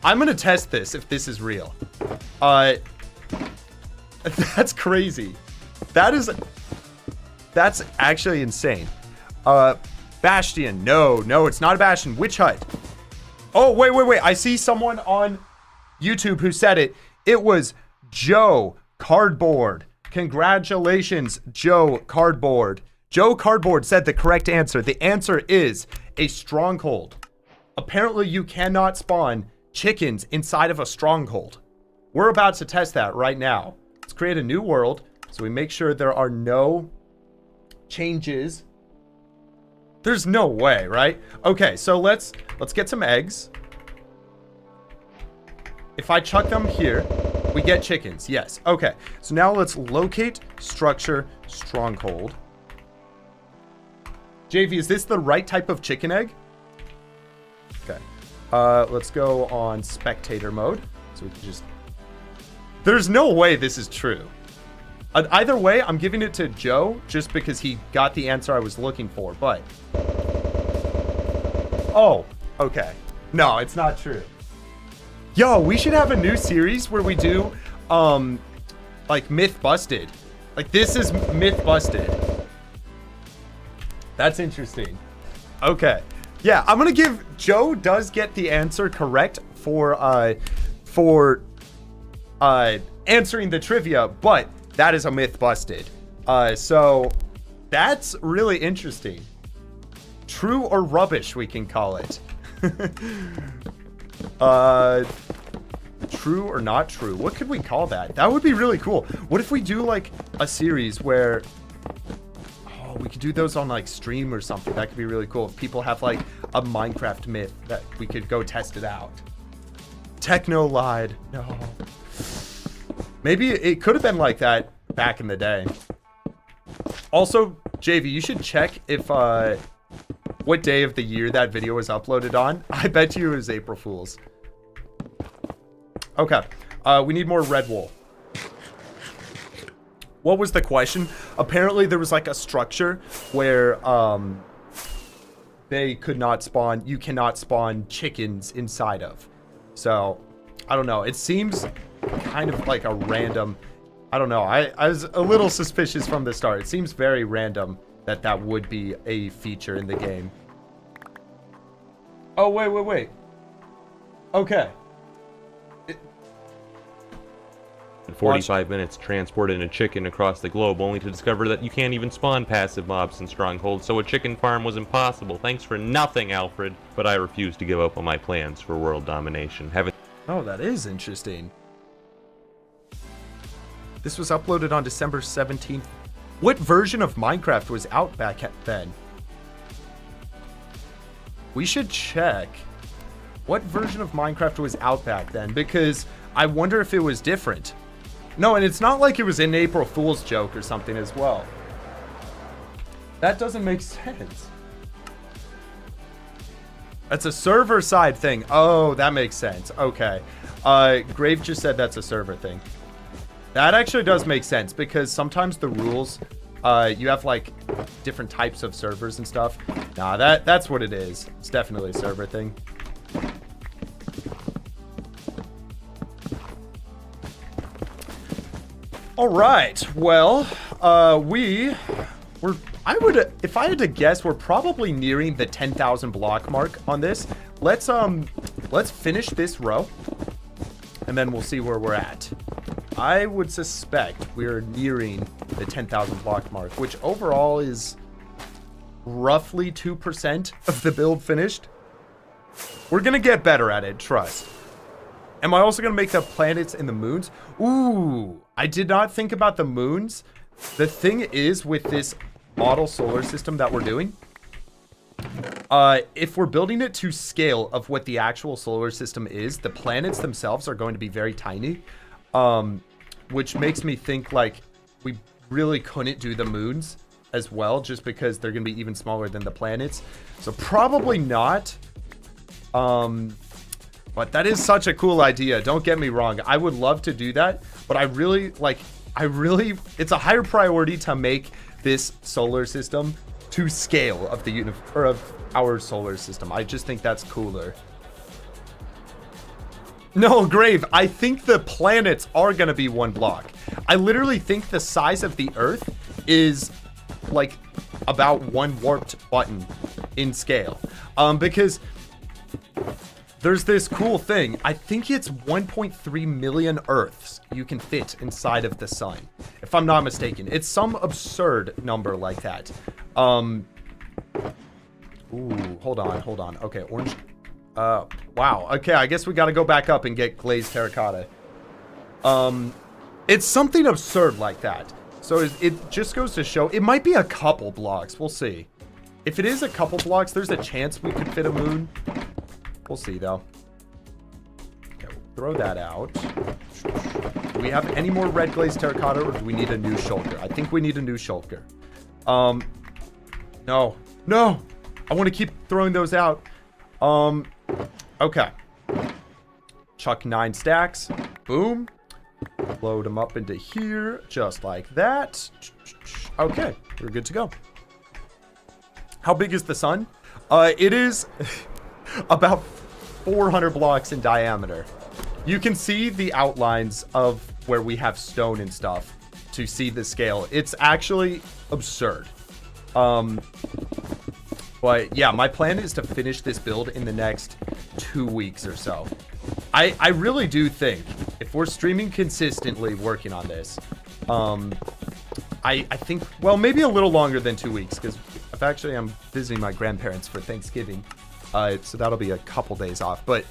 Speaker 1: I'm gonna test this if this is real. That's crazy. That's actually insane. Bastion. No, it's not a Bastion. Witch Hut. Oh, wait. I see someone on YouTube who said it. It was Joe Cardboard. Congratulations, Joe Cardboard. Joe Cardboard said the correct answer. The answer is a stronghold. Apparently, you cannot spawn chickens inside of a stronghold. We're about to test that right now. Let's create a new world so we make sure there are no changes. There's no way, right? Okay, so let's get some eggs. If I chuck them here, we get chickens. Yes. Okay. So now let's locate structure stronghold. JV, is this the right type of chicken egg? Okay. Let's go on spectator mode. So we can just... There's no way this is true. Either way, I'm giving it to Joe just because he got the answer I was looking for, but... Oh, okay. No, it's not true. Yo, we should have a new series where we do, like, Myth Busted. Like, this is Myth Busted. That's interesting. Okay. Yeah, I'm gonna give... Joe does get the answer correct for answering the trivia, but that is a Myth Busted. So That's really interesting. True or rubbish, we can call it. True or not true? What could we call that? That would be really cool. What if we do like a series where we could do those on like stream or something? That could be really cool. If people have like a Minecraft myth that we could go test it out. Techno lied. No. Maybe it could have been like that back in the day. Also, JV, you should check if what day of the year that video was uploaded on. I bet you it was April Fool's. Okay. We need more red wool. What was the question? Apparently there was like a structure where they could not spawn, you cannot spawn chickens inside of. So, I don't know. It seems kind of like a random, I don't know. I was a little suspicious from the start. It seems very random that that would be a feature in the game. Oh, wait. Okay.
Speaker 2: In 45 minutes, transported a chicken across the globe, only to discover that you can't even spawn passive mobs in strongholds, so a chicken farm was impossible. Thanks for nothing, Alfred. But I refuse to give up on my plans for world domination.
Speaker 1: Oh, that is interesting. This was uploaded on December 17th. What version of Minecraft was out back then? We should check. What version of Minecraft was out back then? Because I wonder if it was different. No, and it's not like it was an April Fool's joke or something as well. That doesn't make sense. That's a server side thing. Oh, that makes sense. Okay. Grave just said that's a server thing. That actually does make sense because sometimes the rules, you have like different types of servers and stuff. Nah, that's what it is. It's definitely a server thing. All right. Well, if I had to guess, we're probably nearing the 10,000 block mark on this. Let's finish this row, and then we'll see where we're at. I would suspect we're nearing the 10,000 block mark, which overall is roughly 2% of the build finished. We're gonna get better at it, trust. Am I also gonna make the planets and the moons? Ooh, I did not think about the moons. The thing is with this model solar system that we're doing, if we're building it to scale of what the actual solar system is, the planets themselves are going to be very tiny, which makes me think like we really couldn't do the moons as well, just because they're going to be even smaller than the planets. So probably not. But that is such a cool idea. Don't get me wrong. I would love to do that, but it's a higher priority to make this solar system to scale of the of our solar system. I just think that's cooler. No, Grave, I think the planets are going to be one block. I literally think the size of the Earth is like about one warped button in scale. Because there's this cool thing. I think it's 1.3 million Earths you can fit inside of the sun, if I'm not mistaken. It's some absurd number like that. Ooh, hold on. Okay, orange. Wow. Okay, I guess we got to go back up and get glazed terracotta. It's something absurd like that. So it just goes to show it might be a couple blocks. We'll see. If it is a couple blocks, there's a chance we could fit a moon. We'll see, though. Okay, we'll throw that out. Do we have any more red glazed terracotta, or do we need a new shulker? I think we need a new shulker. No. I want to keep throwing those out. Okay. Chuck 9 stacks. Boom. Load them up into here, just like that. Okay, we're good to go. How big is the sun? It is about 400 blocks in diameter. You can see the outlines of where we have stone and stuff to see the scale. It's actually absurd. But yeah, my plan is to finish this build in the next 2 weeks or so. I really do think if we're streaming consistently working on this, I think, well, maybe a little longer than 2 weeks, because I'm visiting my grandparents for Thanksgiving. So that'll be a couple days off. But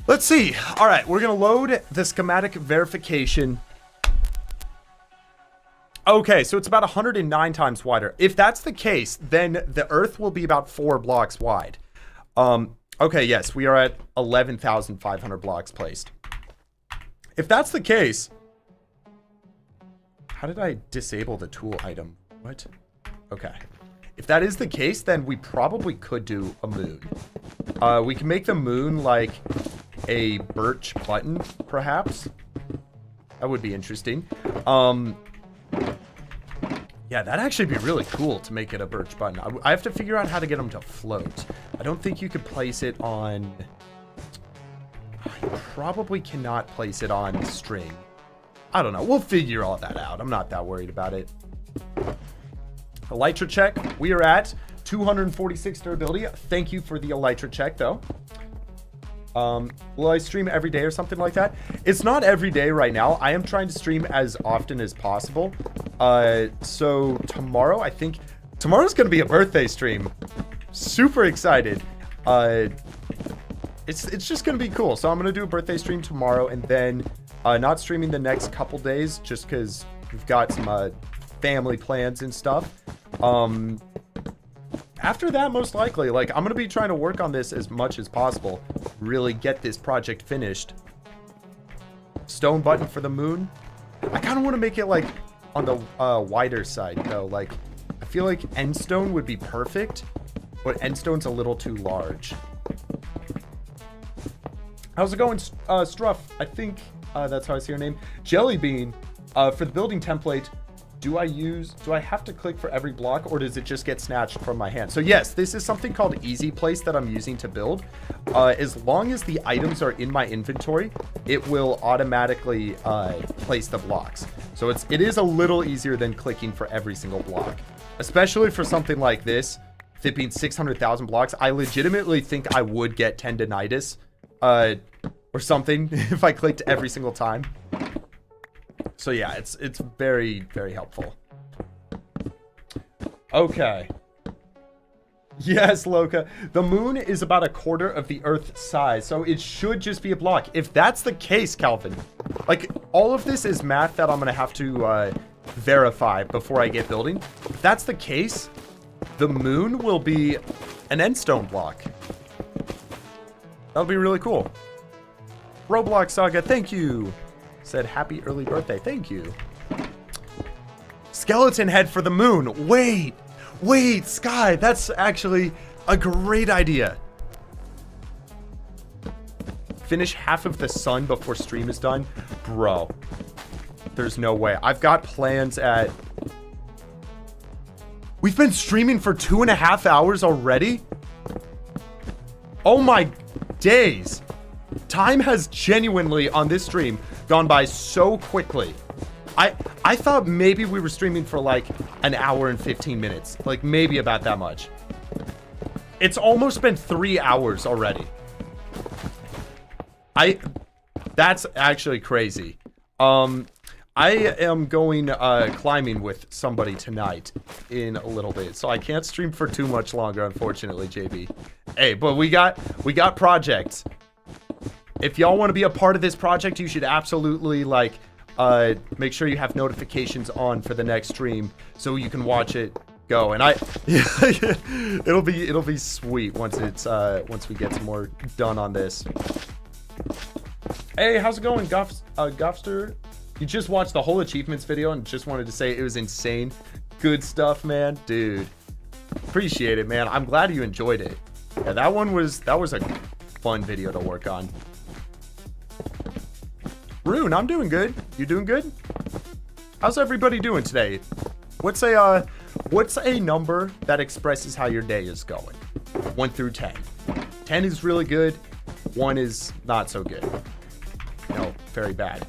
Speaker 1: let's see. All right, we're going to load the schematic verification. Okay, so it's about 109 times wider. If that's the case, then the Earth will be about 4 blocks wide. Okay, yes, we are at 11,500 blocks placed. If that's the case, how did I disable the tool item? What? Okay. If that is the case, then we probably could do a moon. We can make the moon like a birch button, perhaps. That would be interesting. Yeah, that'd actually be really cool to make it a birch button. I have to figure out how to get them to float. I don't think you could place it on... You probably cannot place it on string. I don't know. We'll figure all that out. I'm not that worried about it. Elytra check. We are at 246 durability. Thank you for the Elytra check, though. Will I stream every day or something like that? It's not every day right now. I am trying to stream as often as possible. So tomorrow, I think tomorrow's going to be a birthday stream. Super excited. It's just going to be cool. So I'm going to do a birthday stream tomorrow and then not streaming the next couple days just because we've got some family plans and stuff. After that, most likely, like, I'm going to be trying to work on this as much as possible. Really get this project finished. Stone button for the moon. I kind of want to make it, like, on the wider side, though. Like, I feel like end stone would be perfect, but end stone's a little too large. How's it going, Struff? I think that's how I see your name. Jellybean, for the building template, do I have to click for every block, or does it just get snatched from my hand? So yes, this is something called Easy Place that I'm using to build. As long as the items are in my inventory, it will automatically place the blocks. So it is a little easier than clicking for every single block, especially for something like this. With it being 600,000 blocks, I legitimately think I would get tendinitis or something if I clicked every single time. So yeah, it's very, very helpful. Okay. Yes, Loka. The moon is about 1/4 of the Earth's size, so it should just be a block. If that's the case, Calvin, like, all of this is math that I'm going to have to verify before I get building. If that's the case, the moon will be an endstone block. That'll be really cool. Roblox Saga, thank you. Said happy early birthday. Thank you. Skeleton head for the moon. Wait, Sky. That's actually a great idea. Finish half of the sun before stream is done. Bro, there's no way. I've got plans at... We've been streaming for 2.5 hours already? Oh my days. Time has genuinely, on this stream, gone by so quickly. I thought maybe we were streaming for like an hour and 15 minutes. Like maybe about that much. It's almost been 3 hours already. That's actually crazy. I am going climbing with somebody tonight in a little bit, so I can't stream for too much longer, unfortunately, JB. Hey, but we got projects. If y'all want to be a part of this project, you should absolutely like make sure you have notifications on for the next stream so you can watch it go. And it'll be sweet once we get some more done on this. Hey, how's it going, Goffster? You just watched the whole achievements video and just wanted to say it was insane. Good stuff, man. Dude, appreciate it, man. I'm glad you enjoyed it. Yeah, that was a fun video to work on. Rune, I'm doing good. You doing good? How's everybody doing today? What's a number that expresses how your day is going? 1 through 10. 10 is really good. 1 is not so good. No, very bad.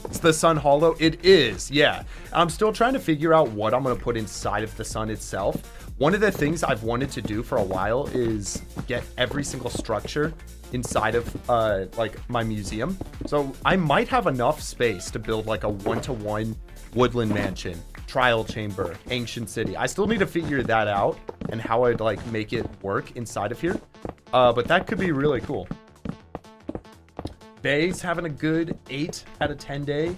Speaker 1: It's the sun hollow. It is, yeah. I'm still trying to figure out what I'm going to put inside of the sun itself. One of the things I've wanted to do for a while is get every single structure inside of like my museum. So I might have enough space to build like a 1-to-1 woodland mansion, trial chamber, ancient city. I still need to figure that out and how I'd like make it work inside of here. But that could be really cool. Bay's having a good 8 out of 10 day.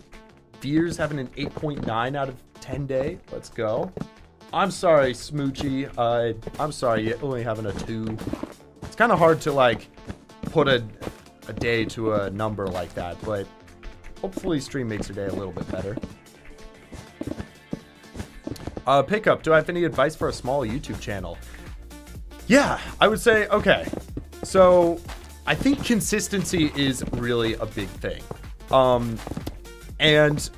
Speaker 1: Veer's having an 8.9 out of 10 day. Let's go. I'm sorry, Smoochie. I'm sorry, you're only having a 2. It's kind of hard to like put a day to a number like that, but hopefully stream makes your day a little bit better. Pickup, do I have any advice for a small YouTube channel? Yeah, I would say, okay. So I think consistency is really a big thing. And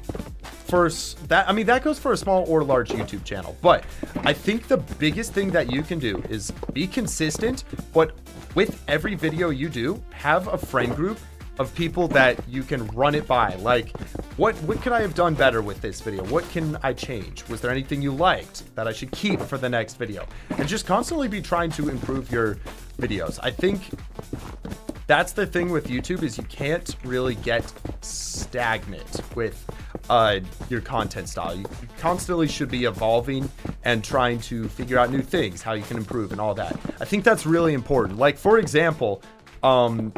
Speaker 1: first, that, I mean, that goes for a small or large YouTube channel, but I think the biggest thing that you can do is be consistent, but with every video you do, have a friend group of people that you can run it by. Like, what could I have done better with this video? What can I change? Was there anything you liked that I should keep for the next video? And just constantly be trying to improve your videos. I think that's the thing with YouTube, is you can't really get stagnant with your content style. You constantly should be evolving and trying to figure out new things, how you can improve and all that. I think that's really important. Like, for example, Mog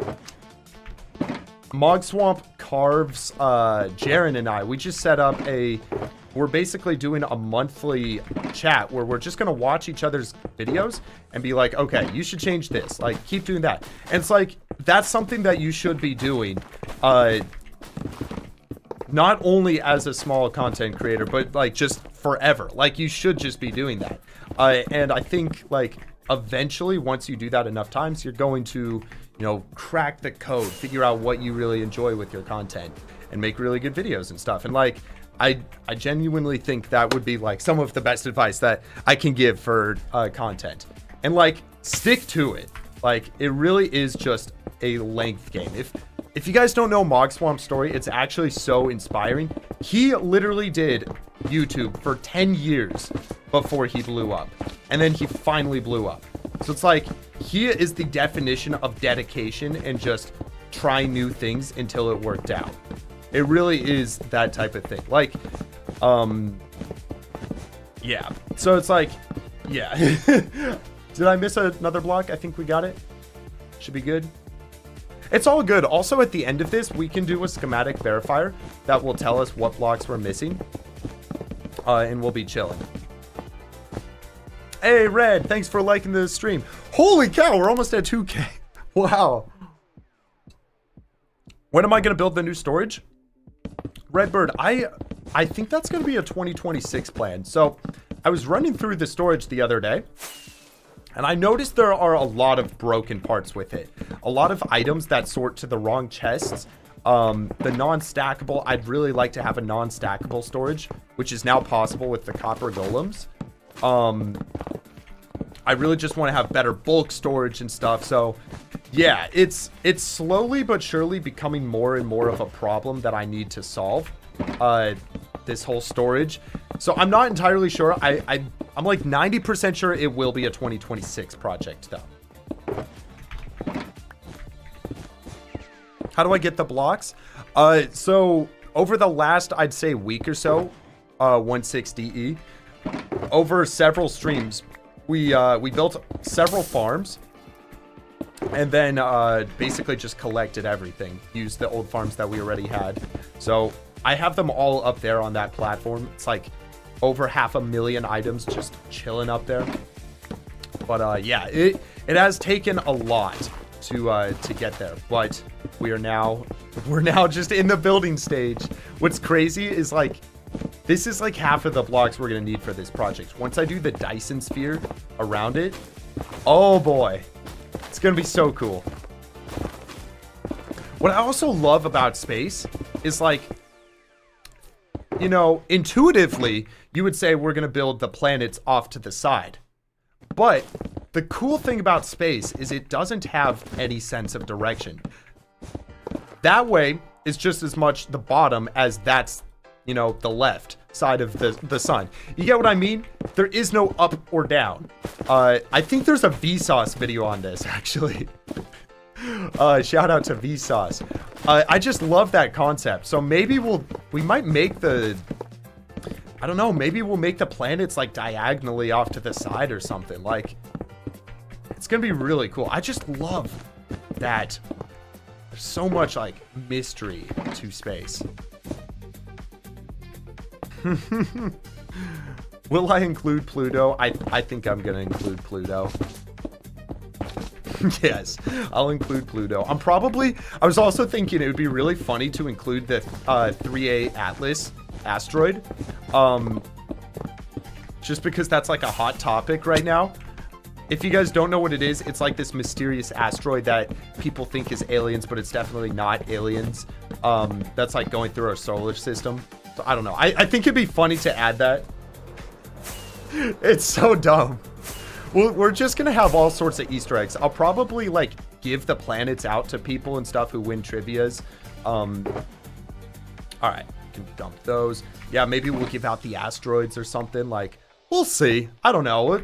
Speaker 1: Swamp Carves, Jaren and I, we just set up we're basically doing a monthly chat where we're just going to watch each other's videos and be like, okay, you should change this. Like, keep doing that. And it's like, that's something that you should be doing, not only as a small content creator, but like just forever. Like, you should just be doing that. And I think like eventually, once you do that enough times, you're going to, you know, crack the code, figure out what you really enjoy with your content and make really good videos and stuff. And like, I genuinely think that would be like some of the best advice that I can give for content. And like, stick to it. Like, it really is just a length game. If you guys don't know Mog Swamp's story, it's actually so inspiring. He literally did YouTube for 10 years before he blew up. And then he finally blew up. So it's like, he is the definition of dedication and just trying new things until it worked out. It really is that type of thing. Like, yeah. So it's like, yeah. Did I miss another block? I think we got it. Should be good. It's all good. Also, at the end of this, we can do a schematic verifier that will tell us what blocks we're missing. And we'll be chilling. Hey, Red, thanks for liking the stream. Holy cow, we're almost at 2K. Wow. When am I going to build the new storage? Redbird, I think that's going to be a 2026 plan. So I was running through the storage the other day, and I noticed there are a lot of broken parts with it. A lot of items that sort to the wrong chests. The non-stackable, I'd really like to have a non-stackable storage, which is now possible with the copper golems. I really just want to have better bulk storage and stuff. So yeah, it's slowly but surely becoming more and more of a problem that I need to solve, this whole storage. So I'm not entirely sure. I'm like 90% sure it will be a 2026 project though. How do I get the blocks? So over the last, I'd say week or so, 160E, over several streams, we built several farms, and then basically just collected everything, used the old farms that we already had. So I have them all up there on that platform. It's like over 500,000 items just chilling up there. But yeah, it has taken a lot to get there, but we're now just in the building stage. What's crazy is like, this is like half of the blocks we're gonna need for this project. Once I do the Dyson Sphere around it, oh boy, it's gonna be so cool. What I also love about space is like, you know, intuitively, you would say we're gonna build the planets off to the side. But the cool thing about space is it doesn't have any sense of direction. That way is just as much the bottom as that's, you know, the left side of the sun. You get what I mean? There is no up or down. I think there's a Vsauce video on this, actually. Shout out to Vsauce. I just love that concept. So maybe we might make the, I don't know, maybe we'll make the planets like diagonally off to the side or something. Like, it's gonna be really cool. I just love that there's so much like mystery to space. Will I include Pluto? I think I'm gonna include Pluto. Yes, I'll include Pluto. I was also thinking it would be really funny to include the 3A Atlas asteroid. Just because that's like a hot topic right now. If you guys don't know what it is, it's like this mysterious asteroid that people think is aliens, but it's definitely not aliens. That's like going through our solar system. So I don't know. I think it'd be funny to add that. It's so dumb. We're just gonna have all sorts of Easter eggs. I'll probably like give the planets out to people and stuff who win trivias. All right, can dump those. Yeah, maybe we'll give out the asteroids or something. Like, we'll see. I don't know.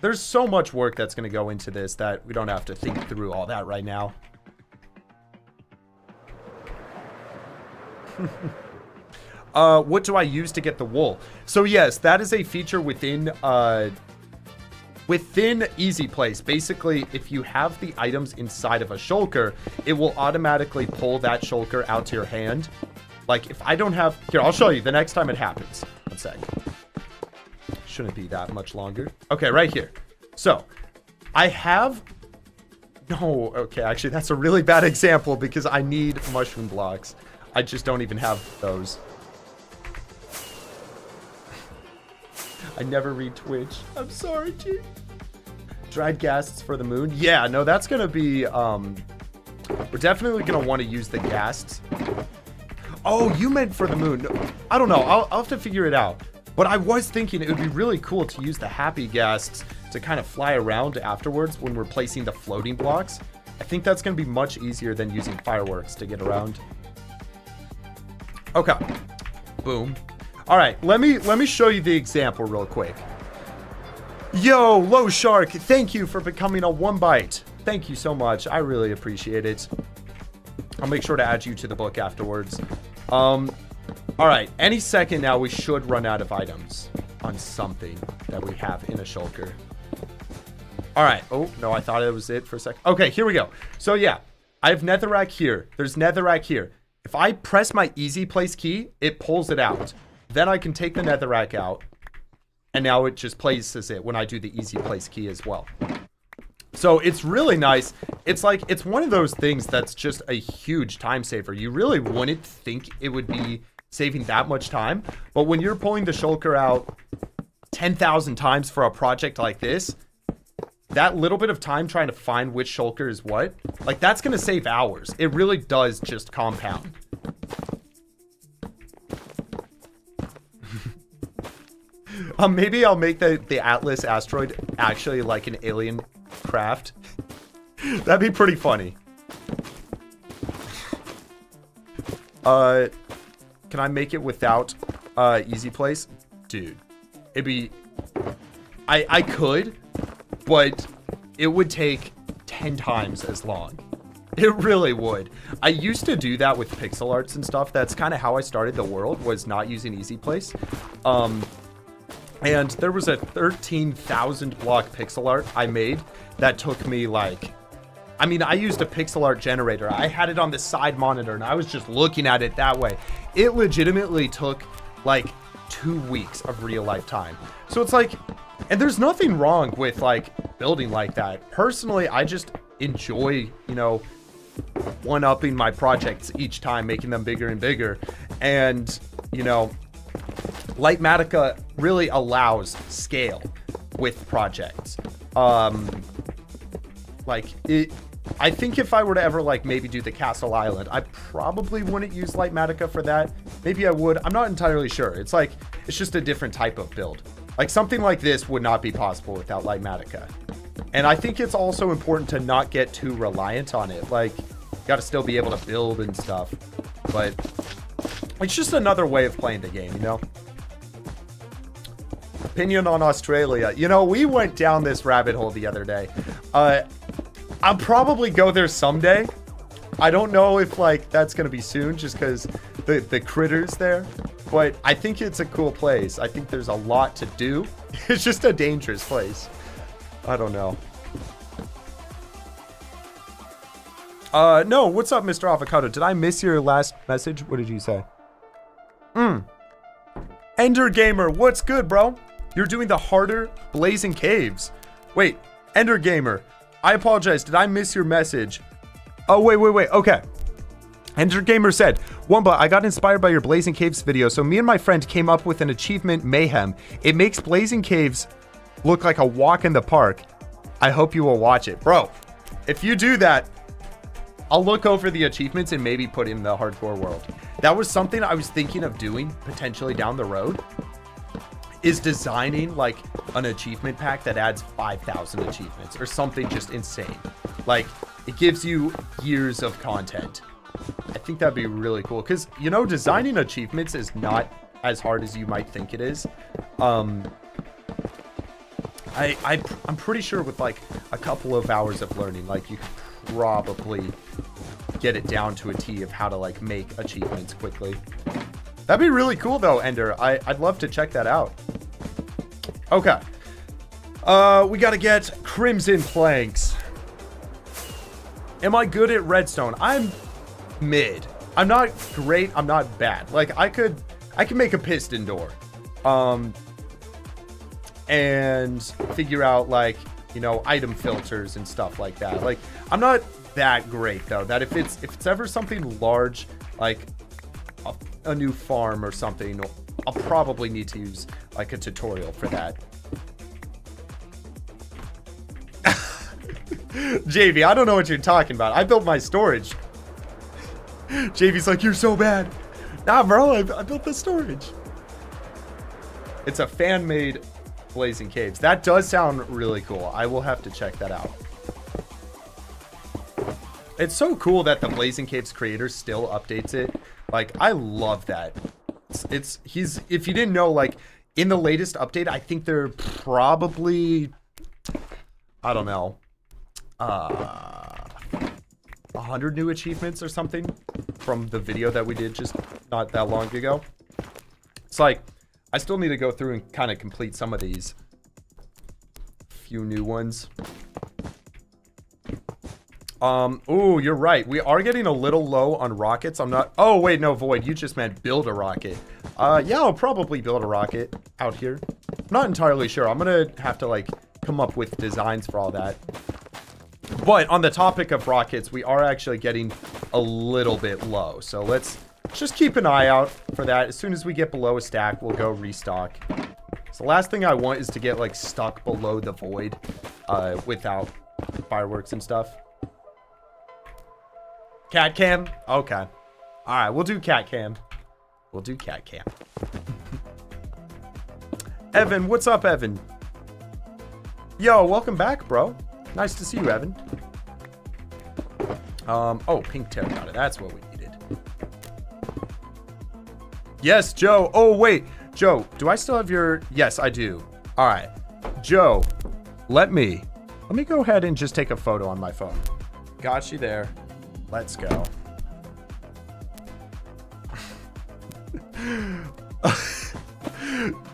Speaker 1: There's so much work that's gonna go into this that we don't have to think through all that right now. What do I use to get the wool? So yes, that is a feature within Easy Place. Basically, if you have the items inside of a shulker, it will automatically pull that shulker out to your hand. Like if I don't have, here, I'll show you the next time it happens. One sec. Shouldn't be that much longer. Okay, right here. So I have, no, okay, actually that's a really bad example because I need mushroom blocks. I just don't even have those. I never read Twitch. I'm sorry, G. Dried ghasts for the moon. Yeah, no, that's gonna be, we're definitely gonna want to use the ghasts. Oh, you meant for the moon. I don't know. I'll have to figure it out. But I was thinking it would be really cool to use the happy ghasts to kind of fly around afterwards when we're placing the floating blocks. I think that's gonna be much easier than using fireworks to get around. Okay. Boom. All right, let me show you the example real quick. Yo, Low Shark, thank you for becoming a One Bite. Thank you so much. I really appreciate it. I'll make sure to add you to the book afterwards. All right, any second now we should run out of items on something that we have in a shulker. All right. Oh, no, I thought it was it for a second. Okay, here we go. So yeah, I have netherrack here. There's netherrack here. If I press my Easy Place key, it pulls it out. Then I can take the netherrack out, and now it just places it when I do the Easy Place key as well. So it's really nice. It's like, it's one of those things that's just a huge time saver. You really wouldn't think it would be saving that much time, but when you're pulling the shulker out 10,000 times for a project like this, that little bit of time trying to find which shulker is what, like that's going to save hours. It really does just compound. Maybe I'll make the Atlas asteroid actually like an alien craft. That'd be pretty funny. Can I make it without Easy Place? Dude, it'd be... I could, but it would take 10 times as long. It really would. I used to do that with pixel arts and stuff. That's kind of how I started the world, was not using Easy Place. And there was a 13,000 block pixel art I made that took me like, I mean, I used a pixel art generator. I had it on the side monitor and I was just looking at it that way. It legitimately took like 2 weeks of real life time. So it's like, and there's nothing wrong with like building like that. Personally, I just enjoy, you know, one-upping my projects each time, making them bigger and bigger. And, you know, Lightmatica really allows scale with projects. Like it, I think if I were to ever like maybe do the Castle Island, I probably wouldn't use Lightmatica for that. Maybe I would. I'm not entirely sure. It's like, it's just a different type of build. Like something like this would not be possible without Lightmatica. And I think it's also important to not get too reliant on it. Like, got to still be able to build and stuff. But it's just another way of playing the game, you know? Opinion on Australia. You know, we went down this rabbit hole the other day. I'll probably go there someday. I don't know if like that's gonna be soon, just because the critters there. But I think it's a cool place. I think there's a lot to do. It's just a dangerous place. I don't know. No, what's up, Mr. Avocado? Did I miss your last message? What did you say? Ender Gamer, what's good, bro? You're doing the harder blazing caves. Wait, Ender Gamer, I apologize. Did I miss your message? Oh, wait. Okay. Ender Gamer said, Wumba, I got inspired by your Blazing Caves video, so me and my friend came up with an achievement mayhem. It makes Blazing Caves look like a walk in the park. I hope you will watch it. Bro, if you do that, I'll look over the achievements and maybe put in the hardcore world. That was something I was thinking of doing potentially down the road, is designing like an achievement pack that adds 5,000 achievements or something just insane. Like, it gives you years of content. I think that'd be really cool because, you know, designing achievements is not as hard as you might think it is. I'm pretty sure with like a couple of hours of learning, like you could probably get it down to a T of how to like make achievements quickly. That'd be really cool though, Ender. I'd love to check that out. Okay. We got to get Crimson Planks. Am I good at redstone? I'm mid. I'm not great. I'm not bad. Like I can make a piston door. And figure out like, you know, item filters and stuff like that. Like I'm not that great though, that if it's ever something large, like a new farm or something, I'll probably need to use like a tutorial for that. JV, I don't know what you're talking about. I built my storage. JV's like, you're so bad. Nah, bro, I built the storage. It's a fan-made Blazing Caves. That does sound really cool. I will have to check that out. It's so cool that the Blazing Caves creator still updates it. Like, I love that. He's if you didn't know, like, in the latest update, I think they're probably, I don't know, 100 new achievements or something from the video that we did just not that long ago. It's like, I still need to go through and kind of complete some of these. Few new ones. Oh, you're right. We are getting a little low on rockets. Oh, wait, no, Void. You just meant build a rocket. Yeah, I'll probably build a rocket out here. I'm not entirely sure. I'm gonna have to, like, come up with designs for all that. But on the topic of rockets, we are actually getting a little bit low. So let's just keep an eye out for that. As soon as we get below a stack, we'll go restock. So the last thing I want is to get, like, stuck below the Void without fireworks and stuff. Cat cam? Okay. Alright, we'll do cat cam. We'll do cat cam. Evan, what's up, Evan? Yo, welcome back, bro. Nice to see you, Evan. Oh, pink terracotta. That's what we needed. Yes, Joe. Oh, wait. Joe, do I still have your... Yes, I do. Alright. Joe, let me go ahead and just take a photo on my phone. Got you there. Let's go.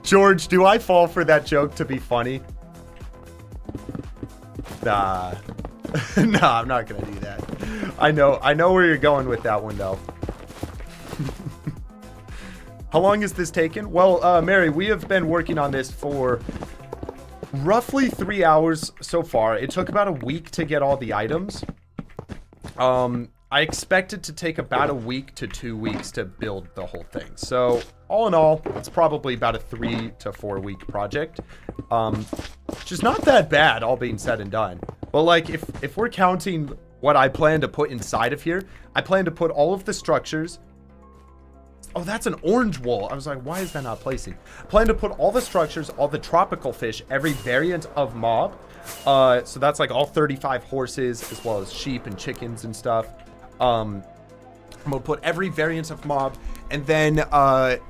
Speaker 1: George, do I fall for that joke to be funny? Nah. Nah, I'm not gonna do that. I know where you're going with that one, though. How long has this taken? Well, Mary, we have been working on this for roughly 3 hours so far. It took about a week to get all the items. I expect it to take about a week to 2 weeks to build the whole thing. So, all in all, it's probably about a 3 to 4 week project. Which is not that bad, all being said and done. But, like, if we're counting what I plan to put inside of here, I plan to put all of the structures. Oh, that's an orange wool. I was like, why is that not placing? I plan to put all the structures, all the tropical fish, every variant of mob. So that's like all 35 horses, as well as sheep and chickens and stuff. I'm gonna put every variant of mob, and then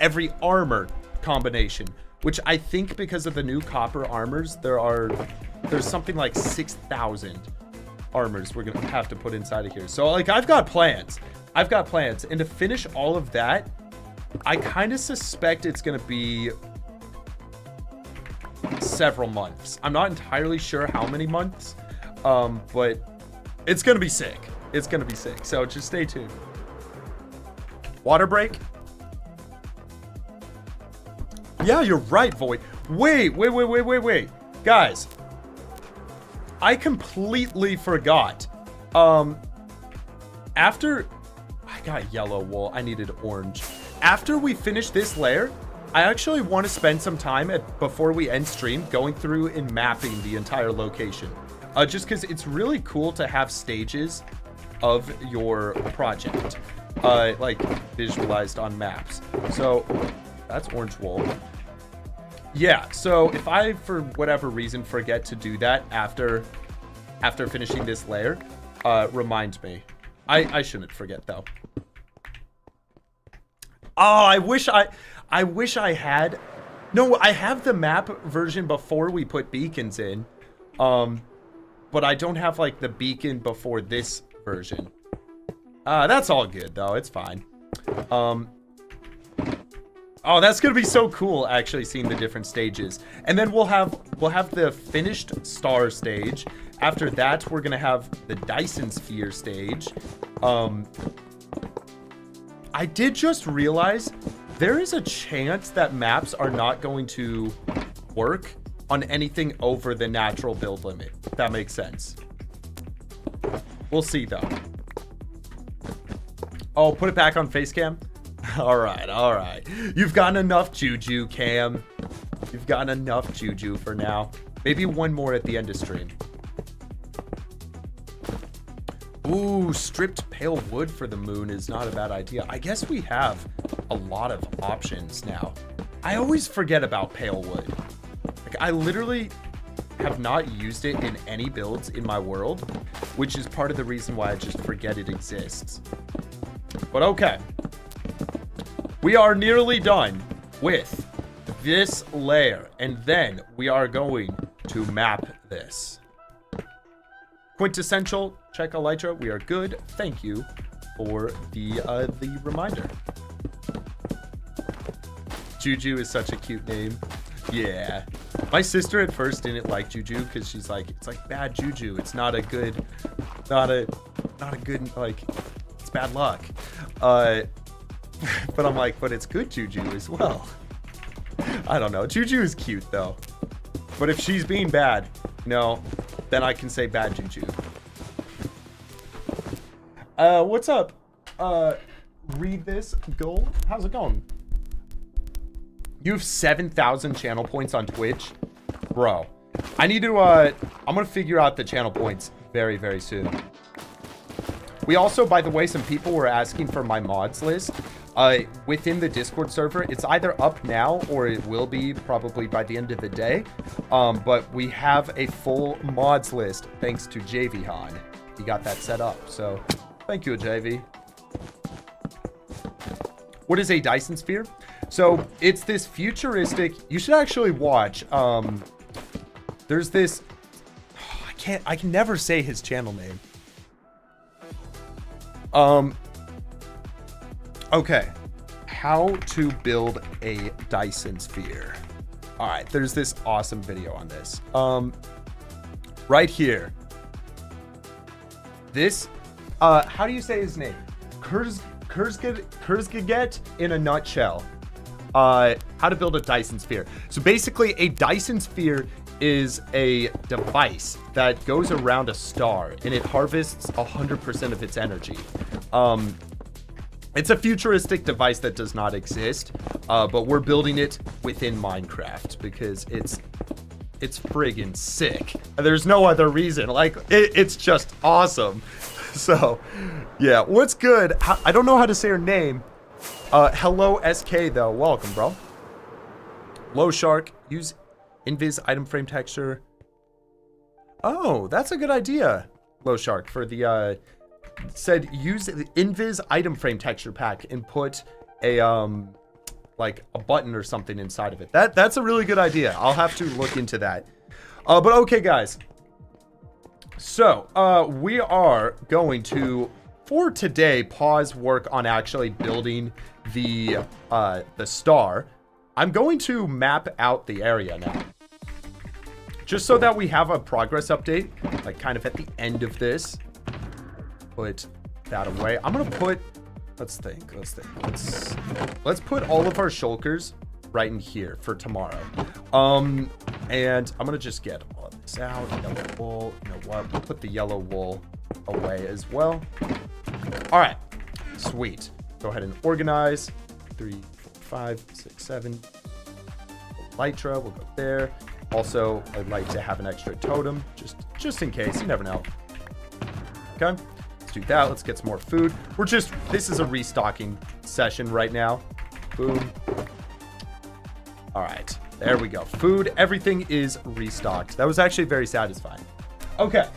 Speaker 1: every armor combination, which I think because of the new copper armors, there's something like 6,000 armors we're gonna have to put inside of here. So like I've got plans. And to finish all of that, I kind of suspect it's gonna be several months. I'm not entirely sure how many months, but it's gonna be sick. It's gonna be sick. So just stay tuned. Water break. Yeah, you're right, Void. Wait. Guys, I completely forgot. After I got yellow wool, I needed orange. After we finish this layer, I actually want to spend some time before we end stream going through and mapping the entire location. Just because it's really cool to have stages of your project, like visualized on maps. So that's orange wool. Yeah, so if I, for whatever reason, forget to do that after finishing this layer, remind me. I shouldn't forget, though. Oh, I wish I had... No, I have the map version before we put beacons in. But I don't have, like, the beacon before this version. That's all good, though. It's fine. Oh, that's gonna be so cool, actually, seeing the different stages. And then we'll have the finished star stage. After that, we're gonna have the Dyson Sphere stage. I did just realize there is a chance that maps are not going to work on anything over the natural build limit. If that makes sense. We'll see, though. Oh, put it back on face cam. All right. You've gotten enough juju, Cam. You've gotten enough juju for now. Maybe one more at the end of stream. Ooh, stripped pale wood for the moon is not a bad idea. I guess we have a lot of options now. I always forget about pale wood. Like, I literally have not used it in any builds in my world, which is part of the reason why I just forget it exists. But okay. We are nearly done with this layer, and then we are going to map this. Quintessential, check Elytra. We are good. Thank you for the reminder. Juju is such a cute name. Yeah. My sister at first didn't like Juju because she's like, it's like bad juju. It's not a good, not a good, like, it's bad luck. But I'm like, but it's good juju as well. I don't know. Juju is cute, though. But if she's being bad, no, then I can say bad juju. What's up? Read this goal. How's it going? You have 7,000 channel points on Twitch? Bro, I need to, I'm gonna figure out the channel points very, very soon. We also, by the way, some people were asking for my mods list. Within the Discord server, it's either up now or it will be probably by the end of the day. But we have a full mods list thanks to JV Han. He got that set up, so thank you, JV. What is a Dyson Sphere? So it's this futuristic, you should actually watch. There's this, I can never say his channel name. Okay, how to build a Dyson Sphere. All right, there's this awesome video on this. Right here. This, how do you say his name? Kurzgeget in a nutshell. How to build a Dyson Sphere. So basically, a Dyson Sphere is a device that goes around a star and it harvests 100% of its energy. It's a futuristic device that does not exist, but we're building it within Minecraft because it's friggin' sick. There's no other reason. Like, it's just awesome. So, yeah, what's good? I don't know how to say her name. Hello, SK, though. Welcome, bro. Low Shark. Use invis item frame texture. Oh, that's a good idea. Low Shark for the, said use the invis item frame texture pack and put a, like a button or something inside of it. That's a really good idea. I'll have to look into that. But okay, guys. So, we are going to, for today, pause work on actually building the star. I'm going to map out the area now. Just so that we have a progress update, like kind of at the end of this. Put that away. I'm going to put, let's put all of our shulkers right in here for tomorrow. And I'm going to just get all of this out. Yellow wool. You know what? We'll put the yellow wool away as well. All right. Sweet. Go ahead and organize. 3, 4, 5, 6, 7. Elytra, we'll go there. Also, I'd like to have an extra totem, just in case. You never know. Okay, let's do that. Let's get some more food. This is a restocking session right now. Boom. All right, there we go. Food, everything is restocked. That was actually very satisfying. Okay,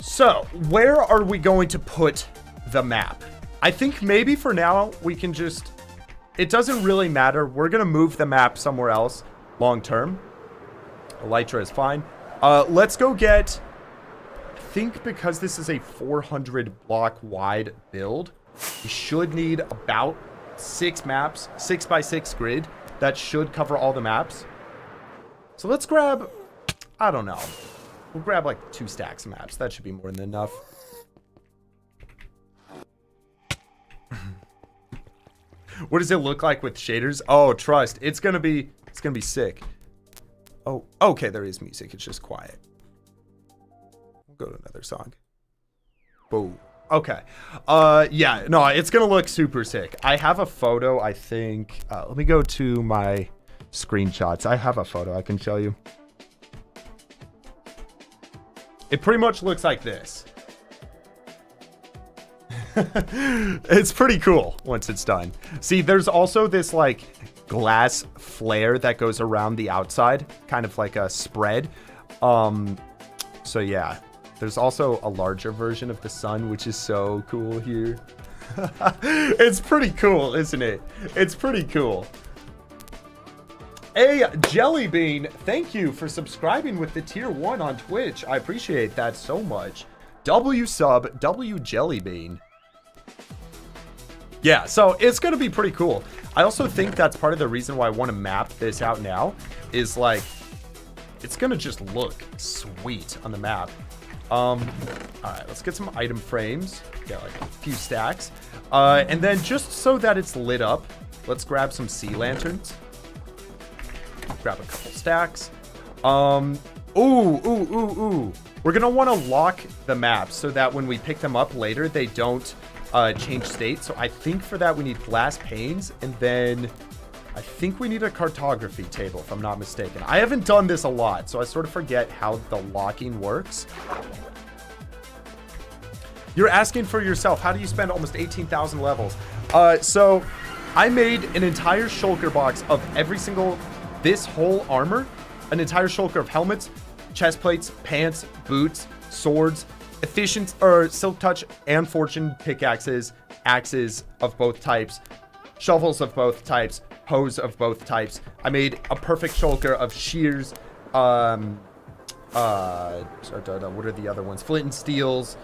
Speaker 1: so where are we going to put the map? I think maybe for now we can just, it doesn't really matter. We're going to move the map somewhere else long term. Elytra is fine. Let's go get, I think because this is a 400 block wide build, we should need about 6 maps, 6x6 grid. That should cover all the maps. So let's grab, I don't know. We'll grab like 2 stacks of maps. That should be more than enough. What does it look like with shaders? Oh, trust. It's gonna be sick. Oh, okay, there is music. It's just quiet. We'll go to another song. Boom. Okay. Yeah, no, it's gonna look super sick. I have a photo, I think. Let me go to my screenshots. I have a photo I can show you. It pretty much looks like this. It's pretty cool once it's done. See, there's also this like glass flare that goes around the outside, kind of like a spread. So yeah, there's also a larger version of the sun, which is so cool here. It's pretty cool, isn't it? It's pretty cool. Hey, Jellybean, thank you for subscribing with the tier 1 on Twitch. I appreciate that so much. W sub, W Jellybean. Yeah, so it's going to be pretty cool. I also think that's part of the reason why I want to map this out now is like, it's going to just look sweet on the map. All right, let's get some item frames. Get like a few stacks. And then just so that it's lit up, let's grab some sea lanterns. Grab a couple stacks. Ooh. We're going to want to lock the maps so that when we pick them up later, they don't change state. So I think for that we need glass panes, and then I think we need a cartography table, if I'm not mistaken. I haven't done this a lot, so I sort of forget how the locking works. You're asking for yourself, how do you spend almost 18,000 levels? So I made an entire shulker box of every single, this whole armor, an entire shulker of helmets, chest plates, pants, boots, swords, efficient or silk touch and fortune pickaxes, axes of both types, shovels of both types, hoes of both types. I made a perfect shulker of shears. What are the other ones? Flint and steels.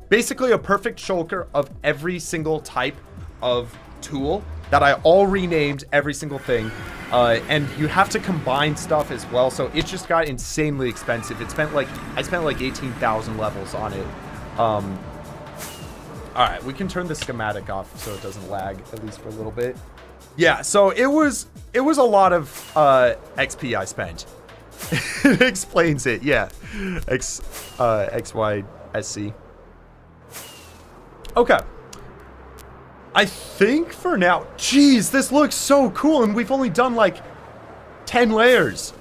Speaker 1: Basically a perfect shulker of every single type of tool that I all renamed every single thing. And you have to combine stuff as well, so it just got insanely expensive. I spent like 18,000 levels on it. All right, we can turn the schematic off so it doesn't lag, at least for a little bit. Yeah, so it was a lot of XP I spent. It explains it, yeah. XYSC. Okay. I think for now, geez, this looks so cool, and we've only done like 10 layers.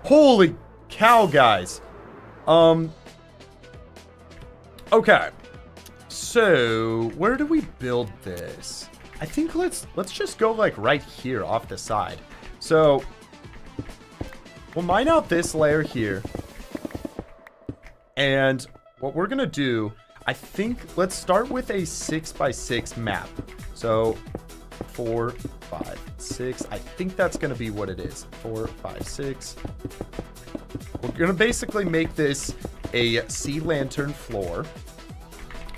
Speaker 1: Holy cow, guys. Okay. So, where do we build this? I think let's just go like right here off the side. So, we'll mine out this layer here. And what we're gonna do, I think, let's start with a 6x6 map. So 4, 5, 6. I think that's going to be what it is. 4, 5, 6. We're going to basically make this a sea lantern floor.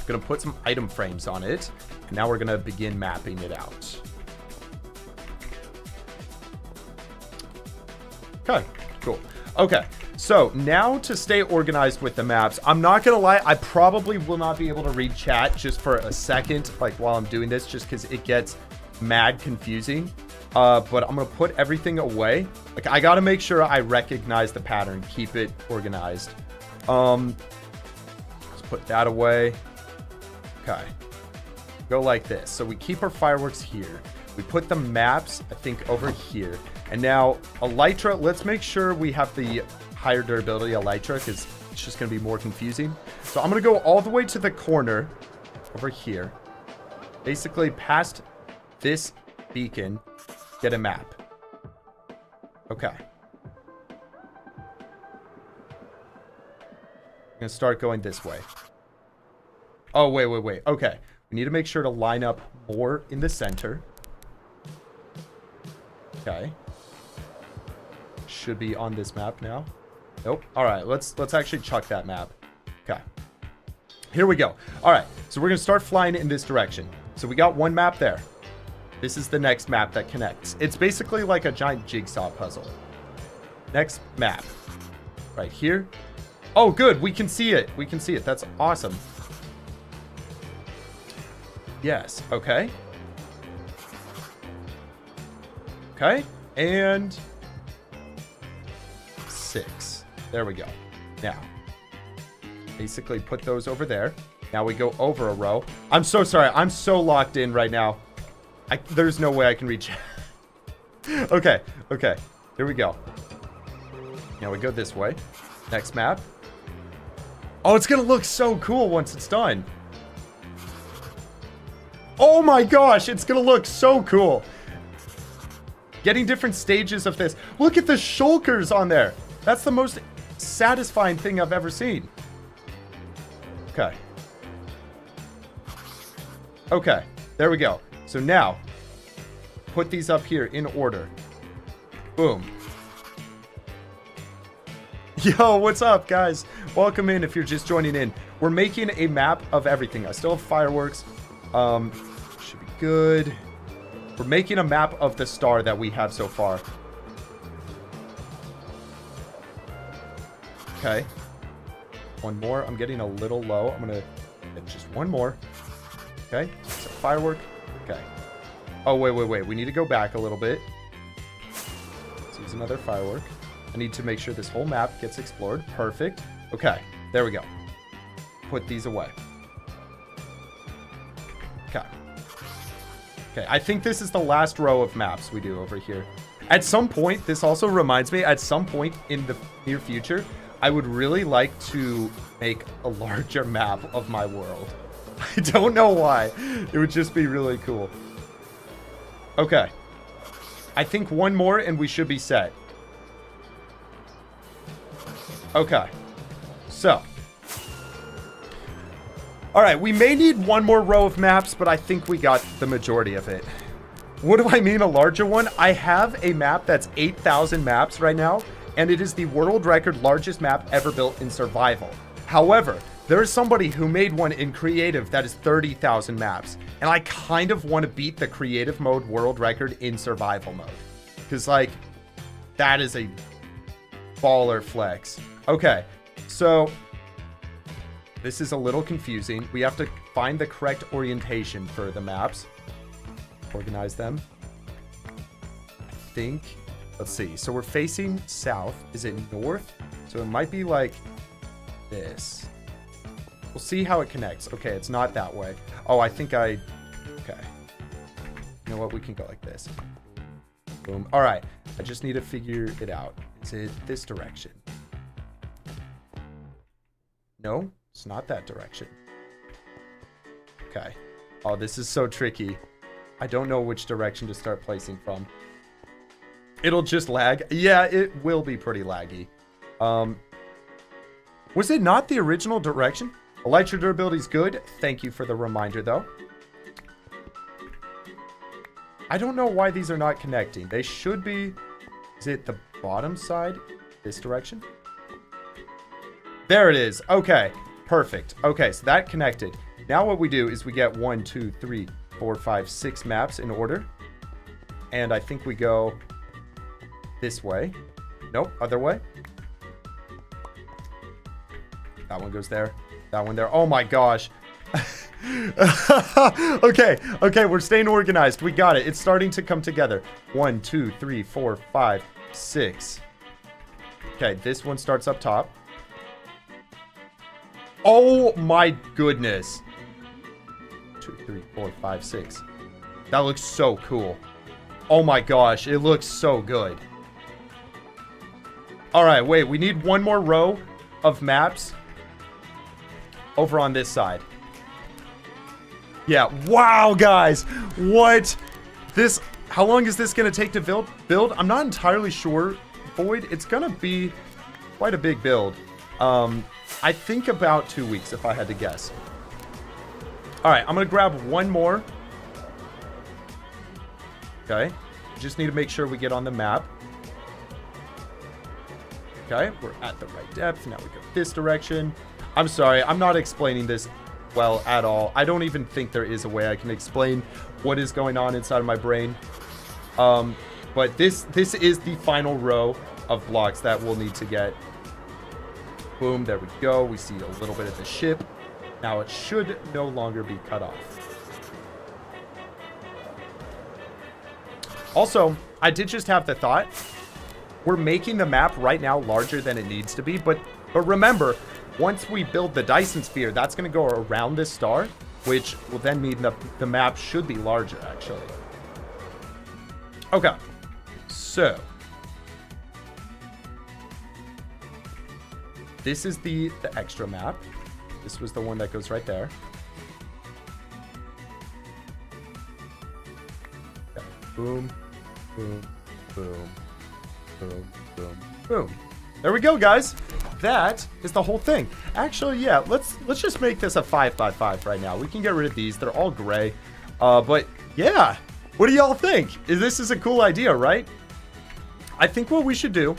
Speaker 1: Going to put some item frames on it. And now we're going to begin mapping it out. Okay, cool. Okay, so now to stay organized with the maps, I'm not going to lie, I probably will not be able to read chat just for a second, like while I'm doing this, just because it gets mad confusing. But I'm going to put everything away. Like, I got to make sure I recognize the pattern, keep it organized. Let's put that away. Okay. Go like this. So we keep our fireworks here. We put the maps, I think, over here. And now, Elytra, let's make sure we have the higher durability Elytra, because it's just going to be more confusing. So I'm going to go all the way to the corner over here. Basically, past this beacon, get a map. Okay. I'm going to start going this way. Oh, wait. Okay. We need to make sure to line up more in the center. Okay. Should be on this map now. Nope. All right, let's actually chuck that map. Okay. Here we go. All right, so we're going to start flying in this direction. So we got one map there. This is the next map that connects. It's basically like a giant jigsaw puzzle. Next map. Right here. Oh, good. We can see it. We can see it. That's awesome. Yes. Okay. Okay. And 6. There we go. Now, basically put those over there. Now we go over a row. I'm so sorry. I'm so locked in right now. There's no way I can reach. Okay. Okay. Here we go. Now we go this way. Next map. Oh, it's going to look so cool once it's done. Oh my gosh. It's going to look so cool. Getting different stages of this. Look at the shulkers on there. That's the most satisfying thing I've ever seen. Okay. Okay. There we go. So now, put these up here in order. Boom. Yo, what's up, guys? Welcome in if you're just joining in. We're making a map of everything. I still have fireworks. Should be good. We're making a map of the star that we have so far. Okay. One more. I'm getting a little low. I'm going to get just one more. Okay. So firework. Okay. Oh, wait. We need to go back a little bit. Let's use another firework. I need to make sure this whole map gets explored. Perfect. Okay. There we go. Put these away. Okay. Okay, I think this is the last row of maps we do over here. At some point, this also reminds me, at some point in the near future, I would really like to make a larger map of my world. I don't know why. It would just be really cool. Okay. I think one more and we should be set. Okay. So. All right, we may need one more row of maps, but I think we got the majority of it. What do I mean a larger one? I have a map that's 8,000 maps right now, and it is the world record largest map ever built in survival. However, there is somebody who made one in creative that is 30,000 maps, and I kind of want to beat the creative mode world record in survival mode. Because, like, that is a baller flex. Okay, so this is a little confusing. We have to find the correct orientation for the maps. Organize them. I think. Let's see. So we're facing south. Is it north? So it might be like this. We'll see how it connects. Okay, it's not that way. Oh, I think I... Okay. You know what? We can go like this. Boom. All right. I just need to figure it out. Is it this direction? No, it's not that direction. Okay. Oh, this is so tricky. I don't know which direction to start placing from. It'll just lag. Yeah, it will be pretty laggy. Was it not the original direction? Elytra durability is good. Thank you for the reminder, though. I don't know why these are not connecting. They should be... Is it the bottom side? This direction? There it is. Okay. Perfect. Okay, so that connected. Now what we do is we get 1, 2, 3, 4, 5, 6 maps in order. And I think we go this way. Nope, other way. That one goes there. That one there. Oh my gosh. Okay, we're staying organized. We got it. It's starting to come together. 1, 2, 3, 4, 5, 6. Okay, this one starts up top. Oh my goodness. 2, 3, 4, 5, 6. That looks so cool. Oh my gosh, it looks so good. All right, wait, we need one more row of maps over on this side. Yeah, wow, guys. What? This, how long is this going to take to build? I'm not entirely sure, Void. It's going to be quite a big build. I think about 2 weeks if I had to guess. All right, I'm going to grab one more. Okay, just need to make sure we get on the map. Okay, we're at the right depth. Now we go this direction. I'm sorry, I'm not explaining this well at all. I don't even think there is a way I can explain what is going on inside of my brain. But this is the final row of blocks that we'll need to get. Boom, there we go. We see a little bit of the ship. Now it should no longer be cut off. Also, I did just have the thought. We're making the map right now larger than it needs to be, but remember, once we build the Dyson Sphere, that's going to go around this star, which will then mean the map should be larger, actually. Okay, so this is the extra map. This was the one that goes right there. Okay. Boom, boom, boom, boom, boom, boom. There we go, guys. That is the whole thing. Actually, yeah, let's just make this a 5x5 right now. We can get rid of these. They're all gray. But yeah, what do y'all think? This is a cool idea, right? I think what we should do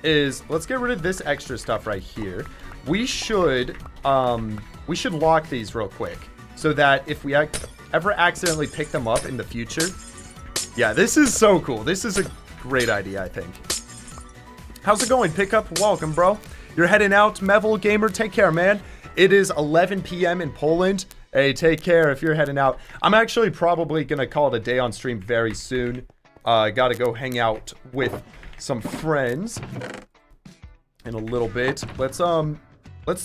Speaker 1: is let's get rid of this extra stuff right here. We should lock these real quick so that if we ever accidentally pick them up in the future. Yeah, this is so cool. This is a great idea, I think. How's it going? Pickup, welcome, bro. You're heading out, Mevel Gamer. Take care, man. It is 11 p.m. in Poland. Hey, take care if you're heading out. I'm actually probably gonna call it a day on stream very soon. Gotta go hang out with some friends in a little bit. Let's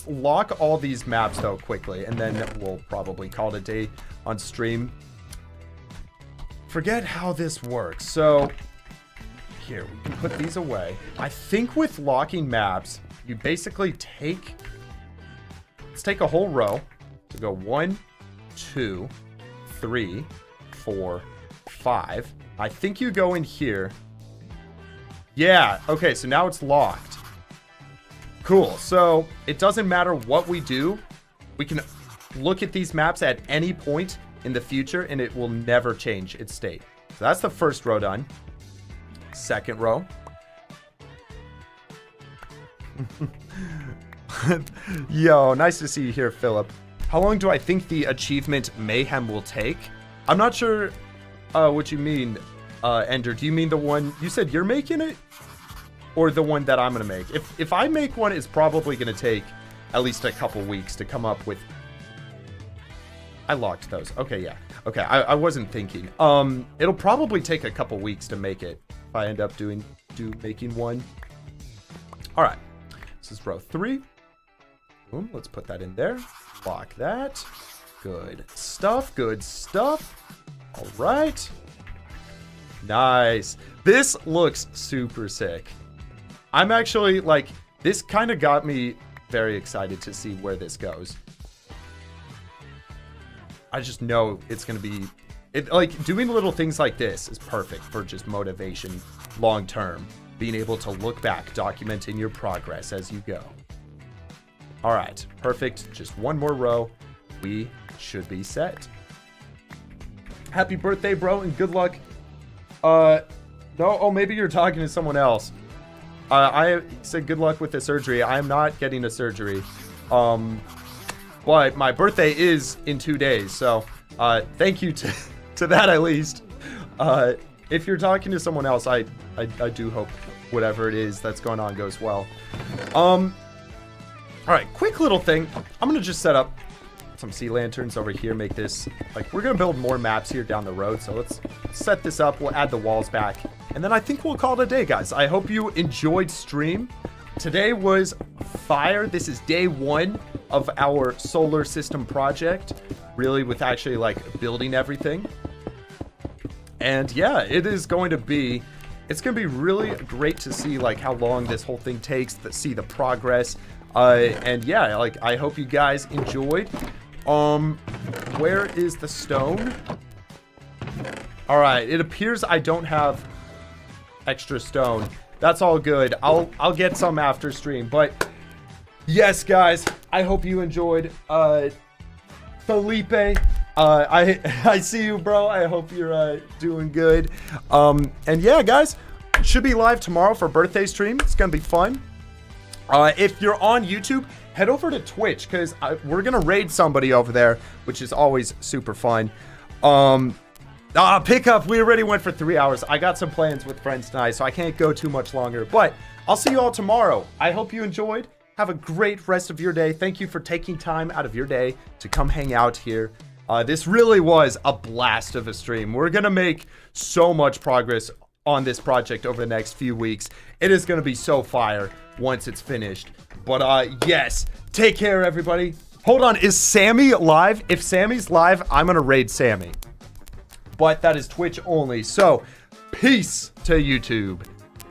Speaker 1: lock all these maps though quickly, and then we'll probably call it a day on stream. Forget how this works. So here, we can put these away. I think with locking maps, you basically let's take a whole row to go 1, 2, 3, 4, 5. I think you go in here. Yeah, okay, so now it's locked. Cool, so it doesn't matter what we do. We can look at these maps at any point in the future and it will never change its state. So that's the first row done. Second row. Yo, nice to see you here, Philip. How long do I think the achievement Mayhem will take? I'm not sure what you mean, Ender. Do you mean the one you said you're making it? Or the one that I'm gonna make? If I make one, it's probably gonna take at least a couple weeks to come up with. I locked those. Okay, yeah. Okay, I wasn't thinking. It'll probably take a couple weeks to make it. If I end up making one. All right, this is row 3. Boom, let's put that in there. Lock that. Good stuff, good stuff. All right. Nice. This looks super sick. I'm actually, like, this kind of got me very excited to see where this goes. I just know it's going to be... like, doing little things like this is perfect for just motivation long term. Being able to look back, documenting your progress as you go. All right, perfect. Just one more row. We should be set. Happy birthday, bro, and good luck. No, oh, maybe you're talking to someone else. I said good luck with the surgery. I am not getting a surgery. But my birthday is in 2 days, so thank you to that at least. If you're talking to someone else, I do hope whatever it is that's going on goes well. All right, quick little thing. I'm gonna just set up some sea lanterns over here, make this, like, we're gonna build more maps here down the road, so let's set this up. We'll add the walls back, and then I think we'll call it a day, guys. I hope you enjoyed stream. Today was fire. This is day 1 of our solar system project, really, with actually like building everything. And yeah, it is going to be, it's going to be really great to see like how long this whole thing takes, to see the progress. And yeah, like, I hope you guys enjoyed. Where is the stone? All right, it appears I don't have extra stone. That's all good. I'll get some after stream. But yes, guys, I hope you enjoyed. Felipe, I see you, bro. I hope you're doing good. And yeah, guys, should be live tomorrow for birthday stream. It's gonna be fun. If you're on YouTube, head over to Twitch, because we're gonna raid somebody over there, which is always super fun. Pickup, we already went for 3 hours. I got some plans with friends tonight, so I can't go too much longer, but I'll see you all tomorrow. I hope you enjoyed. Have a great rest of your day. Thank you for taking time out of your day to come hang out here. This really was a blast of a stream. We're gonna make so much progress on this project over the next few weeks. It is gonna be so fire once it's finished. But yes, take care, everybody. Hold on, is Sammy live? If Sammy's live, I'm gonna raid Sammy. But that is Twitch only. So, peace to YouTube.